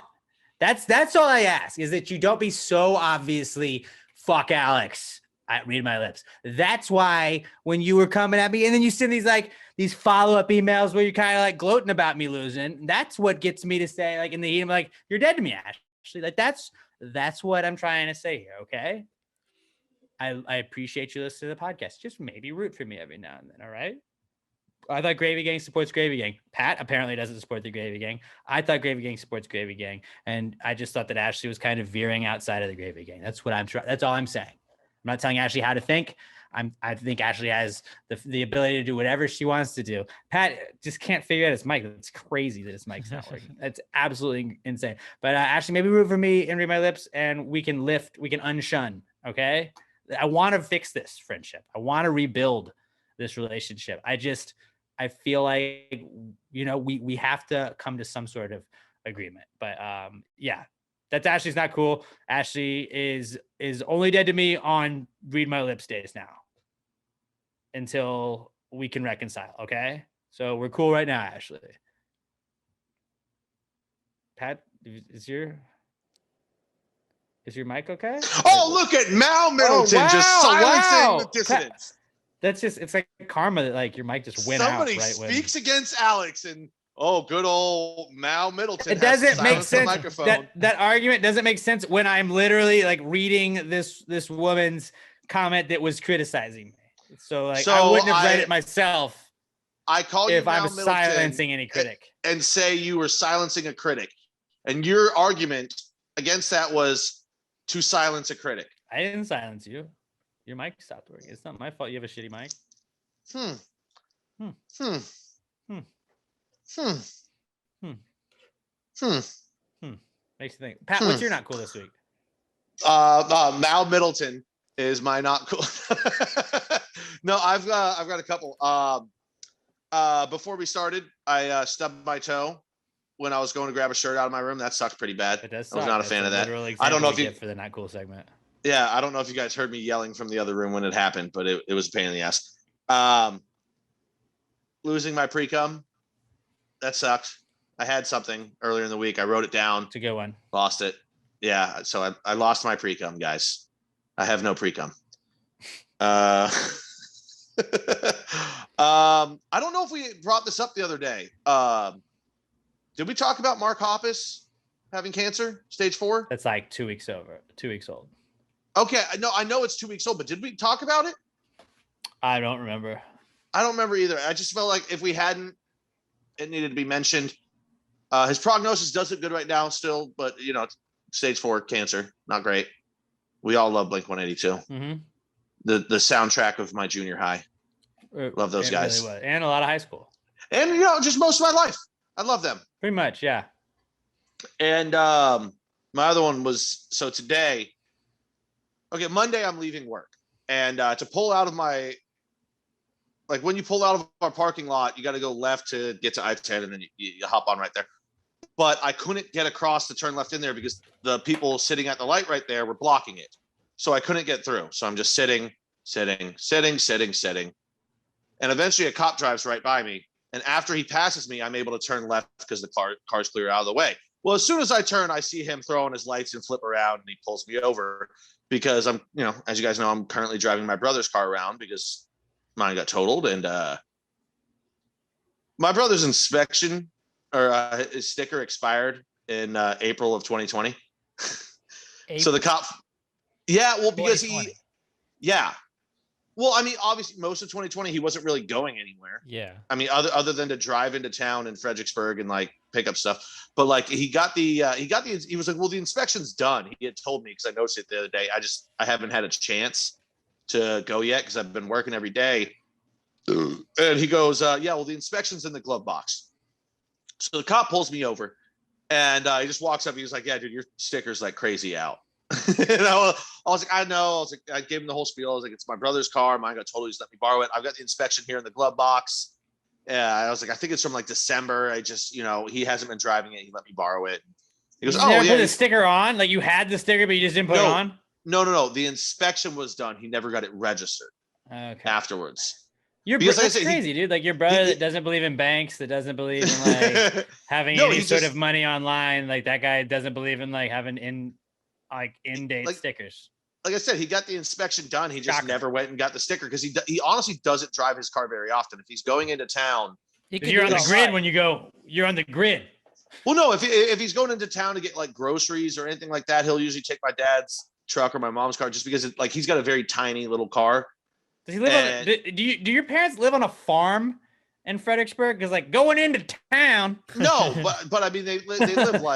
That's all I ask is that you don't be so obviously fuck Alex. I read my lips. That's why when you were coming at me and then you send these follow-up emails where you're kind of gloating about me losing. That's what gets me to say in the heat, I'm you're dead to me, Ashley. That's what I'm trying to say here. Okay. I appreciate you listening to the podcast. Just maybe root for me every now and then. All right. I thought Gravy Gang supports Gravy Gang. Pat apparently doesn't support the Gravy Gang. I thought Gravy Gang supports Gravy Gang. And I just thought that Ashley was kind of veering outside of the Gravy Gang. That's what I'm trying. That's all I'm saying. I'm not telling Ashley how to think. I think Ashley has the ability to do whatever she wants to do. Pat just can't figure out his mic. It's crazy that his mic's not working. That's absolutely insane. But Ashley, maybe root for me and read my lips and we can unshun. Okay. I want to fix this friendship. I want to rebuild this relationship. I feel like, we have to come to some sort of agreement, but yeah. That's Ashley's not cool. Ashley is only dead to me on read my lips days now until we can reconcile. Okay. So we're cool right now, Ashley. Pat, is your mic okay? Oh, look at Mal Middleton just silencing the dissidents. Pat, that's just, it's like karma that your mic just went out. Somebody speaks against Alex and good old Mal Middleton. It doesn't make sense. That argument doesn't make sense when I'm literally reading this woman's comment that was criticizing me. So I wouldn't have read it myself I call you if I'm Mal Middleton silencing any critic. and say you were silencing a critic, and your argument against that was to silence a critic. I didn't silence you. Your mic stopped working. It's not my fault you have a shitty mic. Makes you think. Pat, what's your not cool this week? Mal Middleton is my not cool. No, I've got a couple. Before we started, I stubbed my toe when I was going to grab a shirt out of my room. That sucked pretty bad. It does I was suck. not a That's fan of that. I don't know if you for the not cool segment. Yeah, I don't know if you guys heard me yelling from the other room when it happened, but it was a pain in the ass. Losing my Precome, that sucked. I had something earlier in the week. I wrote it down. It's a good one. Lost it. Yeah, so I lost my Precome, guys. I have no Precome. I don't know if we brought this up the other day. Did we talk about Mark Hoppus having cancer, stage 4? That's like 2 weeks old. Okay, I know it's 2 weeks old, but did we talk about it? I don't remember. I don't remember either. I just felt like if we hadn't, it needed to be mentioned. His prognosis does look good right now still, but stage 4 cancer, not great. We all love Blink-182. Mm-hmm. The soundtrack of my junior high. Love those guys. Really was. And a lot of high school. And just most of my life. I love them. Pretty much, yeah. And my other one was, so today, Monday I'm leaving work. And to pull out of when you pull out of our parking lot, you got to go left to get to I-10 and then you hop on right there. But I couldn't get across to turn left in there because the people sitting at the light right there were blocking it. So I couldn't get through. So I'm just sitting. And eventually a cop drives right by me. And after he passes me, I'm able to turn left because the car's clear out of the way. Well, as soon as I turn, I see him throw on his lights and flip around, and he pulls me over because I'm, as you guys know, I'm currently driving my brother's car around because mine got totaled. And my brother's inspection or his sticker expired in April of 2020. So the cop, because well, I mean, obviously most of 2020, he wasn't really going anywhere. Yeah. I mean, other than to drive into town in Fredericksburg and pick up stuff. But he was like, well, the inspection's done. He had told me because I noticed it the other day. I haven't had a chance to go yet because I've been working every day. And he goes, well, the inspection's in the glove box. So the cop pulls me over and he just walks up. He was like, yeah, dude, your sticker's like crazy out. And I was like, I know. I gave him the whole spiel. I was like, it's my brother's car. Mine got totaled. He's let me borrow it. I've got the inspection here in the glove box. Yeah, I was like, I think it's from December. I just, he hasn't been driving it. He let me borrow it. He goes, put the sticker on? Like you had the sticker, but you just didn't put it on? No. The inspection was done. He never got it registered afterwards. That's crazy, dude. Like your brother that doesn't believe in banks, that doesn't believe in having any sort of money online. Like that guy doesn't believe in having in-date stickers. Like I said, he got the inspection done. He just never went and got the sticker because he honestly doesn't drive his car very often. If he's going into town, you're on the grid when you go. You're on the grid. Well, no, if he's going into town to get groceries or anything like that, he'll usually take my dad's truck or my mom's car just because he's got a very tiny little car. Does he live do your parents live on a farm in Fredericksburg? Because going into town. No, but I mean they live is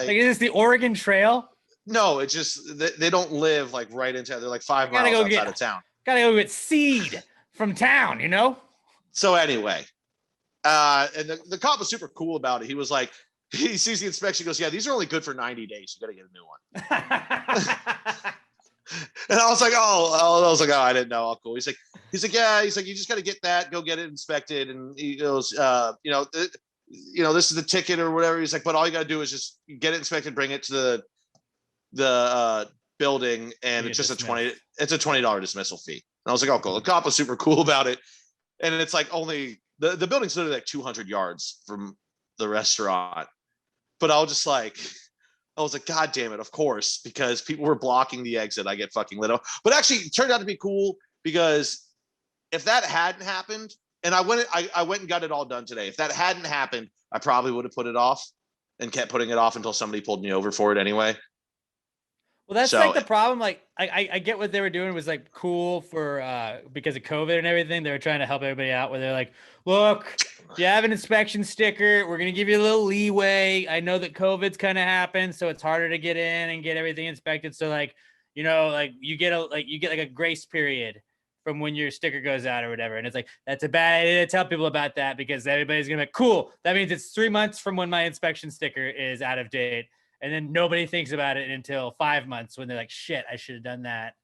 this the Oregon Trail? No, it's just they don't live right into. They're 5 miles outside of town. Gotta go get seed from town, So anyway, and the cop was super cool about it. He was like, he sees the inspection, goes, yeah, these are only good for 90 days. You got to get a new one. And I was like, oh, I didn't know. Oh, cool. He's like, yeah. He's like, you just got to get that, go get it inspected. And he goes, this is the ticket or whatever. He's like, but all you got to do is just get it inspected, bring it to the building, and it's just it's a $20 dismissal fee. And I was like, oh, cool. The cop was super cool about it. And it's only the building's literally 200 yards from the restaurant. But I was like, God damn it, of course, because people were blocking the exit. I get fucking lit up. But actually, it turned out to be cool because if that hadn't happened, and I went and got it all done today. If that hadn't happened, I probably would have put it off and kept putting it off until somebody pulled me over for it anyway. Well, that's like the problem. Like, I get what they were doing was like cool for because of COVID and everything. They were trying to help everybody out where they're like, look, you have an inspection sticker. We're going to give you a little leeway. I know that COVID's kind of happened, so it's harder to get in and get everything inspected. So like, you know, like you get like a grace period from when your sticker goes out or whatever. And it's like, that's a bad idea to tell people about that because everybody's going to be like, cool. That means it's 3 months from when my inspection sticker is out of date. And then nobody thinks about it until 5 months when they're like, shit, I should have done that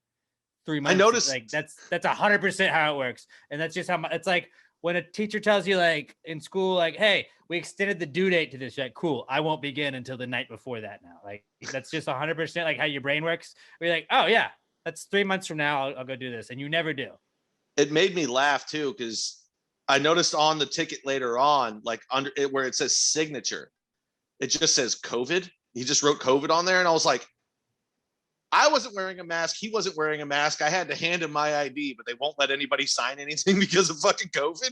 3 months. I noticed like that's 100% how it works. And that's just how it's like when a teacher tells you like in school, like, hey, we extended the due date to this. You're like, cool, I won't begin until the night before that now. Like that's just 100% like how your brain works. Where you're like, oh yeah, that's 3 months from now. I'll go do this. And you never do. It made me laugh too, because I noticed on the ticket later on, like under it where it says signature, it just says COVID. He just wrote COVID on there. And I was like, I wasn't wearing a mask. He wasn't wearing a mask. I had to hand him my ID, but they won't let anybody sign anything because of fucking COVID.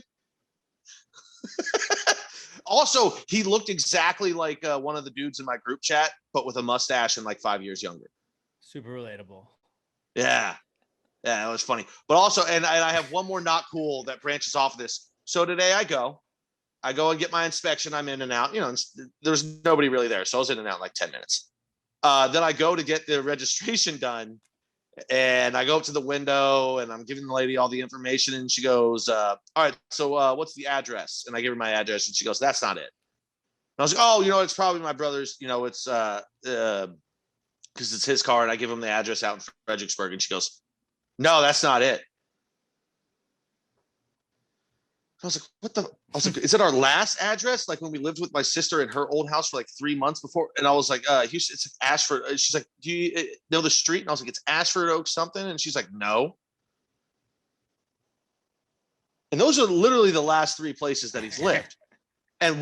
Also, he looked exactly like one of the dudes in my group chat, but with a mustache and like 5 years younger. Super relatable. Yeah. Yeah, it was funny. But also, and I have one more not cool that branches off of this. So today I go and get my inspection. I'm in and out. You know, there's nobody really there. So I was in and out in like 10 minutes. Then I go to get the registration done. And I go up to the window and I'm giving the lady all the information. And she goes, all right, so what's the address? And I give her my address. And she goes, that's not it. And I was like, oh, you know, it's probably my brother's. You know, it's because it's his car. And I give him the address out in Fredericksburg. And she goes, no, that's not it. I was like, what the? I was like, is it our last address? Like when we lived with my sister in her old house for like 3 months before. And I was like, it's Ashford. She's like, do you know the street? And I was like, it's Ashford Oak something. And she's like, no. And those are literally the last 3 places that he's lived. And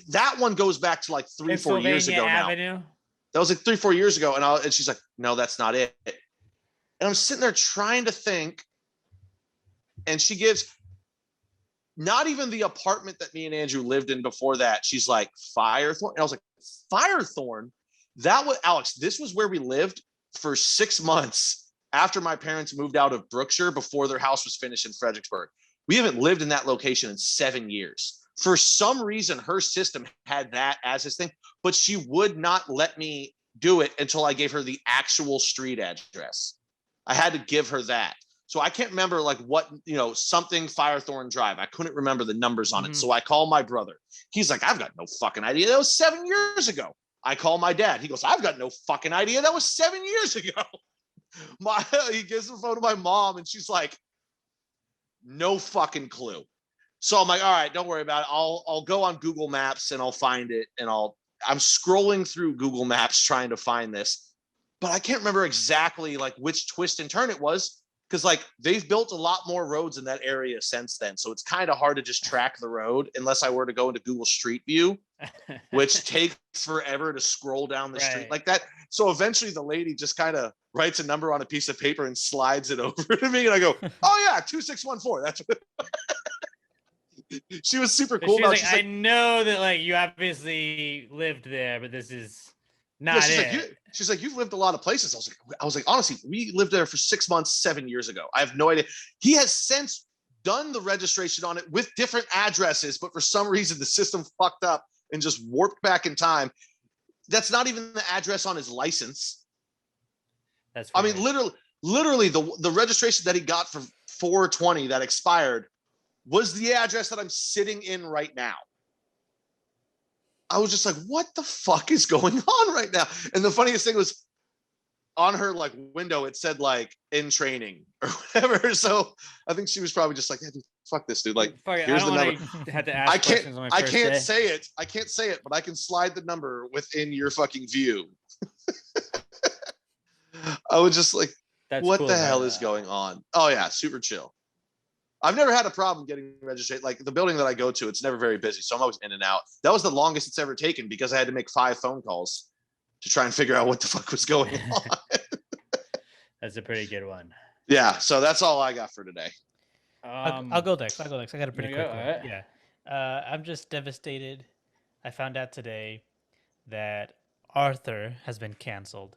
that one goes back to like 3-4 years ago Avenue. now. That was like 3-4 years ago. And she's like, no, that's not it. And I'm sitting there trying to think. And she gives not even the apartment that me and Andrew lived in before that. She's like, Firethorn. And I was like, Firethorn? That was, Alex, this was where we lived for 6 months after my parents moved out of Brookshire before their house was finished in Fredericksburg. We haven't lived in that location in 7 years. For some reason, her system had that as his thing, but she would not let me do it until I gave her the actual street address. I had to give her that. So I can't remember like what, you know, something Firethorn Drive. I couldn't remember the numbers on it. So I call my brother. He's like, I've got no fucking idea. That was 7 years ago. I call my dad. He goes, I've got no fucking idea. That was 7 years ago. He gives the phone to my mom and she's like, no fucking clue. So I'm like, all right, don't worry about it. I'll go on Google Maps and I'll find it. And I'm scrolling through Google Maps trying to find this, but I can't remember exactly like which twist and turn it was. Because like they've built a lot more roads in that area since then. So it's kind of hard to just track the road unless I were to go into Google Street View, which takes forever to scroll down the street like that. So eventually the lady just kind of writes a number on a piece of paper and slides it over to me. And I go, oh yeah, 2614. That's what she was super cool. She's like, I know that like you obviously lived there, but this is not it. She's like, you've lived a lot of places. I was like, honestly, we lived there for 6 months, 7 years ago. I have no idea. He has since done the registration on it with different addresses, but for some reason the system fucked up and just warped back in time. That's not even the address on his license. That's weird. I mean, literally the registration that he got for 420 that expired was the address that I'm sitting in right now. I was just like, what the fuck is going on right now? And the funniest thing was on her like window, it said like in training or whatever. So I think she was probably just like, yeah, dude, fuck this dude. Like, here's the number. Had to ask questions on my first day. say it. I can't say it, but I can slide the number within your fucking view. I was just like, what the hell is going on? Oh yeah, super chill. I've never had a problem getting registered. Like the building that I go to, it's never very busy. So I'm always in and out. That was the longest it's ever taken because I had to make 5 phone calls to try and figure out what the fuck was going on. That's a pretty good one. Yeah. So that's all I got for today. I'll go next. I got a pretty quick one. Right. Yeah. I'm just devastated. I found out today that Arthur has been canceled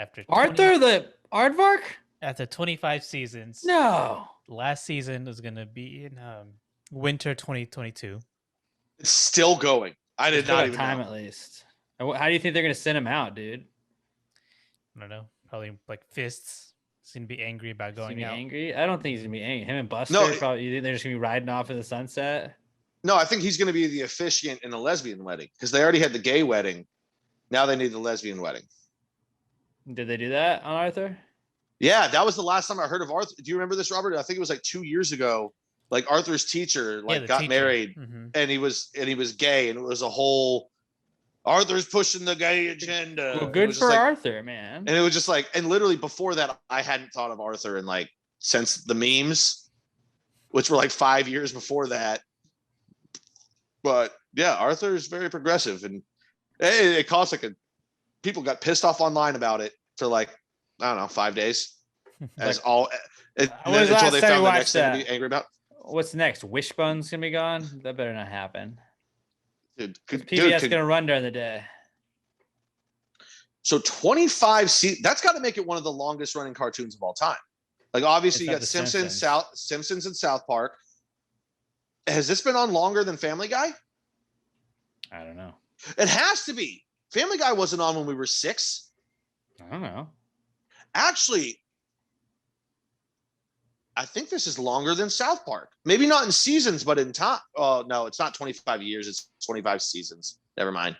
After Arthur the Aardvark? after 25 seasons, No. last season is going to be in winter 2022. It's still going. I did It's not got even time know. at least. How do you think they're gonna send him out, dude? I don't know. Probably like fists. He's going to be angry about He's gonna going be out. angry? I don't think he's gonna be angry. Him and Buster No, probably. You think they're just gonna be riding off in the sunset? No, I think he's going to be the officiant in a lesbian wedding because they already had the gay wedding. Now they need the lesbian wedding. Did they do that on Arthur? Yeah, that was the last time I heard of Arthur. Do you remember this, Robert? I think it was like 2 years ago. Like Arthur's teacher the got teacher. married Mm-hmm. and he was gay and it was a whole Arthur's pushing the gay agenda. Well, It good was for just like, Arthur, man. and it was just like, and literally before that, I hadn't thought of Arthur in like since the memes, which were like 5 years before that. But yeah, Arthur is very progressive, and it caused people got pissed off online about it for like, I don't know, 5 days. As Like, all when and was then the until last they time you found the watched next thing to that? be angry about. What's next? Wishbone's gonna be gone. That better not happen. Dude, 'Cause PBS gonna run during the day. So 25 that's got to make it one of the longest running cartoons of all time. Like obviously It's you not got The Simpsons, Simpsons. Simpsons and South Park. Has this been on longer than Family Guy? I don't know. It has to be. Family Guy wasn't on when we were 6. I don't know. Actually, I think this is longer than South Park. Maybe not in seasons, but in time. Oh no, it's not 25 years. It's 25 seasons. Never mind.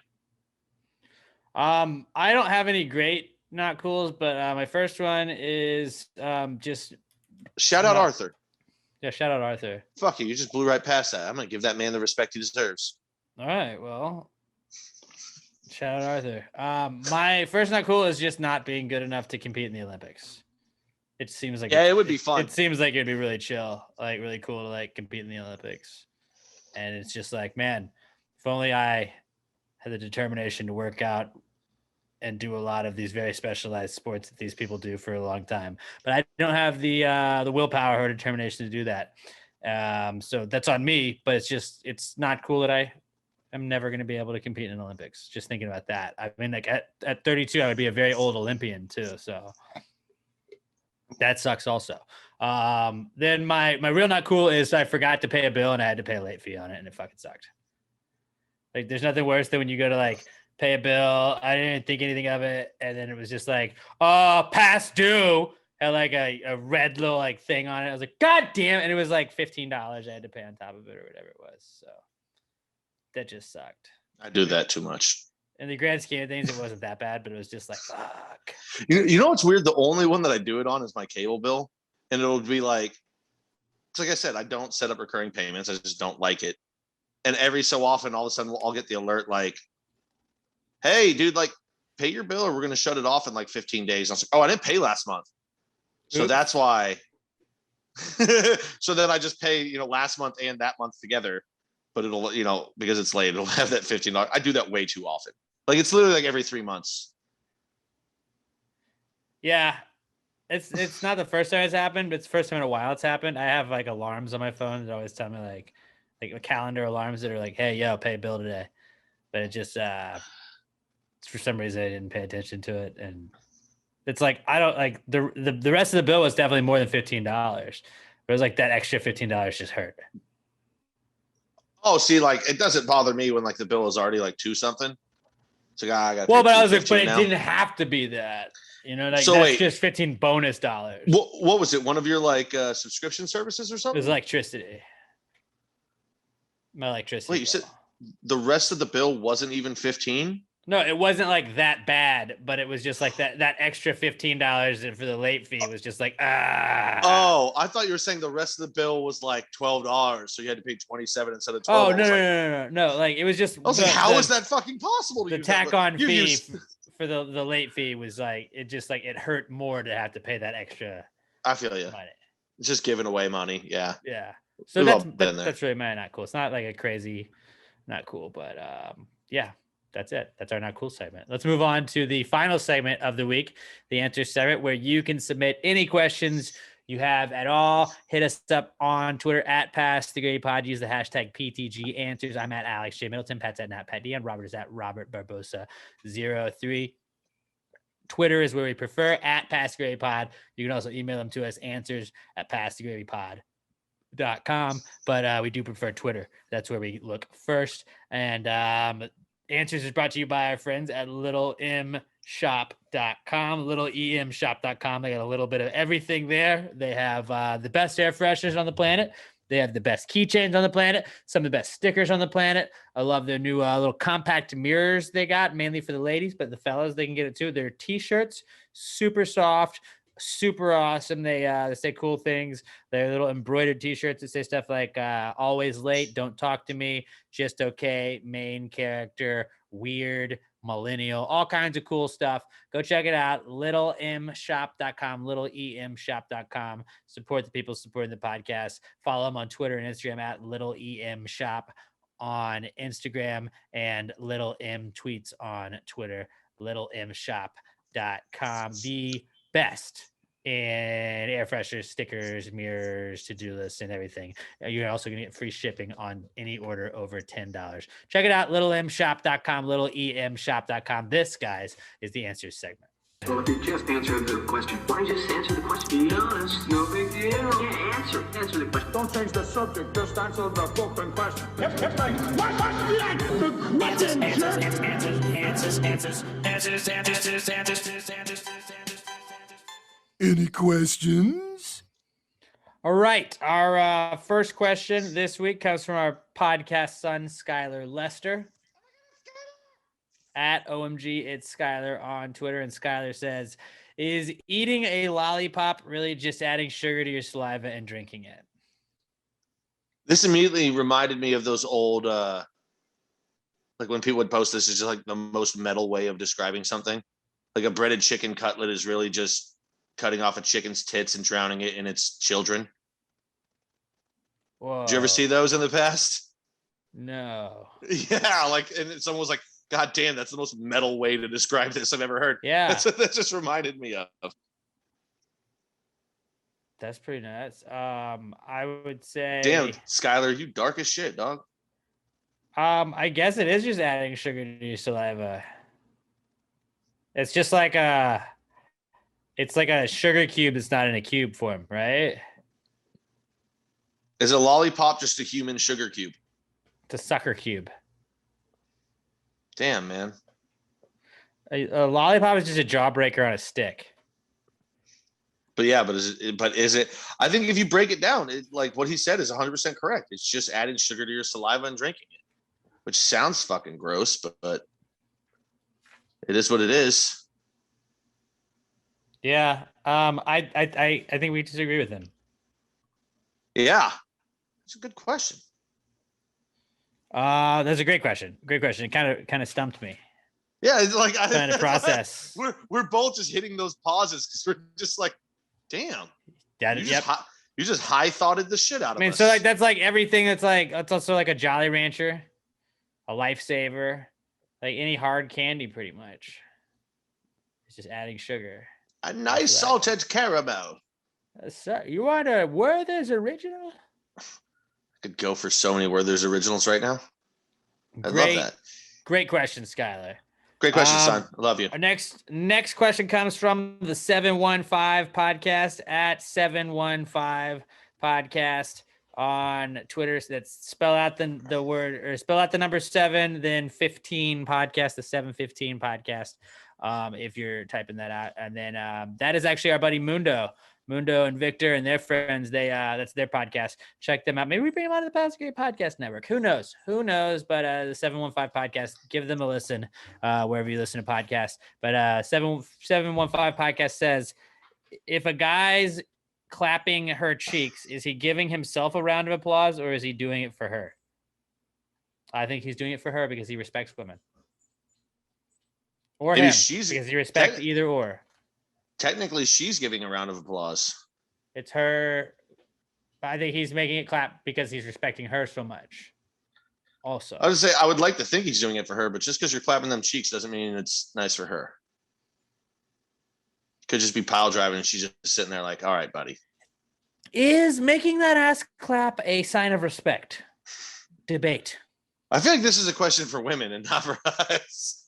I don't have any great not cools, but my first one is just Shout out Arthur. yeah, shout out Arthur. Fuck you. You just blew right past that. I'm going to give that man the respect he deserves. All right, well, shout out Arthur. My first not cool is just not being good enough to compete in the Olympics. It seems like it would be fun. It seems like it'd be really chill, like really cool to like compete in the Olympics. And it's just like, man, if only I had the determination to work out and do a lot of these very specialized sports that these people do for a long time. But I don't have the willpower or determination to do that. So that's on me, but it's not cool that I'm never going to be able to compete in the Olympics. Just thinking about that. I mean, like at 32, I would be a very old Olympian too. So that sucks also. Then my real not cool is I forgot to pay a bill and I had to pay a late fee on it and it fucking sucked. Like there's nothing worse than when you go to like pay a bill. I didn't think anything of it. And then it was just like, past due. Had like a red little like thing on it. I was like, God damn. And it was like $15 I had to pay on top of it or whatever it was. So that just sucked. I do that too much. In the grand scheme of things, it wasn't that bad, but it was just like, fuck. You know what's weird? The only one that I do it on is my cable bill. And it'll be like I said, I don't set up recurring payments. I just don't like it. And every so often, all of a sudden, I'll get the alert like, hey, dude, like, pay your bill or we're going to shut it off in like 15 days. And I was like, oh, I didn't pay last month. So that's why. So then I just pay, last month and that month together. But it'll, because it's late, it'll have that $15. I do that way too often. Like, it's literally like every 3 months. Yeah. It's not the first time it's happened, but it's the first time in a while it's happened. I have like alarms on my phone that always tell me like calendar alarms that are like, hey, yo, pay a bill today. But it just for some reason I didn't pay attention to it. And it's like I don't like the rest of the bill was definitely more than $15. But it was like that extra $15 just hurt. Oh, see, like it doesn't bother me when like the bill is already like 2 something. It's like I got. Well, but I was like, but it didn't have to be that. Like so that's wait, just $15 bonus dollars. What was it? One of your like subscription services or something? It was electricity. My electricity. Wait, you said the rest of the bill wasn't even 15? No, it wasn't like that bad, but it was just like that extra $15 for the late fee was just like Oh, I thought you were saying the rest of the bill was like $12, so you had to pay $27 instead of $12. Oh no! Like it was just. I was like, how is that fucking possible? The tack on fee for the late fee was like it just like it hurt more to have to pay that extra. I feel you. Money. It's just giving away money. Yeah. Yeah. So that's really not cool. It's not like a crazy, not cool, but yeah. That's it. That's our not cool segment. Let's move on to the final segment of the week, the answer segment, where you can submit any questions you have at all. Hit us up on Twitter at Pass the Grade Pod. Use the hashtag PTG Answers. I'm at Alex J. Middleton. Pat's at Nat Pat D. And Robert is at Robert Barbosa 03. Twitter is where we prefer, at PassGravyPod. You can also email them to us, answers@PassGravyPod.com. But we do prefer Twitter. That's where we look first. And Answers is brought to you by our friends at littlemshop.com, littleemshop.com. They got a little bit of everything there. They have the best air fresheners on the planet. They have the best keychains on the planet, some of the best stickers on the planet. I love their new little compact mirrors they got, mainly for the ladies, but the fellas, they can get it too. Their t-shirts, super soft, super awesome. They say cool things. They're little embroidered t-shirts that say stuff like always late, don't talk to me, just okay, main character, weird, millennial, all kinds of cool stuff. Go check it out. littlemshop.com, littleemshop.com. Support the people supporting the podcast. Follow them on Twitter and Instagram at littleemshop on Instagram and Little M Tweets on Twitter. littlemshop.com. The best in air fresheners, stickers, mirrors, to-do lists, and everything. You're also going to get free shipping on any order over $10. Check it out, littlemshop.com, littleemshop.com. This, guys, is the Answers segment. Well, if you just answered the question, why don't you just answer the question? Be honest, no big deal. Yeah, answer the question. Don't change the subject, just answer the fucking question. Any questions? All right. Our first question this week comes from our podcast son, Skylar Lester. At OMG, it's Skylar on Twitter. And Skylar says, is eating a lollipop really just adding sugar to your saliva and drinking it? This immediately reminded me of those old, like when people would post this, is just like the most metal way of describing something. Like a breaded chicken cutlet is really just cutting off a chicken's tits and drowning it in its children. Whoa. Did you ever see those in the past? No. Yeah, like, and someone was like, God damn, that's the most metal way to describe this I've ever heard. Yeah. That's what that just reminded me of. That's pretty nuts. I would say. Damn, Skylar, you dark as shit, dog. I guess it is just adding sugar to your saliva. It's just like a sugar cube that's not in a cube form, right? Is a lollipop just a human sugar cube? It's a sucker cube. Damn, man. A lollipop is just a jawbreaker on a stick. But yeah, but is it? I think if you break it down, like what he said is 100% correct. It's just adding sugar to your saliva and drinking it, which sounds fucking gross, but it is what it is. Yeah. I think we disagree with him. Yeah. It's a good question. That's a great question. Great question. It kind of stumped me. Yeah, it's like trying to process. We're both just hitting those pauses because we're just like, damn. Yeah, you just high thoughted the shit out of us. I mean, so like that's like everything that's like it's also like a Jolly Rancher, a Lifesaver, like any hard candy pretty much. It's just adding sugar. A nice salted caramel. You want a Werther's original? Could go for so many Werther's originals right now. I love that. Great question, Skylar. Great question, son. I love you. Our next question comes from the 715 podcast at 715 podcast on Twitter. So that's spell out the word or spell out the number 7, then 15 podcast, the 715 podcast. If you're typing that out, and then that is actually our buddy Mundo and Victor and their friends. That's their podcast. Check them out. Maybe we bring them out of the Pass Great Podcast Network. Who knows? But the 715 podcast, give them a listen wherever you listen to podcasts. But 715 podcast says, if a guy's clapping her cheeks, is he giving himself a round of applause or is he doing it for her? I think he's doing it for her because he respects women. Or maybe him, because he respects either or. Technically, she's giving a round of applause. It's her. I think he's making it clap because he's respecting her so much. Also, I would say I would like to think he's doing it for her, but just because you're clapping them cheeks doesn't mean it's nice for her. Could just be pile driving and she's just sitting there like, all right, buddy. Is making that ass clap a sign of respect? Debate. I feel like this is a question for women and not for us.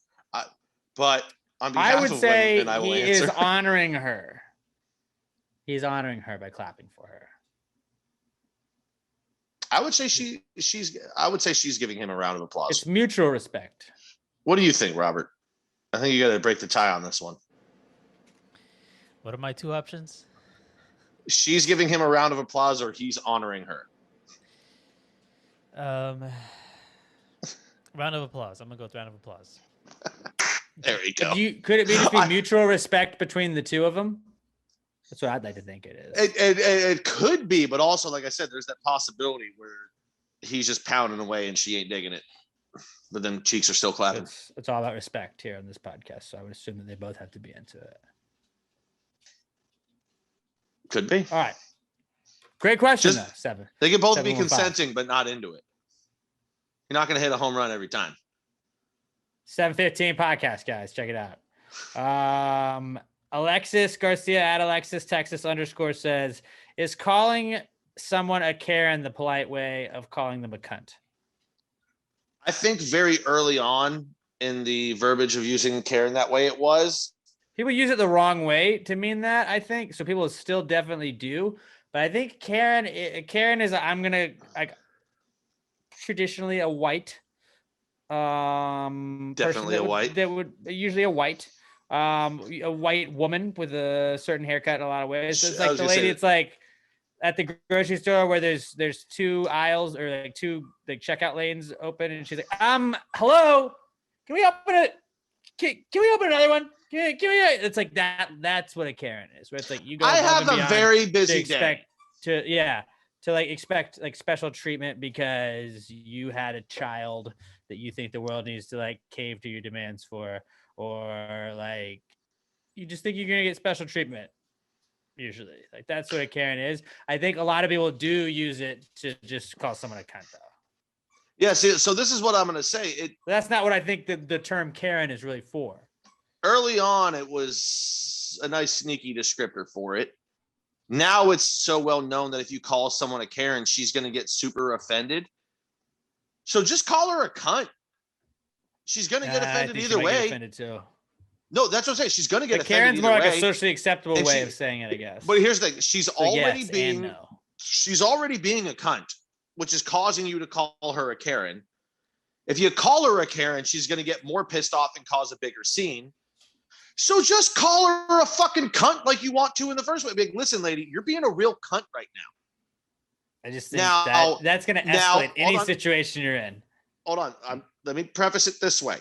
But on behalf I would of say women, and I will he answer. is honoring her. He's honoring her by clapping for her. I would say she's giving him a round of applause. It's mutual respect. What do you think, Robert? I think you got to break the tie on this one. What are my two options? She's giving him a round of applause, or he's honoring her. Round of applause. I'm gonna go with round of applause. There we go. Could it be mutual respect between the two of them? That's what I'd like to think it is. It could be, but also, like I said, there's that possibility where he's just pounding away and she ain't digging it, but then cheeks are still clapping. It's all about respect here on this podcast, so I would assume that they both have to be into it. Could be. All right. Great question, though. 7. They can both 7, be 1, 5. consenting, but not into it. You're not going to hit a home run every time. 7:15 podcast, guys. Check it out. Alexis Garcia at Alexis Texas _ says, is calling someone a Karen the polite way of calling them a cunt? I think very early on in the verbiage of using Karen that way, it was. People use it the wrong way to mean that, I think. So people still definitely do. But I think Karen is, traditionally a white. Definitely a white. That would usually a white woman with a certain haircut in a lot of ways. So it's like the lady, it's like at the grocery store where there's 2 aisles or like 2 like checkout lanes open, and she's like, hello, can we open it? Can we open another one? Can we? It's like that. That's what a Karen is. Where it's like you go. I have a very busy day. To expect like special treatment because you had a child that you think the world needs to like cave to your demands for, or like you just think you're gonna get special treatment. Usually, like that's what a Karen is. I think a lot of people do use it to just call someone a cunt, though. Yeah. So this is what I'm gonna say. That's not what I think the term Karen is really for. Early on, it was a nice sneaky descriptor for it. Now it's so well known that if you call someone a Karen, she's going to get super offended. So just call her a cunt. She's going to get offended either way. Get offended too. No, that's what I'm saying. She's going to get offended. Karen's more like way. A socially acceptable way of saying it, I guess. But here's the thing: she's already being a cunt, which is causing you to call her a Karen. If you call her a Karen, she's going to get more pissed off and cause a bigger scene. So just call her a fucking cunt like you want to in the first way. Like, listen, lady, you're being a real cunt right now. I just think that's going to escalate any situation you're in. Hold on. Let me preface it this way.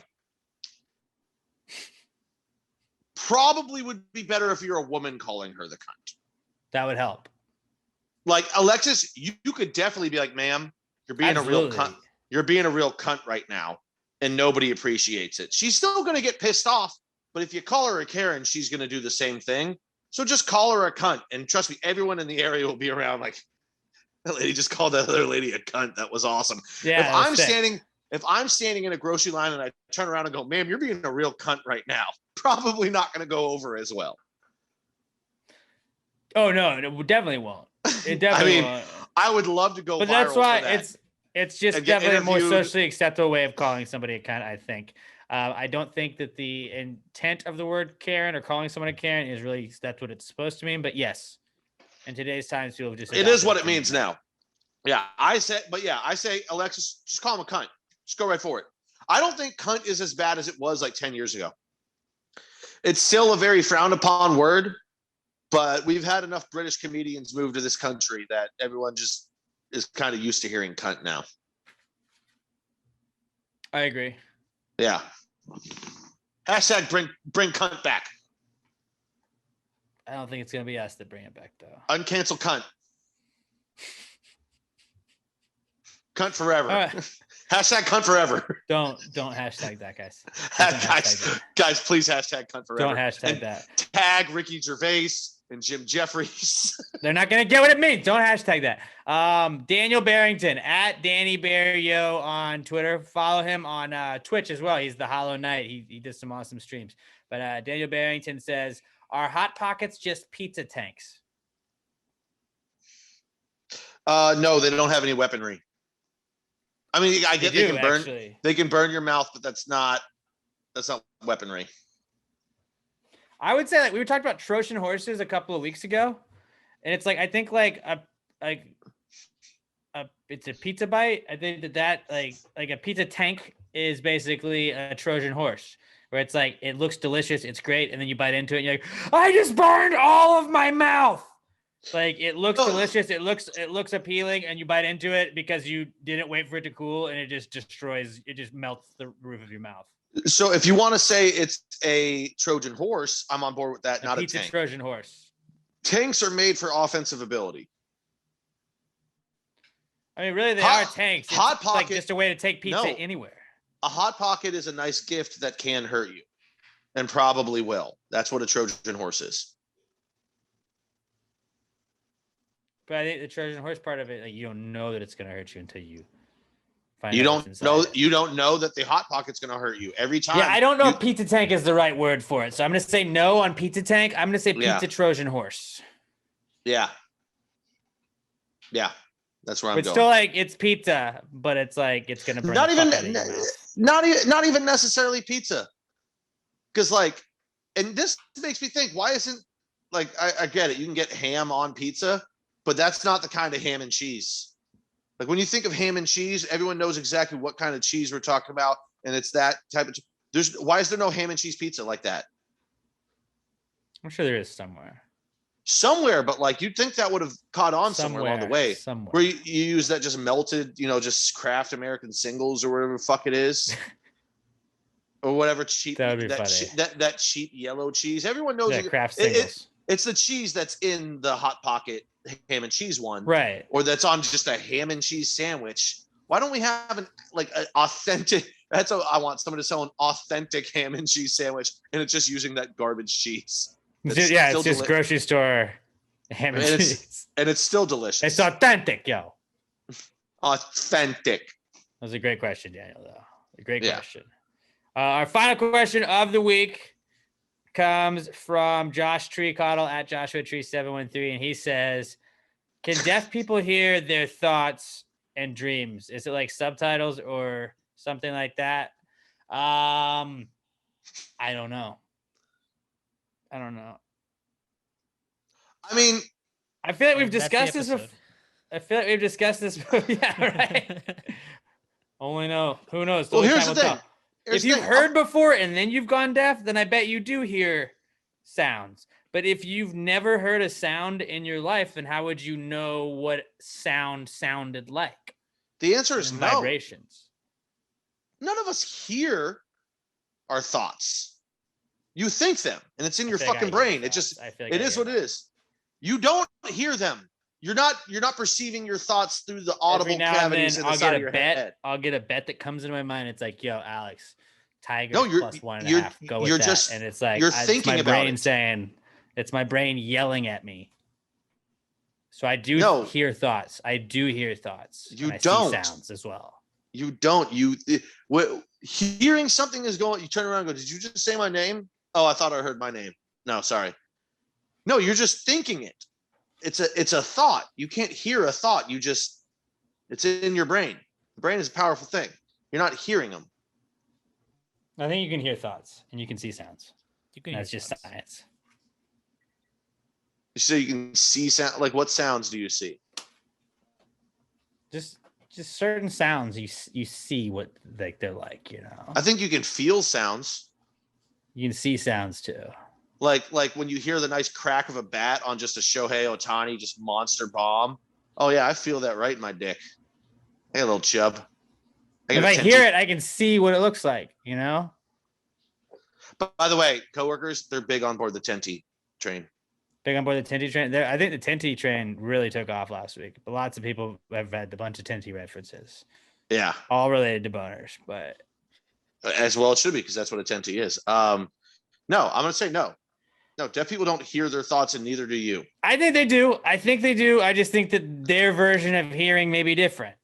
Probably would be better if you're a woman calling her the cunt. That would help. Like, Alexis, you could definitely be like, ma'am, you're being a real cunt. You're being a real cunt right now, and nobody appreciates it. She's still going to get pissed off. But if you call her a Karen, she's going to do the same thing. So just call her a cunt. And trust me, everyone in the area will be around like, that lady just called that other lady a cunt. That was awesome. Yeah, if I'm standing in a grocery line and I turn around and go, ma'am, you're being a real cunt right now, probably not going to go over as well. Oh, no, it definitely won't. It definitely won't. I would love to go but viral that's why for that. It's just definitely a more socially acceptable way of calling somebody a cunt, I think. I don't think that the intent of the word Karen or calling someone a Karen is really that's what it's supposed to mean. But yes, in today's times, people just it is what it means now. Yeah, I say, Alexis, just call him a cunt. Just go right for it. I don't think cunt is as bad as it was like 10 years ago. It's still a very frowned upon word, but we've had enough British comedians move to this country that everyone just is kind of used to hearing cunt now. I agree. Yeah. Hashtag bring cunt back. I don't think it's going to be us that bring it back, though. Uncancel cunt. Cunt forever. All right. Hashtag cunt forever. Don't hashtag that, guys. Guys, please hashtag cunt forever. Don't hashtag that. Tag Ricky Gervais and Jim Jeffries. They're not going to get what it means. Don't hashtag that. Daniel Barrington at Danny Barrio on Twitter. Follow him on Twitch as well. He's the Hollow Knight. He does some awesome streams. But Daniel Barrington says, are Hot Pockets just pizza tanks? No, they don't have any weaponry. I mean, I get they can burn your mouth, but that's not weaponry. I would say like we were talking about Trojan horses a couple of weeks ago, and it's like I think like it's a pizza bite. I think that like a pizza tank is basically a Trojan horse, where it's like it looks delicious, it's great, and then you bite into it, and you're like, I just burned all of my mouth. Like it looks delicious, it looks appealing, and you bite into it because you didn't wait for it to cool, and it just melts the roof of your mouth. So if you want to say it's a Trojan horse, I'm on board with that. Not a pizza tank. Trojan horse. Tanks are made for offensive ability. I mean, really, they are tanks. It's Hot Pocket, like just a way to take pizza anywhere. A Hot Pocket is a nice gift that can hurt you, and probably will. That's what a Trojan horse is. But I think the Trojan horse part of it, like you don't know that it's going to hurt you until you find. You don't know that the Hot Pocket's going to hurt you every time. Yeah, I don't know if pizza tank is the right word for it, so I'm going to say no on pizza tank. I'm going to say pizza Trojan horse. Yeah. That's where I'm going. It's still like it's pizza, but it's like it's going to burn. Not even necessarily pizza, because like, and this makes me think, why isn't like I get it, you can get ham on pizza, but that's not the kind of ham and cheese. Like when you think of ham and cheese, everyone knows exactly what kind of cheese we're talking about, and it's that type of. Why is there no ham and cheese pizza like that? I'm sure there is somewhere. Somewhere, but like you'd think that would have caught on somewhere along the way. Somewhere. Where you use that just melted, just Kraft American Singles or whatever the fuck it is. Or whatever cheap that cheap yellow cheese. Everyone knows Kraft Singles. It's the cheese that's in the Hot Pocket ham and cheese one. Right. Or that's on just a ham and cheese sandwich. Why don't we have an authentic, that's what I want, someone to sell an authentic ham and cheese sandwich, and it's just using that garbage cheese. It's just grocery store ham and cheese. And it's still delicious. It's authentic, yo. Authentic. That was a great question, Daniel, though. A great question. Our final question of the week comes from Josh Treecoddle at Joshua Tree 713, and he says, can deaf people hear their thoughts and dreams? Is it like subtitles or something like that? I don't know. I mean, I feel like we've discussed this before. Yeah, right. Only know. Who knows? Well, here's the thing. If you've heard before and then you've gone deaf, then I bet you do hear sounds. But if you've never heard a sound in your life, then how would you know what sound sounded like? The answer is no. Vibrations. None of us hear our thoughts. You think them, and it's in your fucking brain. It just it is what it is. You don't hear them. You're not perceiving your thoughts through the audible cavities in the side of your head. I'll get a bet that comes into my mind. It's like, yo, Alex, Tiger plus 1.5. Go with that. And it's like you're thinking my about brain it. saying, it's my brain yelling at me. So I do hear thoughts. I do hear thoughts. You don't. See sounds as well. You don't. Hearing something is going. You turn around and go, did you just say my name? Oh, I thought I heard my name. No, sorry. No, you're just thinking it. It's a thought. You can't hear a thought. It's in your brain. The brain is a powerful thing. You're not hearing them. I think you can hear thoughts and you can see sounds. That's just thoughts. Science. So you can see sound. Like, what sounds do you see? Just certain sounds you see what they're like, I think you can feel sounds. You can see sounds too. Like when you hear the nice crack of a bat on just a Shohei Ohtani, just monster bomb. Oh yeah, I feel that right in my dick. Hey, little chub. If I hear it, I can see what it looks like, But by the way, coworkers, they're big on board the Tenty train. Big on board the Tenty train. I think the Tenty train really took off last week. But lots of people have had a bunch of Tenty references. Yeah. All related to boners, but as well it should be, because that's what a Tenty is. No, I'm gonna say no. No, deaf people don't hear their thoughts, and neither do you. I think they do. I just think that their version of hearing may be different.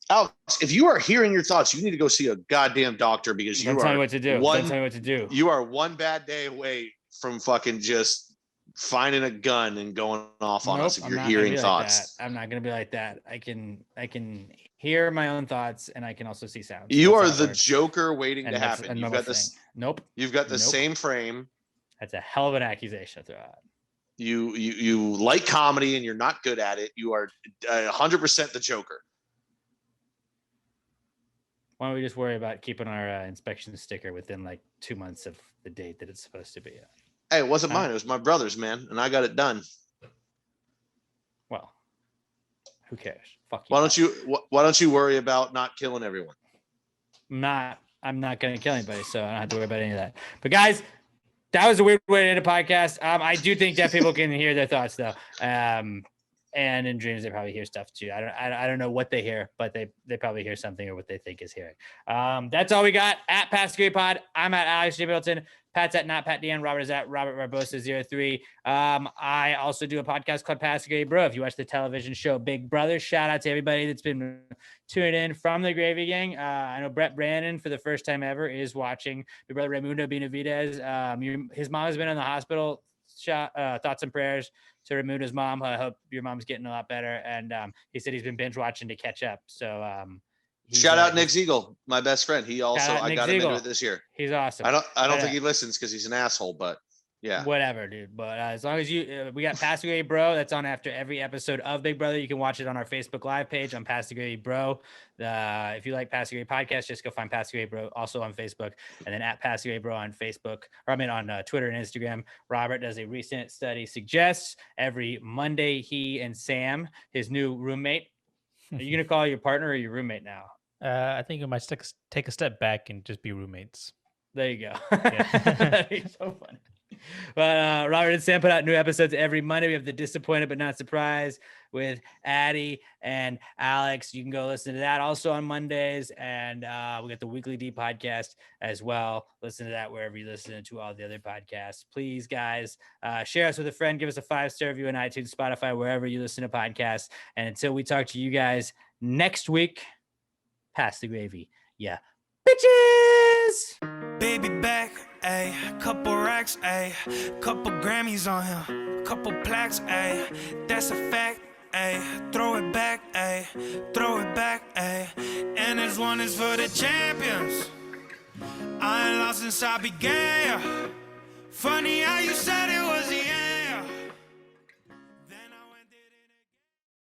Alex, if you are hearing your thoughts, you need to go see a goddamn doctor, because Don't tell me what to do. Don't tell me what to do. You are one bad day away from fucking just finding a gun and going off on us if you're hearing thoughts. I'm not gonna be like that. I can hear my own thoughts, and I can also see sounds. You are the Joker waiting to happen. You've got this. Nope. You've got the same frame. That's a hell of an accusation to throw out. You like comedy and you're not good at it. You are 100% the Joker. Why don't we just worry about keeping our inspection sticker within like 2 months of the date that it's supposed to be? Hey, it wasn't mine. It was my brother's, man, and I got it done. Well, who cares? Fuck you. Why don't you worry about not killing everyone? I'm not going to kill anybody, so I don't have to worry about any of that. But guys, that was a weird way to end a podcast. I do think that people can hear their thoughts though. And in dreams, they probably hear stuff too. I don't know what they hear, but they probably hear something or what they think is hearing. That's all we got at Passageway Pod. I'm at Alex J. Middleton. Pat's at Not Pat Dan. Robert is at Robert Barbosa 03. I also do a podcast called Passageway Bro. If you watch the television show Big Brother, shout out to everybody that's been tuning in from the Gravy Gang. I know Brett Brandon, for the first time ever, is watching Big Brother. Raimundo Benavidez. His mom has been in the hospital. Thoughts and prayers to Raimundo's mom. I hope your mom's getting a lot better. And he said he's been binge watching to catch up. So shout out Nick Ziegel, my best friend. He also I got him into it this year. He's awesome. I don't think he listens because he's an asshole, but yeah, whatever, dude. But as long as you, we got Passageway Bro. That's on after every episode of Big Brother. You can watch it on our Facebook Live page on Passageway Bro. If you like Passageway Podcast, just go find Passageway Bro also on Facebook, and then at Passageway Bro on Facebook, on Twitter and Instagram. Robert does a recent study suggests every Monday he and Sam, his new roommate. Are you gonna call your partner or your roommate now? I think it might take a step back and just be roommates. There you go. That'd be so funny. But Robert and Sam put out new episodes every Monday. We have the Disappointed but Not Surprised with Addie and Alex. You can go listen to that also on Mondays. And we got the Weekly D podcast as well. Listen to that wherever you listen to all the other podcasts. Please, guys, share us with a friend. Give us a 5-star review on iTunes, Spotify, wherever you listen to podcasts. And until we talk to you guys next week, pass the gravy. Yeah. Bitches! Baby back, ayy, couple racks, ayy, couple Grammys on him, couple plaques, ayy, that's a fact, ayy, throw it back, ayy, and this one is for the champions. I ain't lost since I began. Funny how you said it was the end.